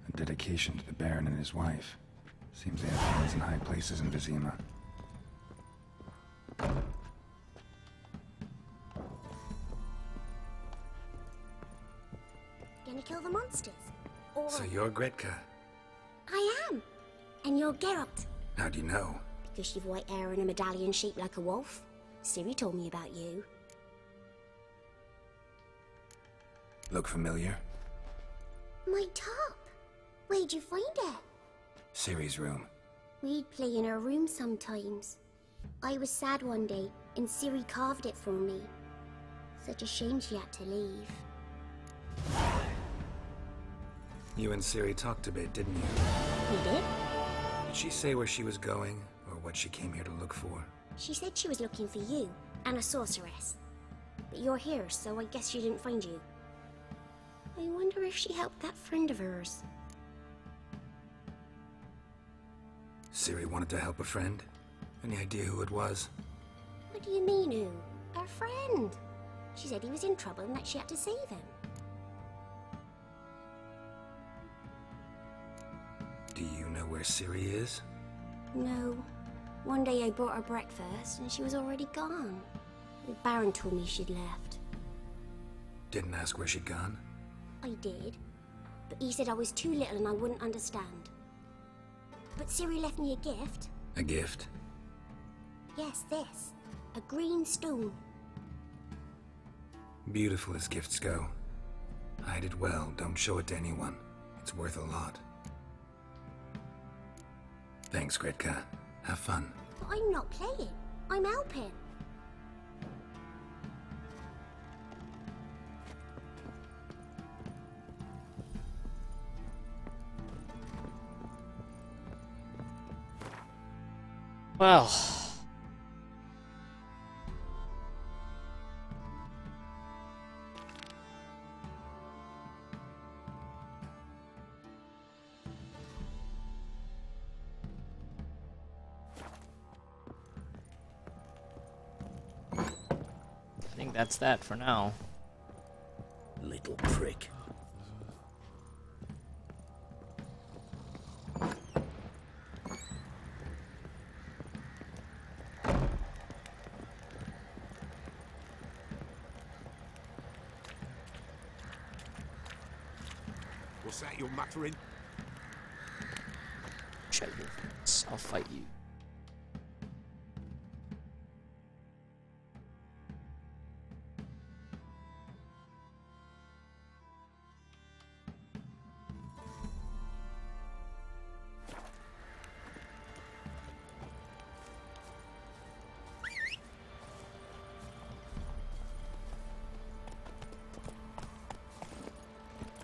A dedication to the Baron and his wife. Seems they have hands in high places in Vizima. Gonna kill the monsters? Or... So you're Gretka. I am. And you're Geralt. How do you know? Because you've white hair and a medallion shaped like a wolf. Ciri told me about you. Look familiar? My top. Where'd you find it? Ciri's room. We'd play in her room sometimes. I was sad one day, and Ciri carved it for me. Such a shame she had to leave. You and Ciri talked a bit, didn't you? We did? Did she say where she was going, or what she came here to look for? She said she was looking for you, and a sorceress. But you're here, so I guess she didn't find you. I wonder if she helped that friend of hers. Ciri wanted to help a friend? Any idea who it was? What do you mean, who? Our friend. She said he was in trouble and that she had to save him. Do you know where Ciri is? No. One day I brought her breakfast and she was already gone. The Baron told me she'd left. Didn't ask where she'd gone? I did. But he said I was too little and I wouldn't understand. But Ciri left me a gift. A gift? Yes, this. A green stone. Beautiful as gifts go. Hide it well, don't show it to anyone. It's worth a lot. Thanks, Gretka. Have fun. I'm not playing. I'm helping. Well. that's that for now. Little prick. What's that you're muttering? Shut your face. I'll fight you.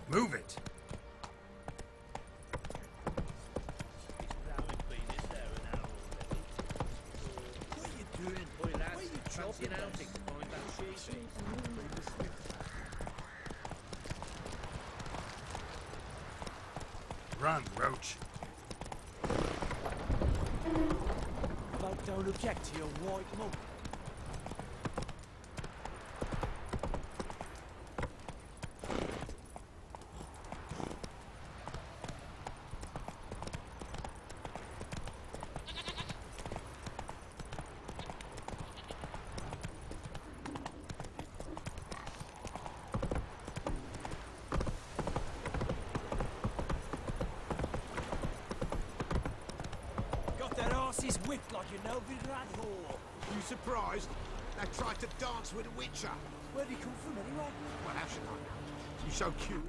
Move it! Run, Roach. Folk don't object to your white mug. Is whipped like you know with rat whore. You surprised? They tried to dance with a witcher. Where'd he come from anyway? Well, how should I know? You so cute.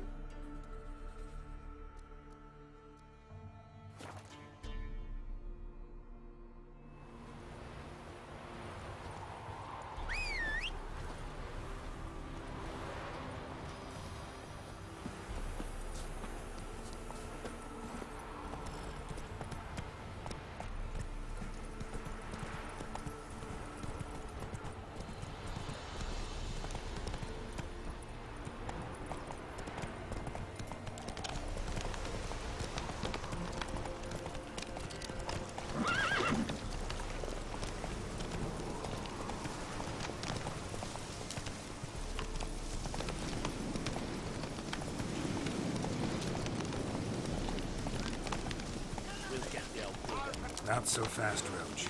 Not so fast, Roach.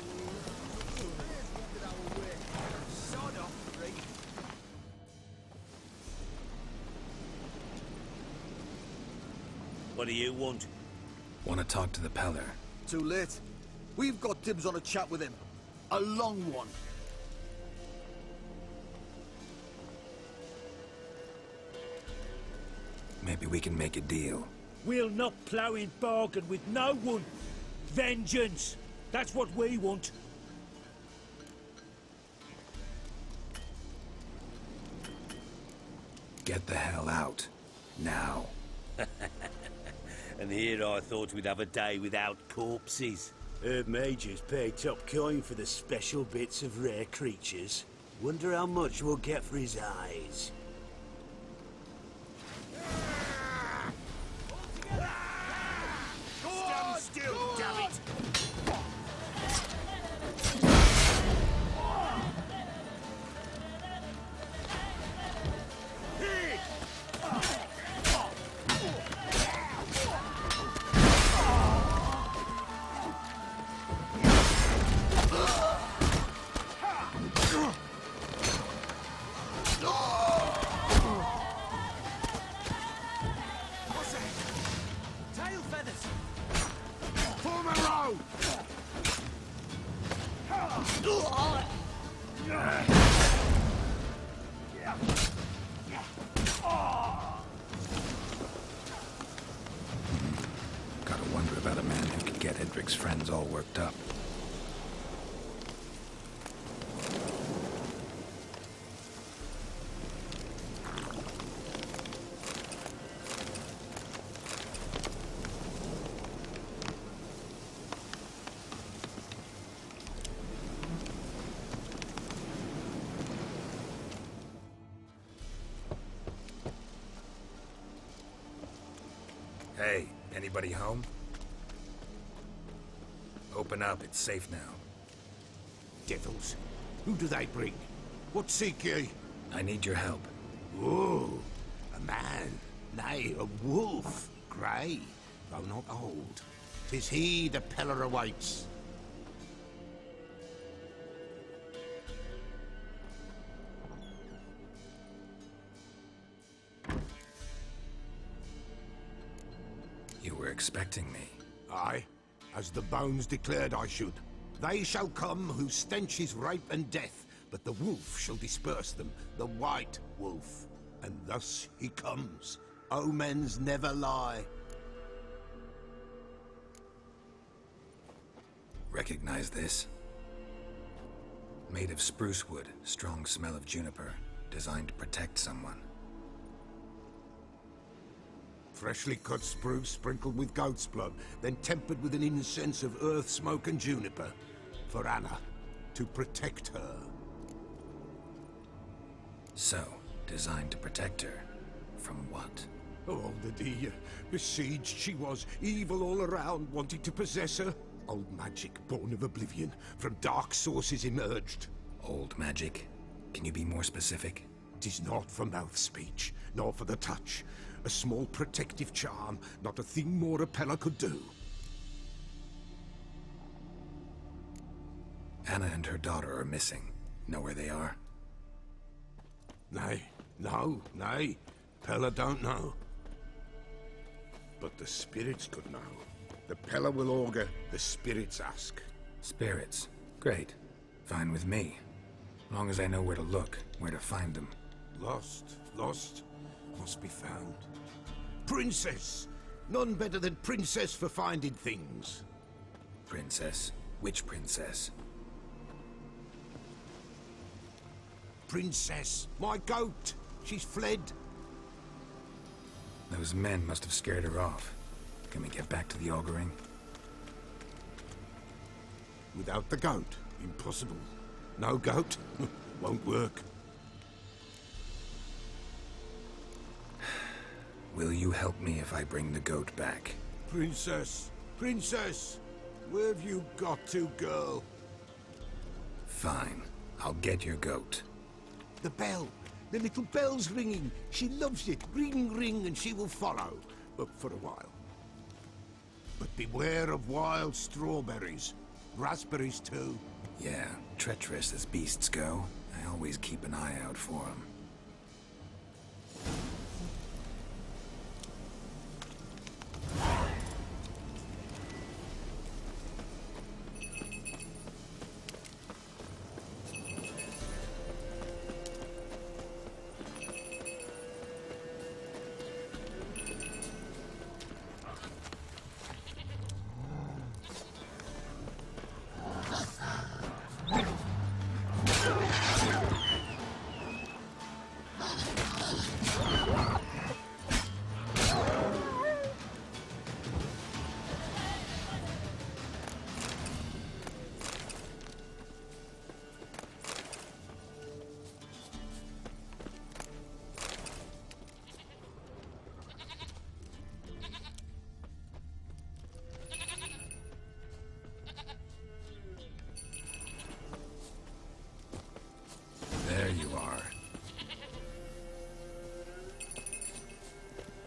What do you want? Want to talk to the Peller. Too late. We've got dibs on a chat with him. A long one. Maybe we can make a deal. We'll not plough in bargain with no one. Vengeance! That's what we want. Get the hell out. Now. And here I thought we'd have a day without corpses. Herb Major's paid top coin for the special bits of rare creatures. Wonder how much we'll get for his eyes. Stand still, damn it! Gotta wonder about a man who could get Edric's friends all worked up. Hey, anybody home? Open up, it's safe now. Devils. Who do they bring? What seek ye? I need your help. Ooh, a man, nay, a wolf, grey, though not old. 'Tis he the Peller awaits. You were expecting me. Aye, as the bones declared I should. They shall come whose stench is rape and death, but the wolf shall disperse them, the white wolf. And thus he comes. Omens never lie. Recognize this? Made of spruce wood, strong smell of juniper, designed to protect someone. Freshly cut spruce sprinkled with goat's blood, then tempered with an incense of earth, smoke and juniper. For Anna, to protect her. So, designed to protect her. From what? Oh, the besieged she was, evil all around, wanting to possess her. Old magic, born of oblivion, from dark sources emerged. Old magic? Can you be more specific? 'Tis not for mouth speech, nor for the touch. A small protective charm, not a thing more a Peller could do. Anna and her daughter are missing. Know where they are? Nay, nay. Peller don't know. But the spirits could know. The Peller will augur, the spirits ask. Spirits? Great. Fine with me. Long as I know where to look, where to find them. Lost, must be found. Princess! None better than Princess for finding things. Princess? Which princess? Princess, my goat! She's fled. Those men must have scared her off. Can we get back to the auguring? Without the goat, impossible. No goat, won't work. Will you help me if I bring the goat back? Princess! Princess! Where have you got to, girl? Fine. I'll get your goat. The bell! The little bell's ringing. She loves it. Ring, ring, and she will follow. But for a while. But beware of wild strawberries. Raspberries, too. Yeah, treacherous as beasts go. I always keep an eye out for them. There you are.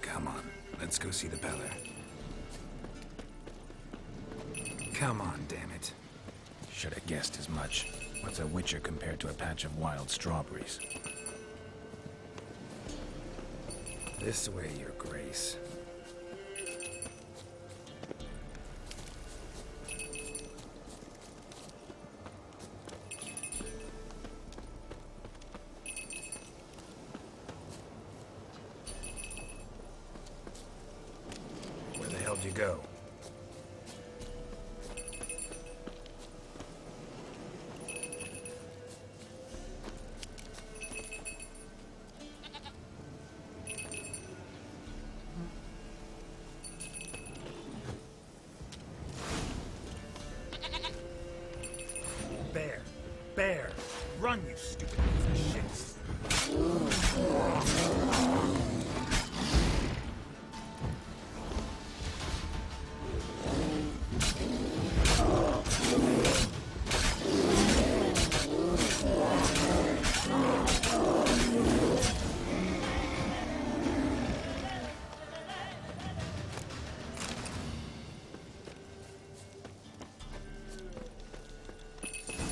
Come on, let's go see the Peller. Come on, damn it. Should have guessed as much. What's a witcher compared to a patch of wild strawberries? This way, Your Grace. Where the hell did you go? Bear! Run, you stupid piece of shit!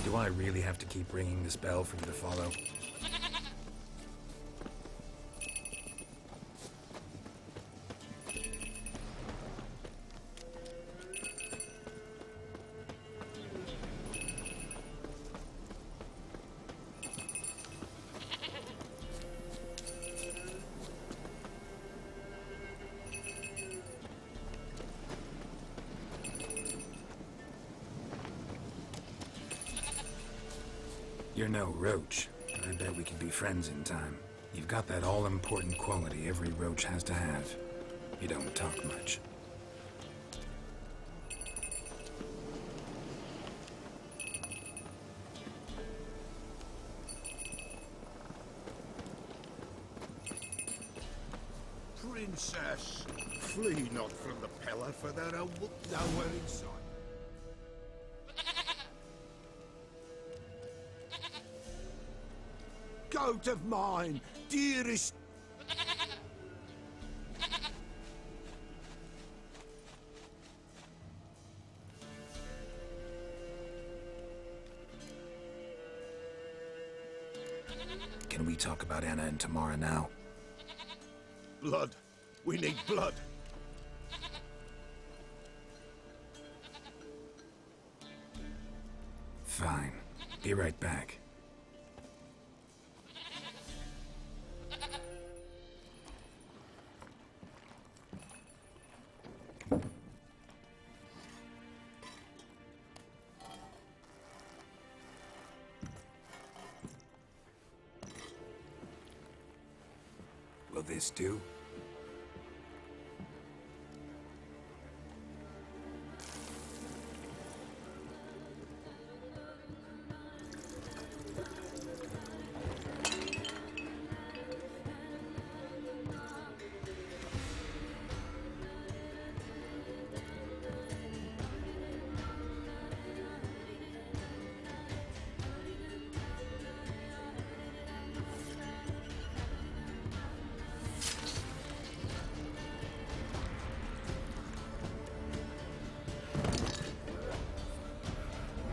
Do I really have to keep ringing this bell for you to follow? You're no roach, but I bet we could be friends in time. You've got that all-important quality every roach has to have. You don't talk much. Princess, flee not from the pillar, for there are nowhere inside. Goat of mine, dearest. Can we talk about Anna and Tamara now? Blood. We need blood. Fine. Be right back. Will this do?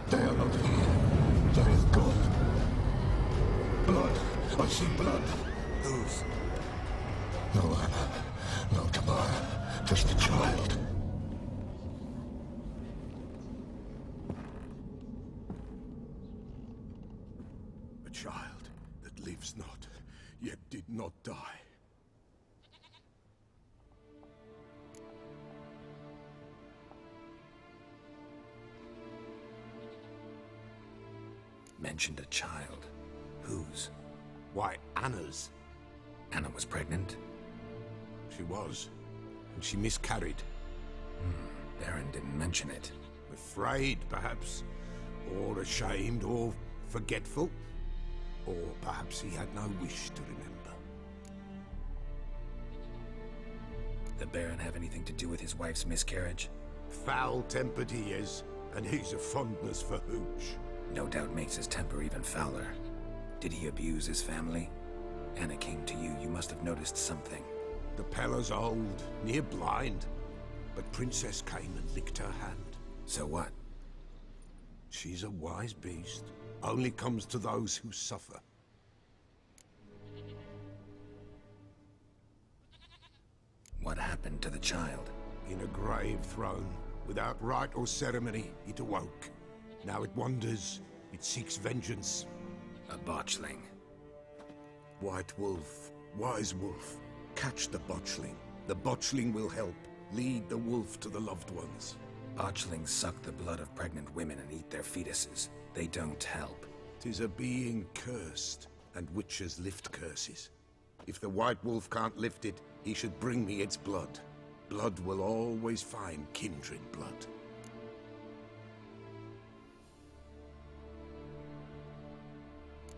They are not here. They have gone. Blood. I see blood. Whose? No Anna. No Tamara. Just a child. A child that lives not, yet did not die. Mentioned a child. Whose? Why, Anna's. Anna was pregnant? She was. And she miscarried. Baron didn't mention it. Afraid, perhaps. Or ashamed, or forgetful. Or perhaps he had no wish to remember. The Baron have anything to do with his wife's miscarriage? Foul-tempered he is, and he's a fondness for hooch. No doubt makes his temper even fouler. Did he abuse his family? Anna came to you. You must have noticed something. The Pella's old, near blind. But Princess came and licked her hand. So what? She's a wise beast. Only comes to those who suffer. What happened to the child? In a grave thrown, without rite or ceremony, it awoke. Now it wanders, it seeks vengeance. A botchling. White wolf, wise wolf, catch the botchling. The botchling will help. Lead the wolf to the loved ones. Botchlings suck the blood of pregnant women and eat their fetuses. They don't help. 'Tis a being cursed, and witches lift curses. If the white wolf can't lift it, he should bring me its blood. Blood will always find kindred blood.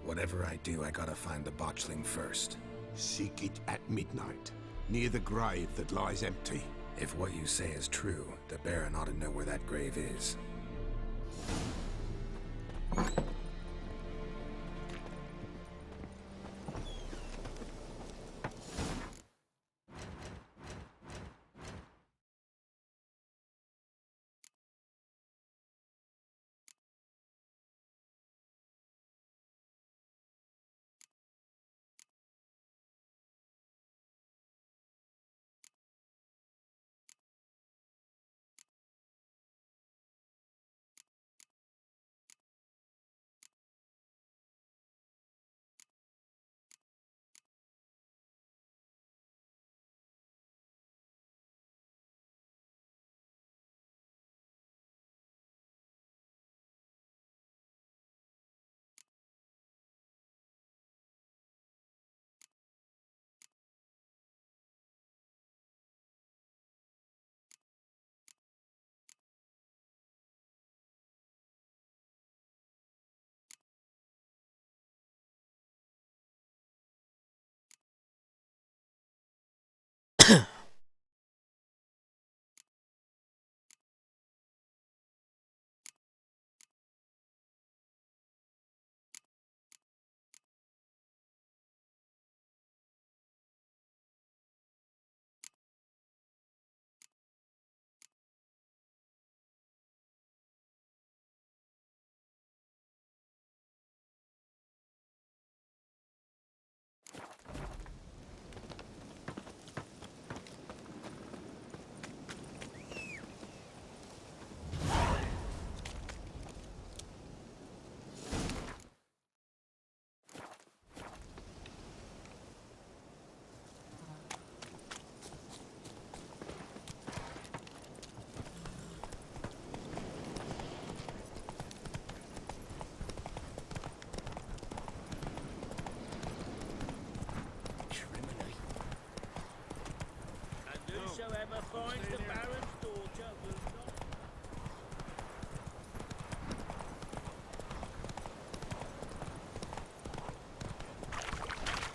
Whatever I do, I gotta find the botchling first. Seek it at midnight, near the grave that lies empty. If what you say is true, the Baron ought to know where that grave is. Whosoever finds the Baron's daughter will not...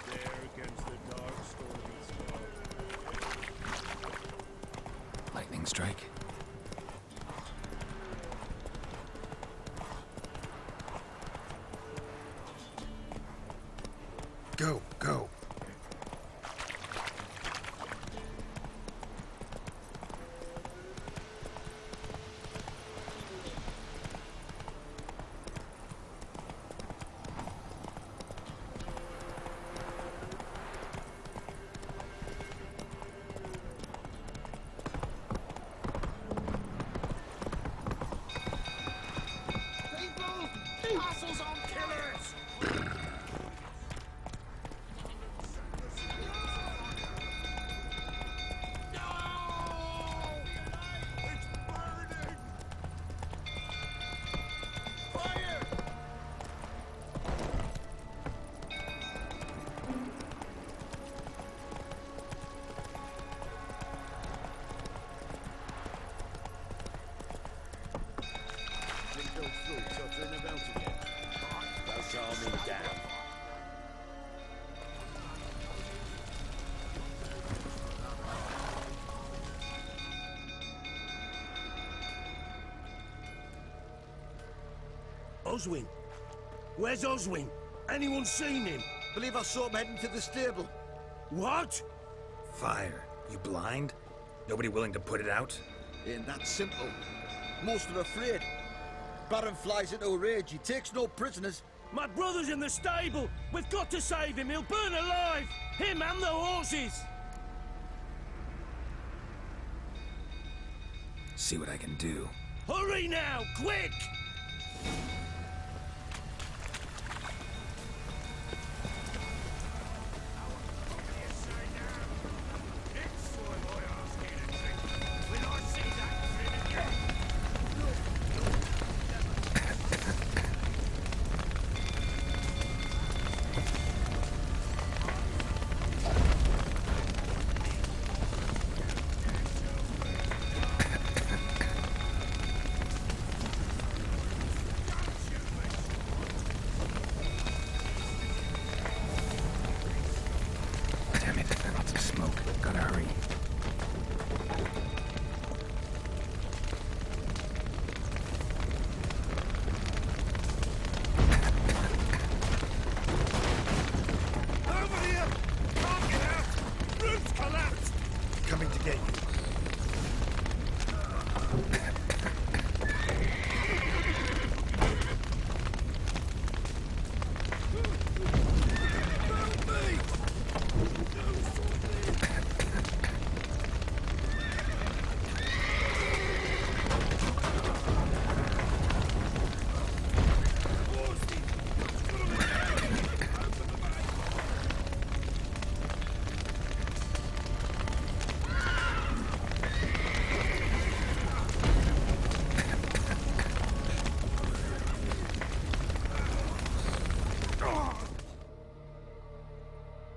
There against the dark stormy sky. Lightning strike. Go, go. Castles on killers! Oswin? Where's Oswin? Anyone seen him? Believe I saw him heading to the stable. What? Fire. You blind? Nobody willing to put it out? Ain't that simple. Most are afraid. Baron flies into a rage. He takes no prisoners. My brother's in the stable. We've got to save him. He'll burn alive. Him and the horses. See what I can do. Hurry now, quick! Damn it, lots of smoke. Gotta hurry. Over here! Can't get out! Roof's collapsed! Coming to get you.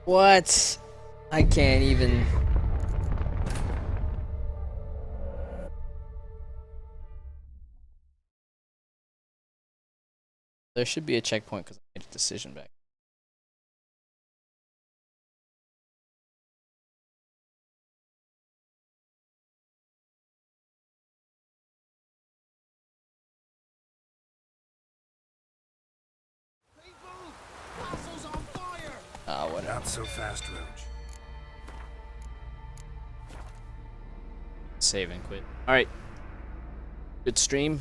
What? I can't even. There should be a checkpoint because I made a decision back. Ah, what? Not so fast, Roach. Save and quit. Alright. Good stream.